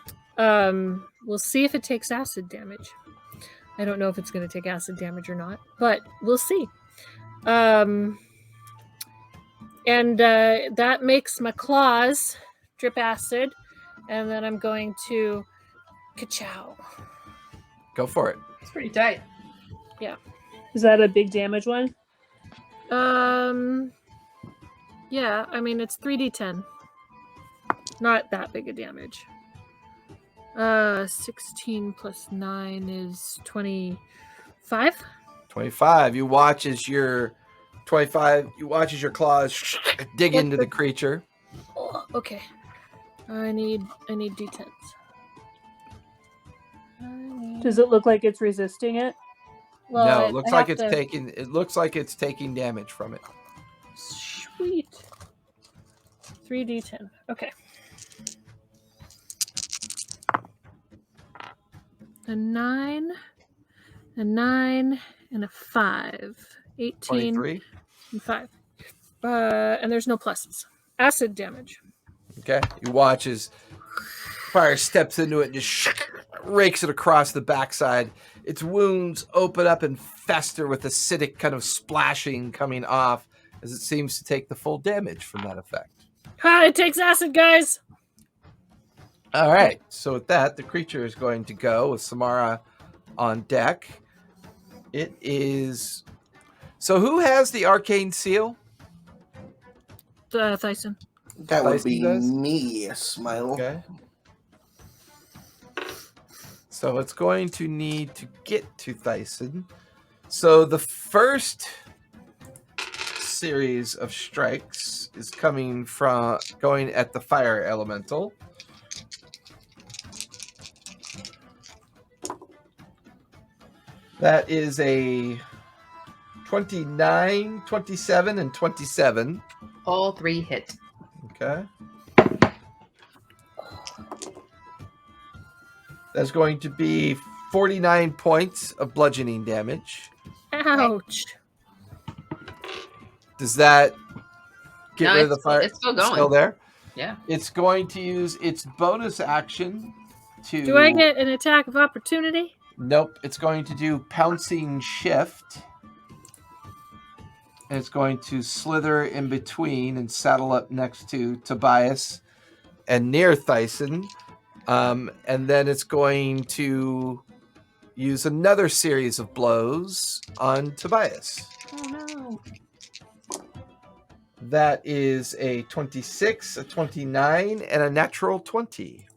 We'll see if it takes acid damage. I don't know if it's gonna take acid damage or not, but we'll see. And that makes my claws drip acid, and then I'm going to ka-chow. Go for it. It's pretty tight. Is that a big damage one? Yeah, I mean it's 3d10. Not that big a damage. 16 plus 9 is 25. 25. You watch as your 25. You watch as your claws dig into the creature. Oh, okay. I need d10s. Does it look like it's resisting it? Well, No, I it looks have like it's to- taking. It looks like it's taking damage from it. Sweet. 3d10. Okay. A 9, a 9, and a 5. 18 23. and 5. And there's no pluses. Acid damage. Okay. You watch as fire steps into it and just rakes it across the backside. Its wounds open up and fester with acidic kind of splashing coming off as it seems to take the full damage from that effect. Ha! It takes acid, guys! All right. So with that, the creature is going to go with Samara on deck. It is... So who has the arcane seal? Thyson. That would be Tyson does? me, Smile. Okay. So it's going to need to get to Thyson. So the first series of strikes is going at the fire elemental. That is a 29, 27, and 27. All 3 hit. Okay. That's going to be 49 points of bludgeoning damage. Ouch. Does that get No, rid of the fire? it's still going. Still there? Yeah. It's going to use its bonus action to... Do I get an attack of opportunity? Nope. It's going to do pouncing shift. And it's going to slither in between and saddle up next to Tobias and near Thyson. And then it's going to use another series of blows on Tobias. Oh no. That is a 26, a 29, and a natural 20.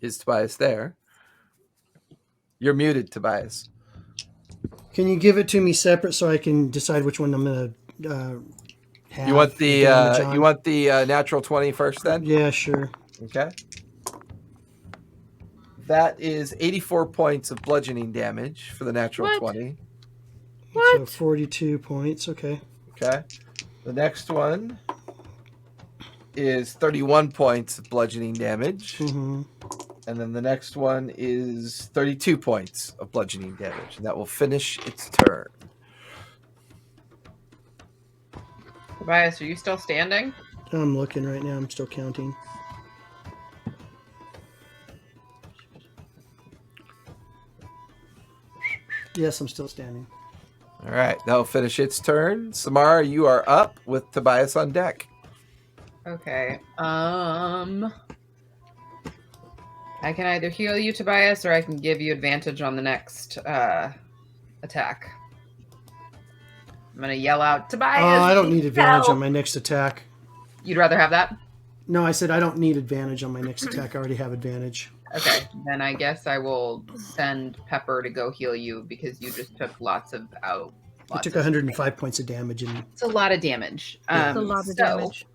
Is Tobias there? You're muted, Tobias. Can you give it to me separate so I can decide which one I'm gonna have? You want the damage on? natural 20 first then? Yeah, sure. Okay. That is 84 points of bludgeoning damage for the natural What? 20. So 42 points. Okay. Okay. The next one is 31 points of bludgeoning damage. Mm-hmm. And then the next one is 32 points of bludgeoning damage. And that will finish its turn. Tobias, are you still standing? I'm looking right now. I'm still counting. Yes, I'm still standing. All right. That'll finish its turn. Samara, you are up with Tobias on deck. Okay. I can either heal you, Tobias, or I can give you advantage on the next attack. I'm gonna yell out, Tobias! I don't need advantage help! on my next attack. You'd rather have that? No, I said I don't need advantage on my next attack. I already have advantage. Okay, then I guess I will send Pepper to go heal you because you just took lots of out. I took 105 points of damage. And It's a lot of damage. That's a lot of damage.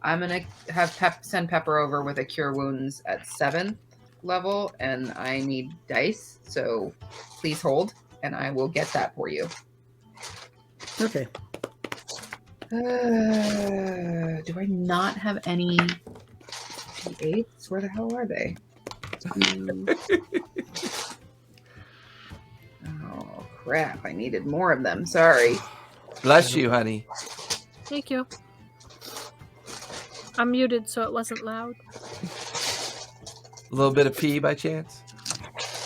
I'm gonna have send Pepper over with a cure wounds at 7th level, and I need dice. So please hold, and I will get that for you. okay. Do I not have any D8s? Where the hell are they? Oh crap! I needed more of them. Sorry. Bless you, honey. Thank you. I'm muted, so it wasn't loud. A little bit of pee by chance?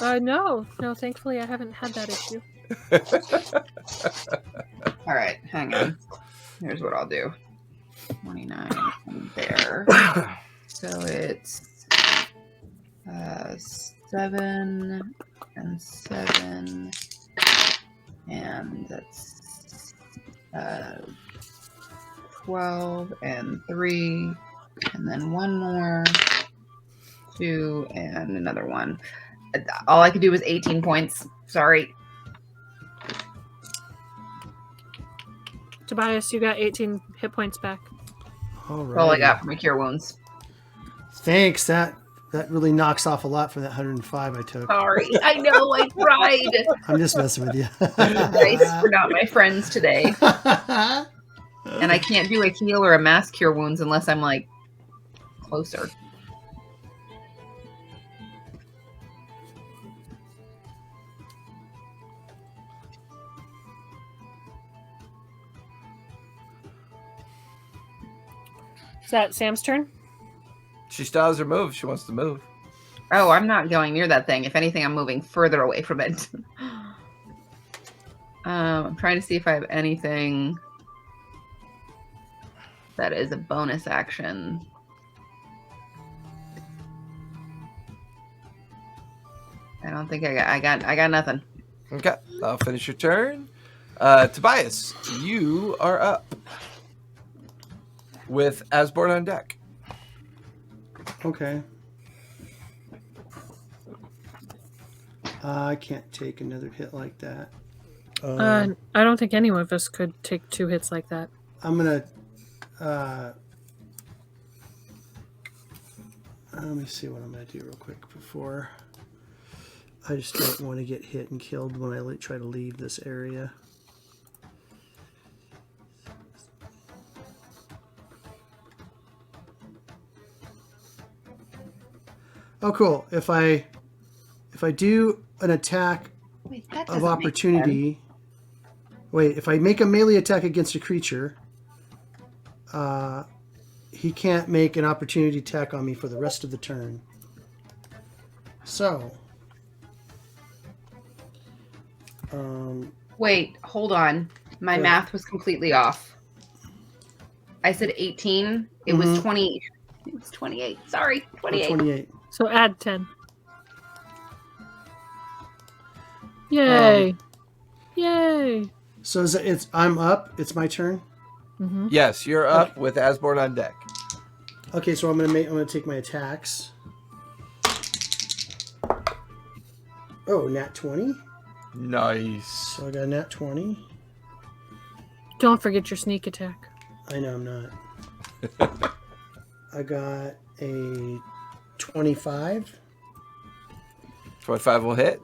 No, thankfully I haven't had that issue. All right, hang on. Here's what I'll do. 29 there. So it's 7 and 7, and that's 12 and 3, and then one more, 2, and another one. All I could do was 18 points. Sorry. Tobias, you got 18 hit points back. All That's all I right. got for my cure wounds. Thanks. That really knocks off a lot from that 105 I took. Sorry. I know, I tried. I'm just messing with you. Dice were not my friends today. And I can't do a heal or a mass cure wounds unless I'm, like, closer. Is that Sam's turn? She still has her move. She wants to move. Oh, I'm not going near that thing. If anything, I'm moving further away from it. I'm trying to see if I have anything that is a bonus action. I don't think I got nothing. Okay, I'll finish your turn. Tobias, you are up with Asborn on deck. Okay. I can't take another hit like that. I don't think any of us could take 2 hits like that. I'm gonna. Let me see what I'm gonna do real quick before. I just don't want to get hit and killed when I try to leave this area. Oh, cool. If I do an attack Wait, that of doesn't make opportunity. Wait, if I make a melee attack against a creature, he can't make an opportunity attack on me for the rest of the turn. So, Wait, hold on. My Yeah. math was completely off. I said 18. It was 20. It was 28. Sorry, 28. 28. So add 10. Yay! Yay! So I'm up. It's my turn. Mm-hmm. Yes, you're up with Asborn on deck. Okay, so I'm gonna take my attacks. Oh, nat 20. Nice. So I got a nat 20. Don't forget your sneak attack. I know I'm not. I got a 25, 25 will hit.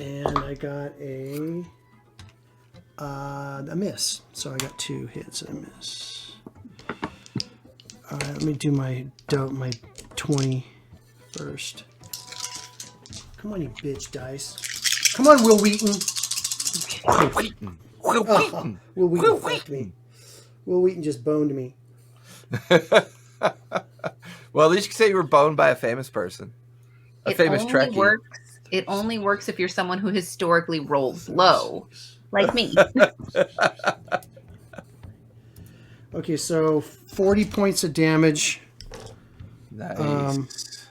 and I got a miss. So I got 2 hits and a miss. All right, let me do my 20 first. Come on, you bitch dice. Come on, Will Wheaton. Will Wheaton. Will Wheaton. Will Wheaton fucked me. Will Wheaton just boned me. Well, at least you can say you were boned by a famous person. A famous Trekkie. It only works if you're someone who historically rolls low, like me. Okay, so 40 points of damage. Nice.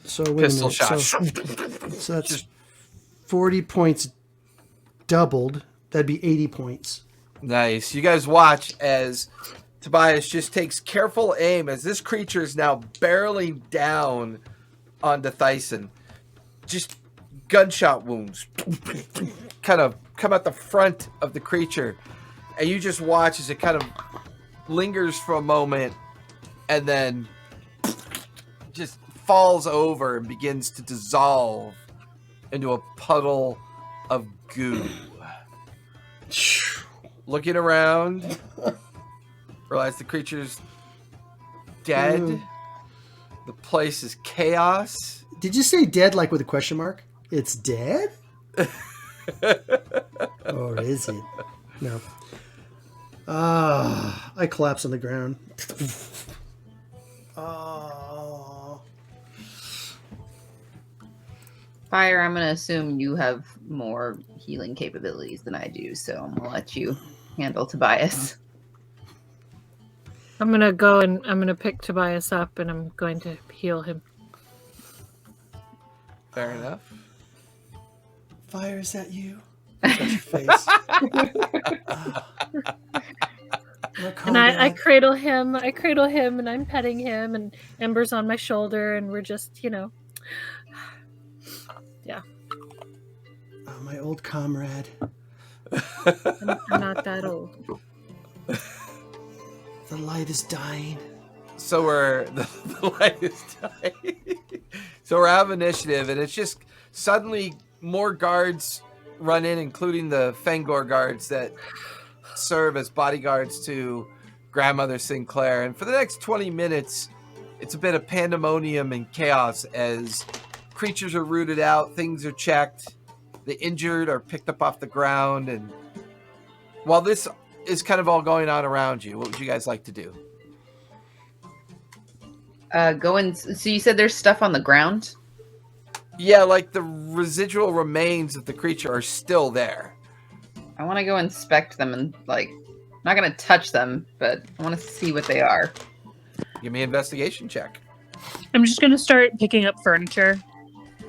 So wait Pistol a minute. shot. So that's 40 points doubled. That'd be 80 points. Nice. You guys watch as Tobias just takes careful aim as this creature is now barreling down onto Thyson. Just gunshot wounds kind of come out the front of the creature. And you just watch as it kind of lingers for a moment and then just falls over and begins to dissolve into a puddle of goo. Looking around, realize the creature's dead. The place is chaos. Did you say dead like with a question mark? It's dead? Or is it? No. I collapse on the ground. Fire, I'm going to assume you have more healing capabilities than I do, so I'm going to let you handle Tobias. I'm gonna go and I'm gonna pick Tobias up and I'm going to heal him. Fair enough. Fire, is that you? Touch your face. And I cradle him and I'm petting him and Ember's on my shoulder and we're just, My old comrade. I'm not that old. The light is dying. So we're the light is dying. So we're out of initiative, and it's just suddenly more guards run in, including the Fangor guards that serve as bodyguards to Grandmother Sinclair. And for the next 20 minutes, it's a bit of pandemonium and chaos as creatures are rooted out, things are checked, the injured are picked up off the ground. And while this is kind of all going on around you, what would you guys like to do? So you said there's stuff on the ground? Yeah, like the residual remains of the creature are still there. I want to go inspect them and, like, I'm not going to touch them, but I want to see what they are. Give me an investigation check. I'm just gonna start picking up furniture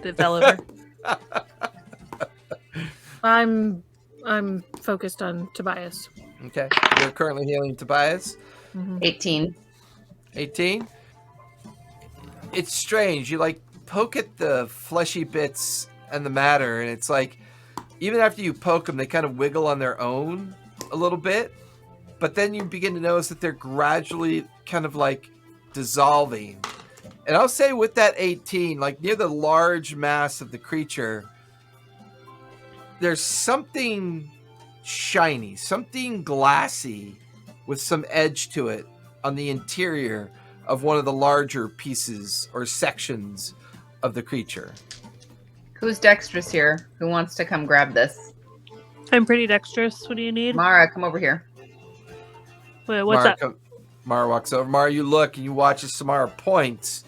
that fell over. I'm focused on Tobias. Okay. You're currently healing Tobias. 18. 18. It's strange. You like poke at the fleshy bits and the matter, and it's like even after you poke them, they kind of wiggle on their own a little bit. But then you begin to notice that they're gradually kind of like dissolving. And I'll say with that 18, like near the large mass of the creature, there's something shiny, something glassy with some edge to it on the interior of one of the larger pieces or sections of the creature. Who's dexterous here? Who wants to come grab this? I'm pretty dexterous. What do you need? Mara, come over here. Wait, what's up? Mara walks over. Mara, you look and you watch as Samara points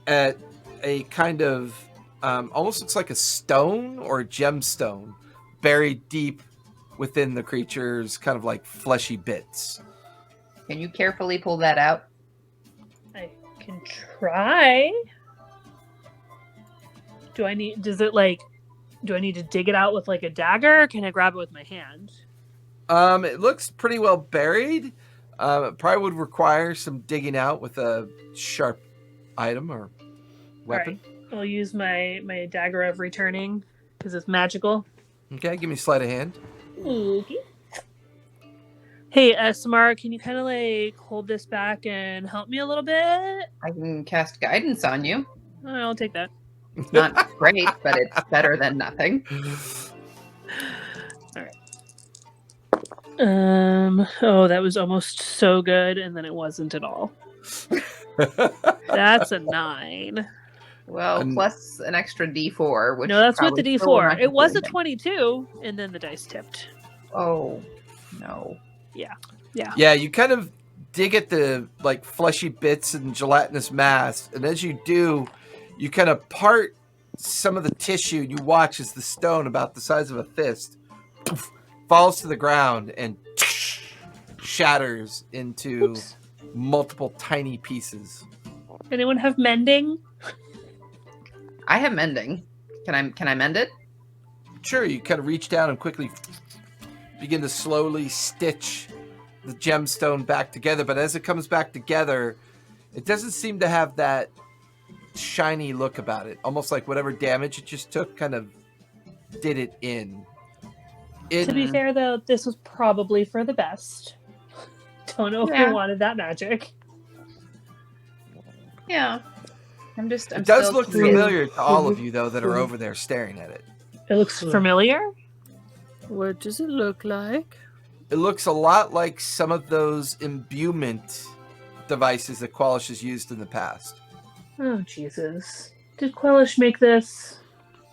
at a kind of almost looks like a stone or a gemstone buried deep within the creature's kind of like fleshy bits. Can you carefully pull that out? I can try. Do I need to dig it out with like a dagger, or can I grab it with my hand? It looks pretty well buried. It probably would require some digging out with a sharp item or weapon. Right. I'll use my dagger of returning because it's magical. Okay, give me sleight of hand. Okay. Hey, Samara, can you kind of like hold this back and help me a little bit? I can cast guidance on you. I'll take that. It's not great, but it's better than nothing. All right. Oh, that was almost so good, and then it wasn't at all. That's a 9. Well, plus an extra D4, which no, that's with the probably still will D4. not It was do a anything. 22, and then the dice tipped. Oh, no. Yeah, you kind of dig at the like fleshy bits and gelatinous mass, and as you do, you kind of part some of the tissue. You watch as the stone, about the size of a fist, falls to the ground and shatters into multiple tiny pieces. Anyone have mending? I have mending. Can I mend it? Sure, you kind of reach down and quickly begin to slowly stitch the gemstone back together, but as it comes back together, it doesn't seem to have that shiny look about it. Almost like whatever damage it just took kind of did it in. To be fair, though, this was probably for the best. Don't know if Yeah. we wanted that magic. Yeah. I'm It still does look curious. familiar to all of you, though, that are over there staring at it. It looks familiar. What does it look like? It looks a lot like some of those imbuement devices that Qualish has used in the past. Oh, Jesus. Did Quellish make this?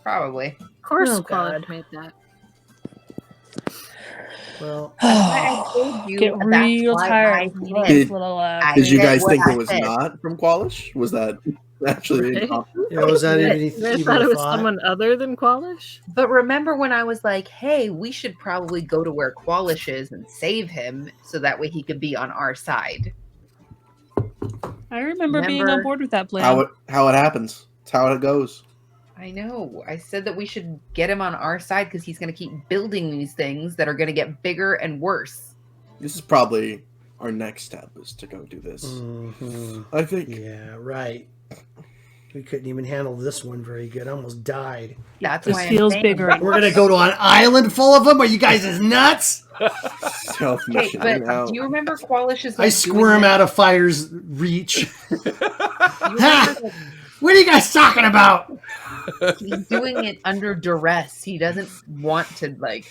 Probably. Of course, Oh, Quad God. made that. Well, I told you Get that's real why tired I of eating did. this little I Did you said guys what think I it was said. not from Qualish? Was that actually Right? was that I even thought it a was thought? someone other than Qualish. But remember when I was like, hey, we should probably go to where Qualish is and save him so that way he could be on our side. I remember being Remember on board with that plan. how it happens? It's how it goes. I know. I said that we should get him on our side because he's going to keep building these things that are going to get bigger and worse. This is probably our next step is to go do this. Mhm. I think. Yeah, right. We couldn't even handle this one very good. I almost died. That's This why feels I'm saying. bigger. We're gonna go to an island full of them. Are you guys is nuts? Self Okay, mission. but do you remember Qualish's? I squirm out of fire's reach. Ha! What are you guys talking about? He's doing it under duress. He doesn't want to like.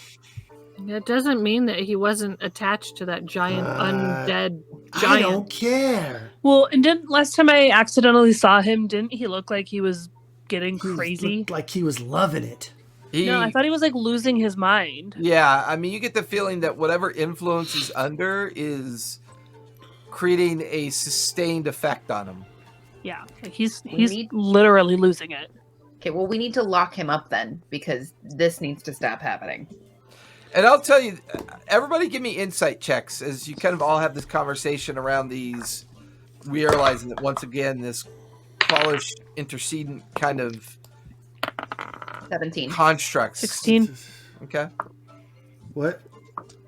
It doesn't mean that he wasn't attached to that giant undead I giant. don't care. Well, and didn't last time I accidentally saw him, didn't he look like he was getting He crazy? looked like he was loving it. No, I thought he was like losing his mind. Yeah, I mean, you get the feeling that whatever influence he's under is creating a sustained effect on him. Yeah, like he's need- literally losing it. Okay, well, we need to lock him up then because this needs to stop happening. And I'll tell you, everybody give me insight checks as you kind of all have this conversation around these, realizing that once again, this polished intercedent kind of 17. constructs. 16. Okay. What?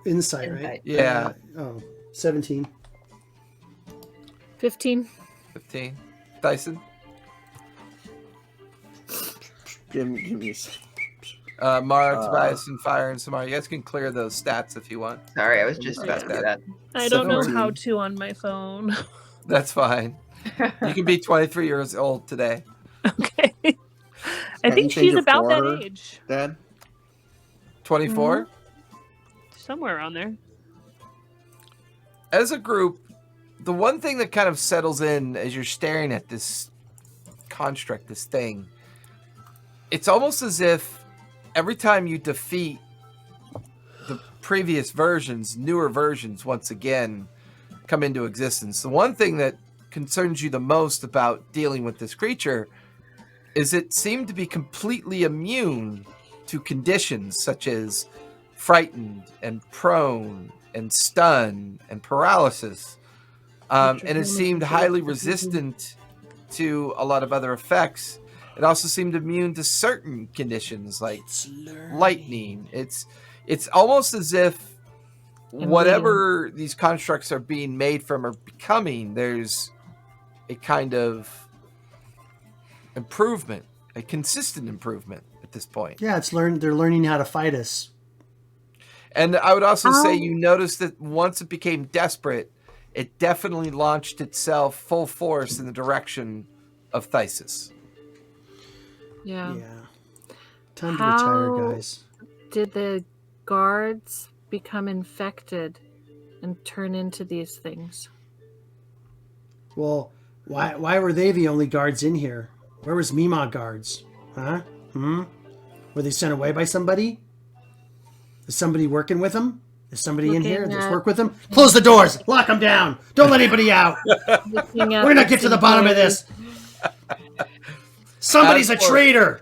Insight, right? Insight. Yeah. 17. 15. 15. Dyson? Give me a second. Mara, Tobias, and Fire, and Samara. You guys can clear those stats if you want. Sorry, I was just about to do that. I don't know 17. how to on my phone. That's fine. You can be 23 years old today. Okay. I Can't think you change she's it about that for her? age. Dad? 24? Somewhere around there. As a group, the one thing that kind of settles in as you're staring at this construct, this thing, it's almost as if every time you defeat the previous versions, newer versions once again come into existence. The one thing that concerns you the most about dealing with this creature is it seemed to be completely immune to conditions such as frightened and prone and stun and paralysis. And it seemed highly resistant to a lot of other effects. It also seemed immune to certain conditions like lightning. It's almost as if whatever these constructs are being made from or becoming, there's a kind of improvement, a consistent improvement at this point. Yeah, they're learning how to fight us. And I would also say you notice that once it became desperate, it definitely launched itself full force in the direction of Thysis. Yeah. Time to How- retire, guys. Did the guards become infected and turn into these things? Well, why were they the only guards in here? Where was Mima guards? Huh? Were they sent away by somebody? Is somebody working with them? Is somebody in here? Does work with them? Close the doors! Lock them down! Don't let anybody out! We're gonna get to the bottom of this! Somebody's a traitor!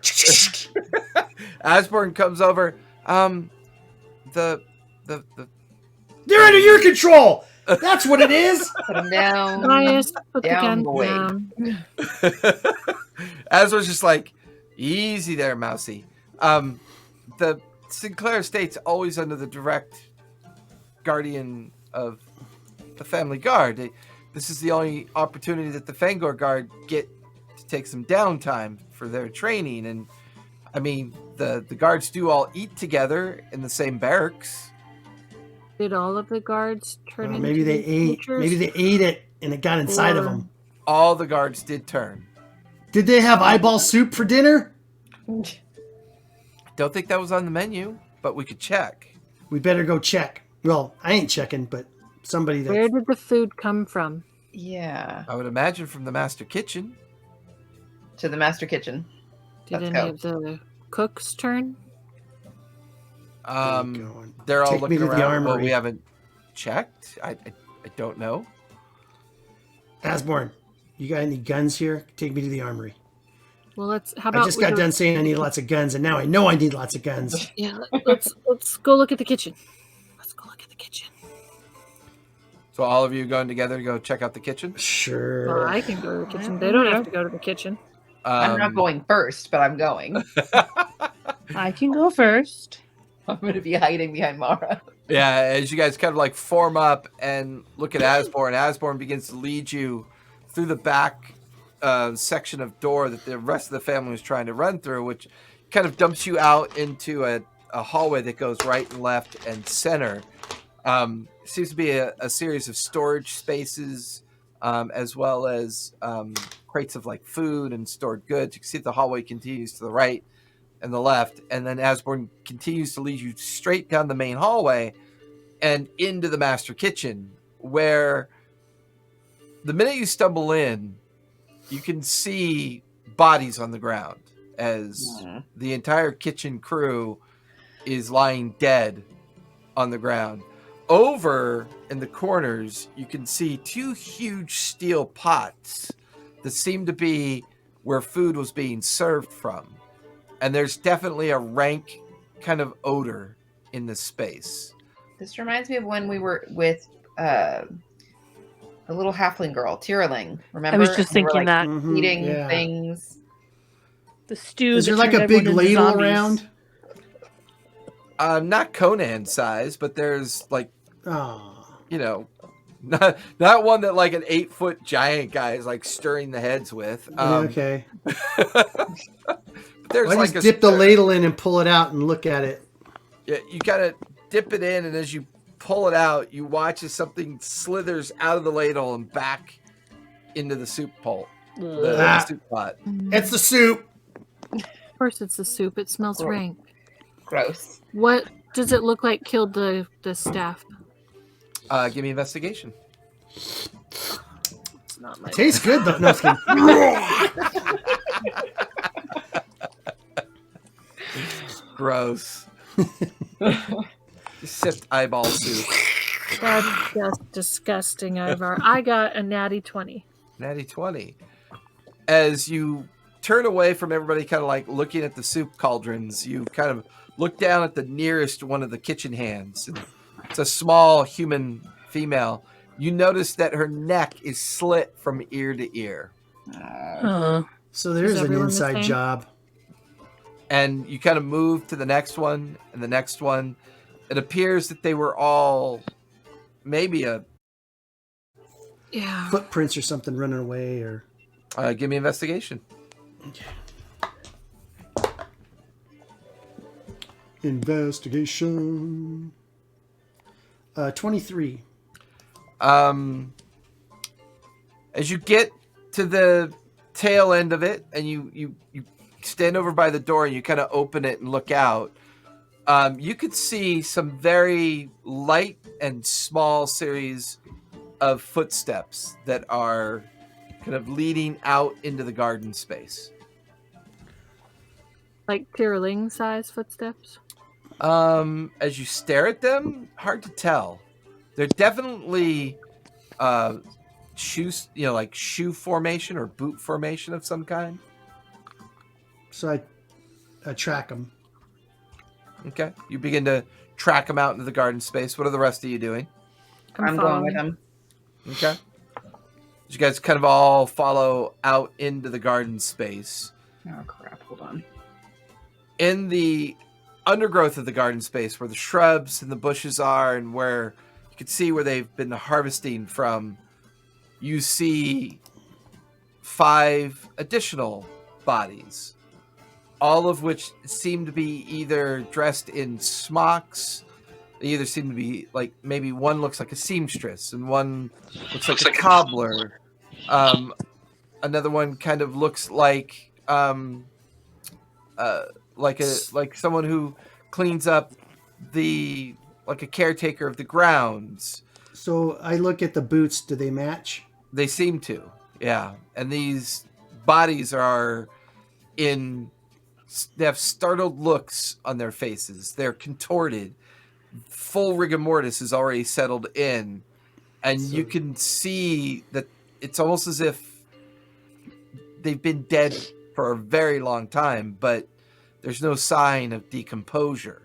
Asborn comes over. They're under your control! That's what it is! Put him down. Bias, put the Down, gun boy. down. Asborn's just like, easy there, Mousy. The Sinclair estate's always under the direct guardian of the family guard. This is the only opportunity that the Fangor guard get to take some downtime for their training. And I mean, the guards do all eat together in the same barracks. Did all of the guards turn into Maybe they ate. creatures? Maybe they ate it and it got inside of them. All the guards did turn. Did they have eyeball soup for dinner? Don't think that was on the menu, but we could check. We better go check. Well, I ain't checking, but somebody Where that. did the food come from? Yeah. I would imagine from the master kitchen. To the master kitchen. Did Let's any go. of the cooks turn? They're all Take me looking to the around. Well, armory. we haven't checked. I don't know. Asborn, you got any guns here? Take me to the armory. Well, let's. How about I just got done saying I need lots of guns, and now I know I need lots of guns. Yeah, let's go look at the kitchen. Let's go look at the kitchen. So all of you going together to go check out the kitchen? Sure. Well, I can go to the kitchen. They don't have to go to the kitchen. I'm not going first, but I'm going. I can go first. I'm going to be hiding behind Mara. Yeah, as you guys kind of like form up and look at Asborn, Asborn begins to lead you through the back section of door that the rest of the family was trying to run through, which kind of dumps you out into a hallway that goes right and left and center. Seems to be a series of storage spaces, as well as crates of like food and stored goods. You can see the hallway continues to the right and the left, and then Asborn continues to lead you straight down the main hallway and into the master kitchen, where the minute you stumble in, you can see bodies on the ground as the entire kitchen crew is lying dead on the ground. Over in the corners, you can see 2 huge steel pots that seem to be where food was being served from. And there's definitely a rank kind of odor in the space. This reminds me of when we were with the little halfling girl, Tyrling. Remember? I was just And we were, thinking that. eating yeah. things. The stew. Is there that like turned a big everyone into ladle zombies. around? Not Conan size, but there's like, Oh. you know, not one that like an 8-foot giant guy is like stirring the heads with. Okay. There's I like just dip the ladle in and pull it out and look at it. Yeah, you gotta dip it in, and as you pull it out, you watch as something slithers out of the ladle and back into the soup pot. The soup pot. It's the soup. Of course, it's the soup. It smells Gross. rank. Gross. What does it look like killed the staff? Give me investigation. It's not my. Tastes good though. No, I'm just kidding. Gross. Sipped eyeball soup. That's just disgusting, Ivar. I got a natty 20. Natty 20. As you turn away from everybody kind of like looking at the soup cauldrons, you kind of look down at the nearest one of the kitchen hands. And it's a small human female. You notice that her neck is slit from ear to ear. So there's an everyone the inside same? job. And you kind of move to the next one and the next one. It appears that they were all maybe Yeah. Footprints or something running away or. give me investigation. Investigation. 23. As you get to the tail end of it and you stand over by the door and you kind of open it and look out, you could see some very light and small series of footsteps that are kind of leading out into the garden space. Like Tyrling size footsteps? As you stare at them, hard to tell. They're definitely shoes, like shoe formation or boot formation of some kind. So I track them. Okay. You begin to track them out into the garden space. What are the rest of you doing? I'm going with him. Okay. You guys kind of all follow out into the garden space. Oh, crap. Hold on. In the undergrowth of the garden space, where the shrubs and the bushes are and where you can see where they've been harvesting from, you see 5 additional bodies, all of which seem to be either dressed in smocks. They either seem to be like, maybe one looks like a seamstress and one looks like a cobbler. Another one kind of looks like someone who cleans up like a caretaker of the grounds. So I look at the boots. Do they match? They seem to, yeah. And these bodies they have startled looks on their faces. They're contorted. Full rigor mortis is already settled in. And you can see that it's almost as if they've been dead for a very long time, but there's no sign of decomposure.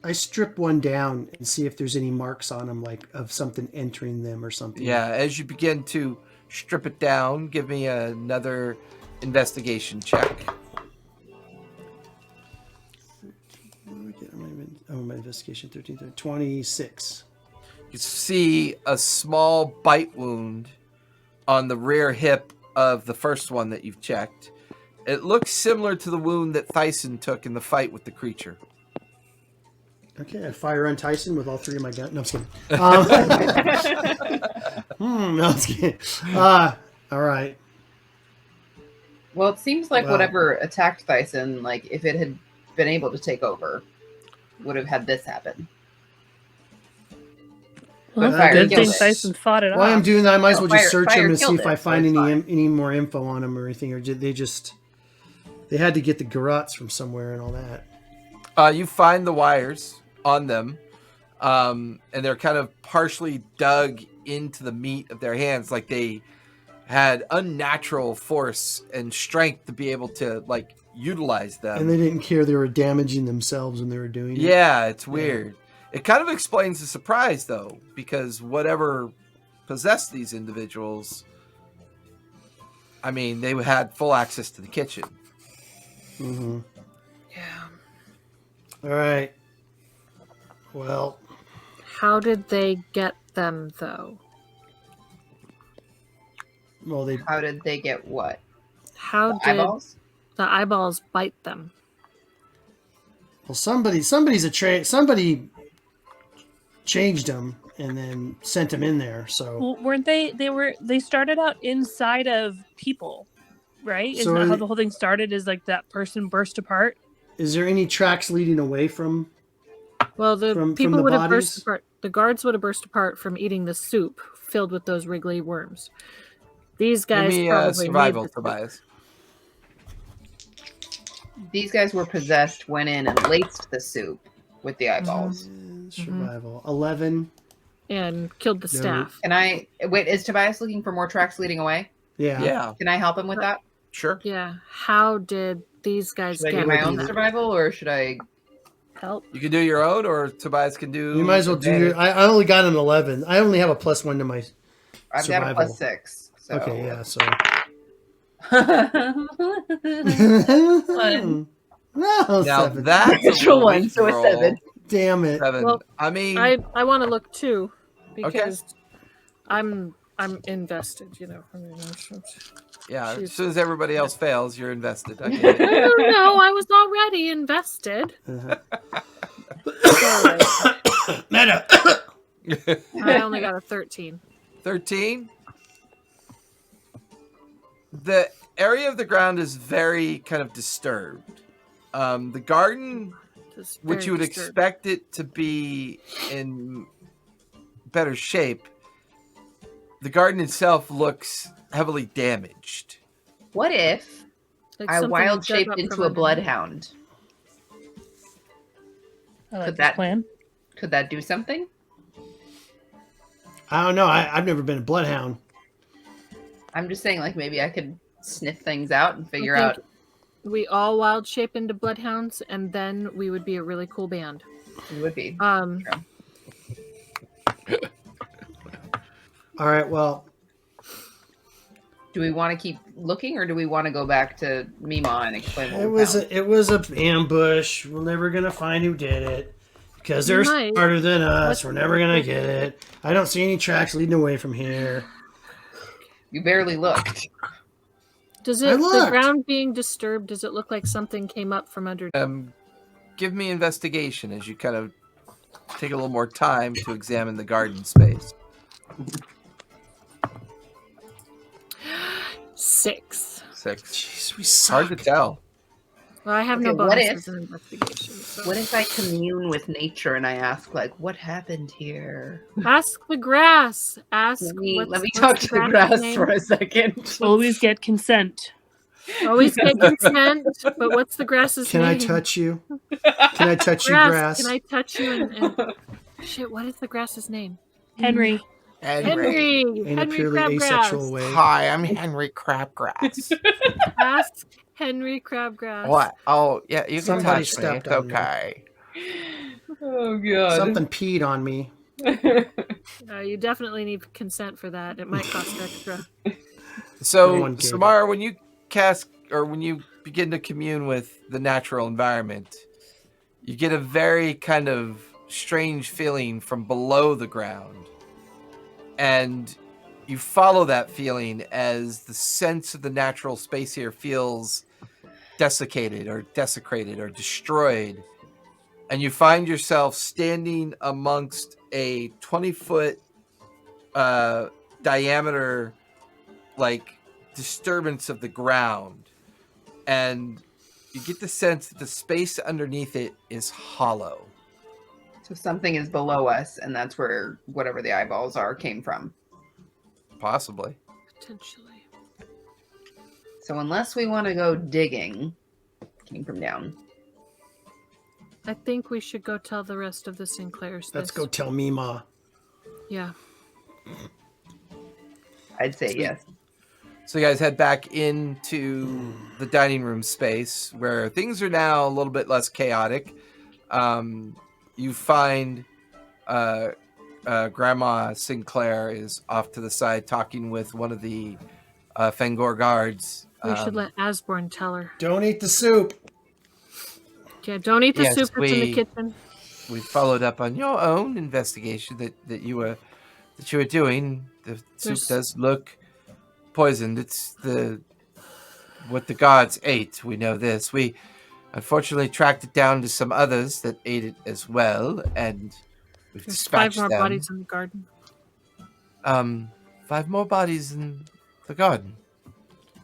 I strip one down and see if there's any marks on them, like of something entering them or something. Yeah, as you begin to strip it down, give me another investigation check. My investigation 13, 26. You see a small bite wound on the rear hip of the first one that you've checked. It looks similar to the wound that Thyson took in the fight with the creature. Okay, I fire on Tyson with all three of my guns. No, I'm just kidding. No, I'm just kidding. All right. Well, it seems like Wow. whatever attacked Thyson, like if it had been able to take over, would have had this happen. Well, But fire good thing killed it. Tyson fought it While I'm off. doing that, I might as well just Fire- search fire them to see killed if I it, so find it's fine. any more info on them or anything, or did they just they had to get the garrots from somewhere and all that. You find the wires on them, and they're kind of partially dug into the meat of their hands, like they had unnatural force and strength to be able to like utilize them. And they didn't care they were damaging themselves when they were doing it. Yeah, it's weird. It kind of explains the surprise, though, because whatever possessed these individuals, I mean, they had full access to the kitchen. Mm-hmm. Yeah. All right. Well, How did they get them, though? they How did they get what? How The did eyeballs? the eyeballs bite them? somebody changed them and then sent them in there. So Well, weren't they? They started out inside of people, right? So Isn't that are how they- the whole thing started? Is like that person burst apart? is there any tracks leading away from? Well, the From people the would have bodies? burst apart. The guards would have burst apart from eating the soup filled with those wriggly worms. These Give guys me probably survival, made the soup. Tobias. These guys were possessed, went in and laced the soup with the eyeballs. Survival 11. and killed the No. staff. Can I wait? Is Tobias looking for more tracks leading away? Yeah. Yeah, Can I help him with that? sure. Yeah. How did these guys Should I get do my own them? survival or should I? help? You can do your own, or Tobias can do. You might as well do your. I only got an 11. I only have a +1 to my. I've got a Survival. +6. So. Okay, yeah. So. One. No, Now 7. that's a Natural one, weak so a roll. 7. Damn it. 7. Well, I mean, I want to look too because I'm invested. You know. I mean, yeah. As she's- soon as everybody else fails, you're invested. I get it. no, I was already invested. Meta. I only got a 13. 13. The area of the ground is very kind of disturbed. The garden, Just which very you would disturbed. expect it to be in better shape, the garden itself looks heavily damaged. What if Like I something wild dug shaped up into from a underneath. bloodhound? I like Could this that- plan. Could that do something? I don't know. I've never been a bloodhound. I'm just saying, like maybe I could sniff things out and figure I out. think we all wild shape into bloodhounds, and then we would be a really cool band. It would be. All right. Well, Do we want to keep looking, or do we want to go back to Mima and explain what it we found? was a ambush. We're never gonna find who did it because they're Might. smarter than us. Let's- We're never gonna get it. I don't see any tracks leading away from here. You barely looked. Does I it the looked. ground being disturbed? Does it look like something came up from under? Give me investigation as you kind of take a little more time to examine the garden space. 6. 6. Jeez, we Hard to suck. tell. Well, I have Okay, no what bonuses if- in investigation. So. What if I commune with nature and I ask, like, what happened here? Ask the grass. Ask. Let me what's talk to the grass's grass name? for a second. Always get consent. Always get consent. But what's the grass's Can name? I touch you? Can I touch you, grass? grass? Can I touch you? And shit. What is the grass's name? Henry. Henry. In a Henry purely Crabgrass. asexual way. Hi, I'm Henry Crabgrass. Ask Henry Crabgrass. What? Oh, yeah, you can Somebody touch me. stepped It's on me. okay. Oh god. Something peed on me. You definitely need consent for that. It might cost extra. No So, one gave it. Samara, when you cast or when you begin to commune with the natural environment, you get a very kind of strange feeling from below the ground. And you follow that feeling as the sense of the natural space here feels desiccated or desecrated or destroyed. And you find yourself standing amongst a 20-foot diameter, like, disturbance of the ground. And you get the sense that the space underneath it is hollow. So something is below us, and that's where whatever the eyeballs are came from. Possibly. Potentially. So unless we want to go digging, came from down. I think we should go tell the rest of the Sinclairs Let's this. go tell Mima. Yeah. I'd say yes. So you guys head back into the dining room space where things are now a little bit less chaotic. You find Grandma Sinclair is off to the side talking with one of the Fangor guards. We should let Asborn tell her. Don't eat the soup. Yeah, don't eat the Yes, soup that's in the kitchen. We followed up on your own investigation that you were doing. The soup does look poisoned. It's what the guards ate. We know this. We unfortunately tracked it down to some others that ate it as well, and we've There's dispatched 5 more them. bodies in the garden. 5 more bodies in the garden.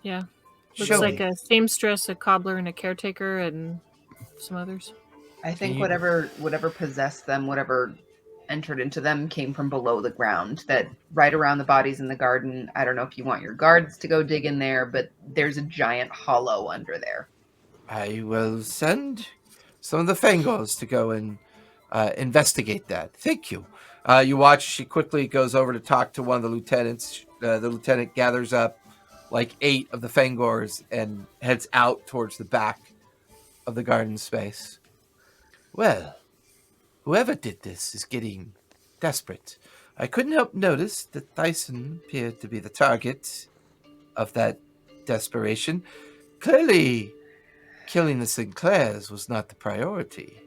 Yeah. Looks Surely. like a seamstress, a cobbler, and a caretaker, and some others. I think you- whatever possessed them, whatever entered into them, came from below the ground. That right around the bodies in the garden. I don't know if you want your guards to go dig in there, but there's a giant hollow under there. I will send some of the Fangors to go and investigate that. Thank you. You watch. She quickly goes over to talk to one of the lieutenants. The lieutenant gathers up like 8 of the Fangors and heads out towards the back of the garden space. Well, whoever did this is getting desperate. I couldn't help notice that Dyson appeared to be the target of that desperation. Clearly, killing the Sinclairs was not the priority.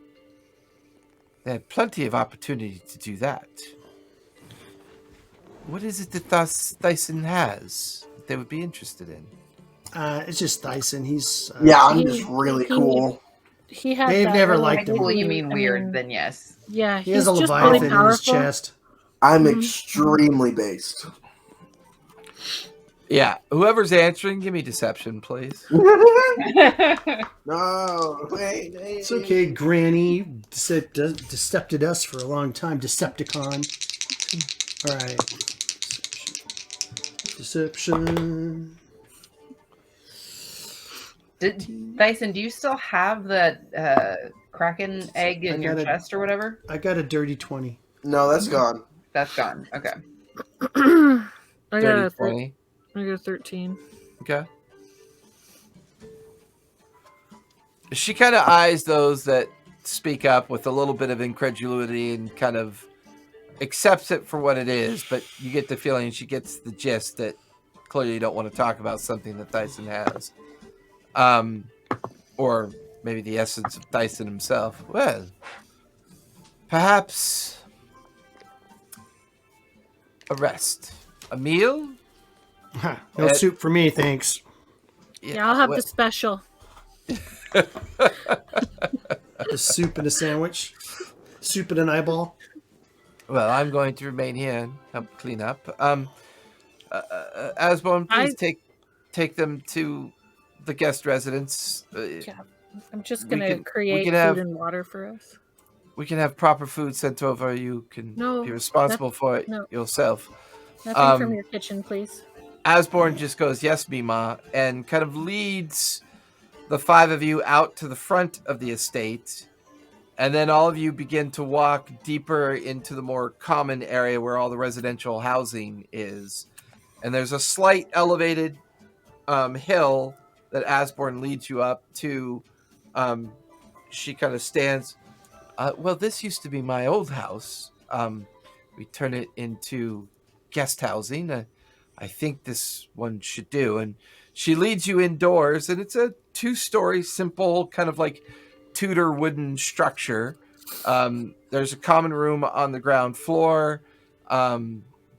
They had plenty of opportunity to do that. What is it that Dyson has that they would be interested in? It's just Dyson. He's Yeah, I'm just really cool. He had. They've that never little liked him. Well, you wiggly- mean I weird, mean, then yes. Yeah, he he's has a just Leviathan really in his powerful. chest. I'm Mhm. extremely based. Yeah, whoever's answering, give me deception, please. No, wait. It's okay, Granny. Decepted us for a long time. Decepticon. All right. Deception. Dyson, do you still have that Kraken egg in I your got it. chest or whatever? I got a dirty 20. No, that's gone. That's gone. Okay. I got Dirty a 20. I got a 13. Okay. She kind of eyes those that speak up with a little bit of incredulity and kind of accepts it for what it is, but you get the feeling she gets the gist that clearly you don't want to talk about something that Dyson has. Or maybe the essence of Dyson himself. Well, perhaps a rest. A meal? No soup for me, thanks. Yeah, I'll have well- the special. A soup and a sandwich. Soup and an eyeball. Well, I'm going to remain here and help clean up. Asborn, please take them to the guest residence. Yeah, I'm just we gonna can- we create can food have- and water for us. We can have proper food sent over. You can No, be responsible for it no. yourself. Nothing from your kitchen, please. Asborn just goes, yes, Mima, and kind of leads the 5 of you out to the front of the estate. And then all of you begin to walk deeper into the more common area where all the residential housing is. And there's a slight elevated hill that Asborn leads you up to. She kind of stands. Well, this used to be my old house. We turn it into guest housing. I think this one should do. And she leads you indoors, and it's a 2-story, simple, kind of like Tudor wooden structure. There's a common room on the ground floor.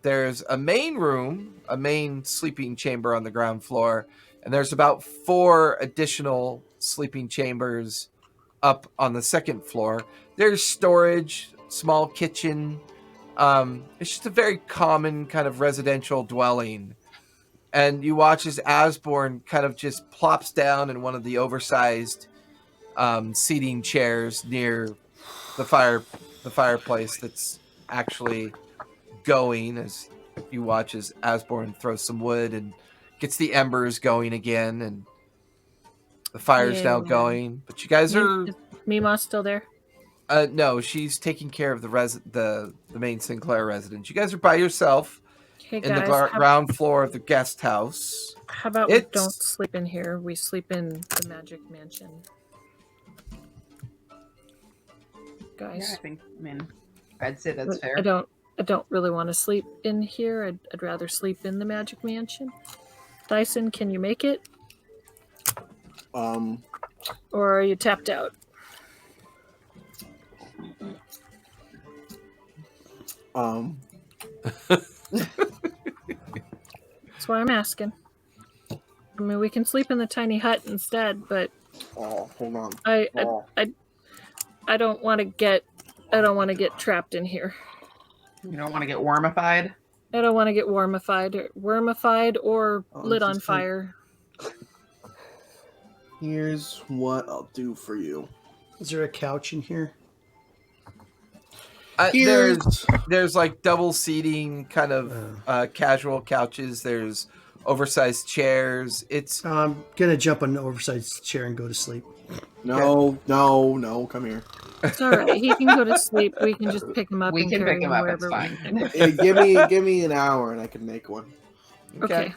there's a main room, a main sleeping chamber on the ground floor, and there's about 4 additional sleeping chambers up on the second floor. There's storage, small kitchen. It's just a very common kind of residential dwelling. And you watch as Asborn kind of just plops down in one of the oversized seating chairs near the fireplace that's actually going, as you watch as Asborn throws some wood and gets the embers going again, and the fire's now going. But you guys are... Is Mima still there? No, she's taking care of the main Sinclair residence. You guys are by yourself Hey in the guys, ground floor of the guest house. how about we don't sleep in here? We sleep in the Magic Mansion. Guys, I mean, I'd say that's fair. I don't really want to sleep in here. I'd rather sleep in the Magic Mansion. Dyson, can you make it? Or are you tapped out? That's why I'm asking. I mean, we can sleep in the tiny hut instead, but hold on. I don't want to get trapped in here. You don't want to get wormified? I don't want to get wormified or lit on fire. Here's what I'll do for you. Is there a couch in here? There's like double seating kind of casual couches. There's oversized chairs. I'm gonna jump on an oversized chair and go to sleep. No, come here. It's all right. He can go to sleep. We can just pick him up. We and can carry pick him up. wherever It's we fine. Hey, give me an hour and I can make one. Okay.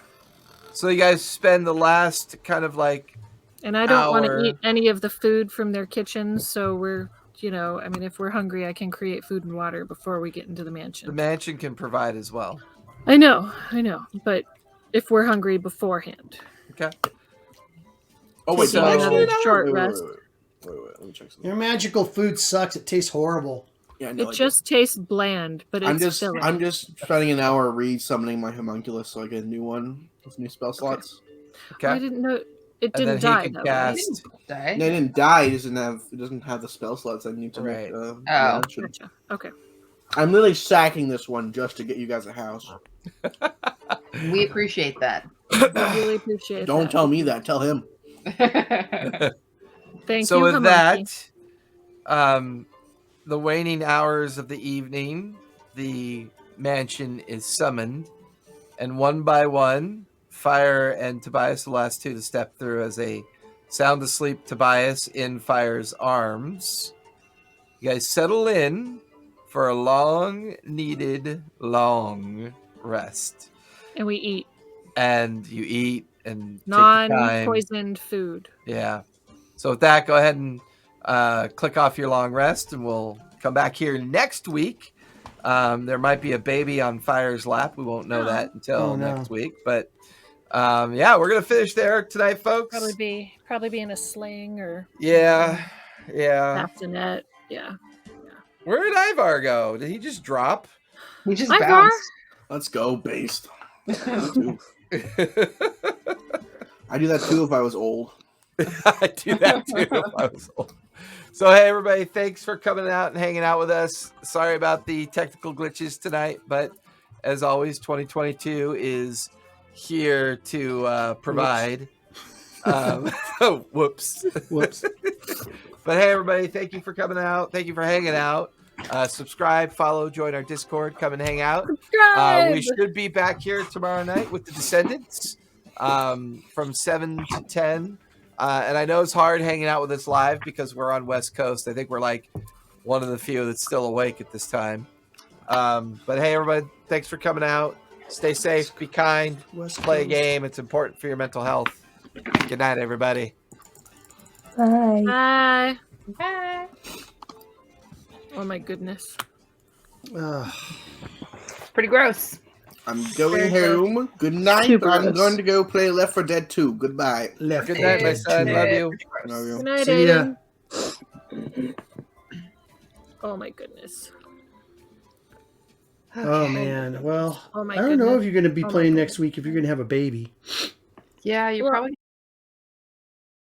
So you guys spend the last kind of like And I don't want to hour. eat any of the food from their kitchens, so we're, I mean, if we're hungry, I can create food and water before we get into the mansion. The mansion can provide as well. I know, but if we're hungry beforehand. Okay. Oh wait, So did I actually another do that? short Wait, rest. Wait, let me check something. Your magical food sucks. It tastes horrible. Yeah, no, It just tastes bland, but it's filling. I'm just spending an hour re-summoning my homunculus so I get a new one with new spell slots. Okay. I didn't know it And then didn't he die can though, cast- right? No, it didn't die. It doesn't have the spell slots I need to Right. make. Oh. mansion. Gotcha. Okay. I'm literally sacking this one just to get you guys a house. We appreciate that. I really appreciate Don't that. tell me that. Tell him. Thank So you, with Homunculus. that, the waning hours of the evening, the mansion is summoned, and one by one, Fire and Tobias, the last two to step through as a sound asleep Tobias in Fire's arms. You guys settle in for a long-needed, long rest. And we eat And you eat and take your time. non-poisoned food. Yeah. So with that, go ahead and click off your long rest, and we'll come back here next week. There might be a baby on Fire's lap. We won't know that until next week. But yeah, we're gonna finish there tonight, folks. Probably be in a sling or Yeah. bassinet. Yeah. Where did Ivar go? Did he just drop? We just Ivar? bounced. Let's go, based. I do that too if I was old. I do that too if I was old. So hey everybody, thanks for coming out and hanging out with us. Sorry about the technical glitches tonight, but as always, 2022 is here to provide. Whoops. But hey everybody, thank you for coming out. Thank you for hanging out. Subscribe, follow, join our Discord, come and hang out. We should be back here tomorrow night with the Descendants from 7 to 10. And I know it's hard hanging out with us live because we're on West Coast. I think we're like one of the few that's still awake at this time. But hey, everybody, thanks for coming out. Stay safe, be kind, play a game. It's important for your mental health. Good night, everybody. Bye. Bye. Bye. Oh my goodness. Pretty gross. I'm going home. Good night. Super I'm gross. going to go play Left 4 Dead 2. Goodbye. Left. Good night, my son. Love you. Love you. Good night, See ya. Aiden. Oh my goodness. Oh Okay. man. Well, Oh my I don't know goodness. if you're going to be Oh my playing goodness. next week if you're going to have a baby. Yeah, you Well, probably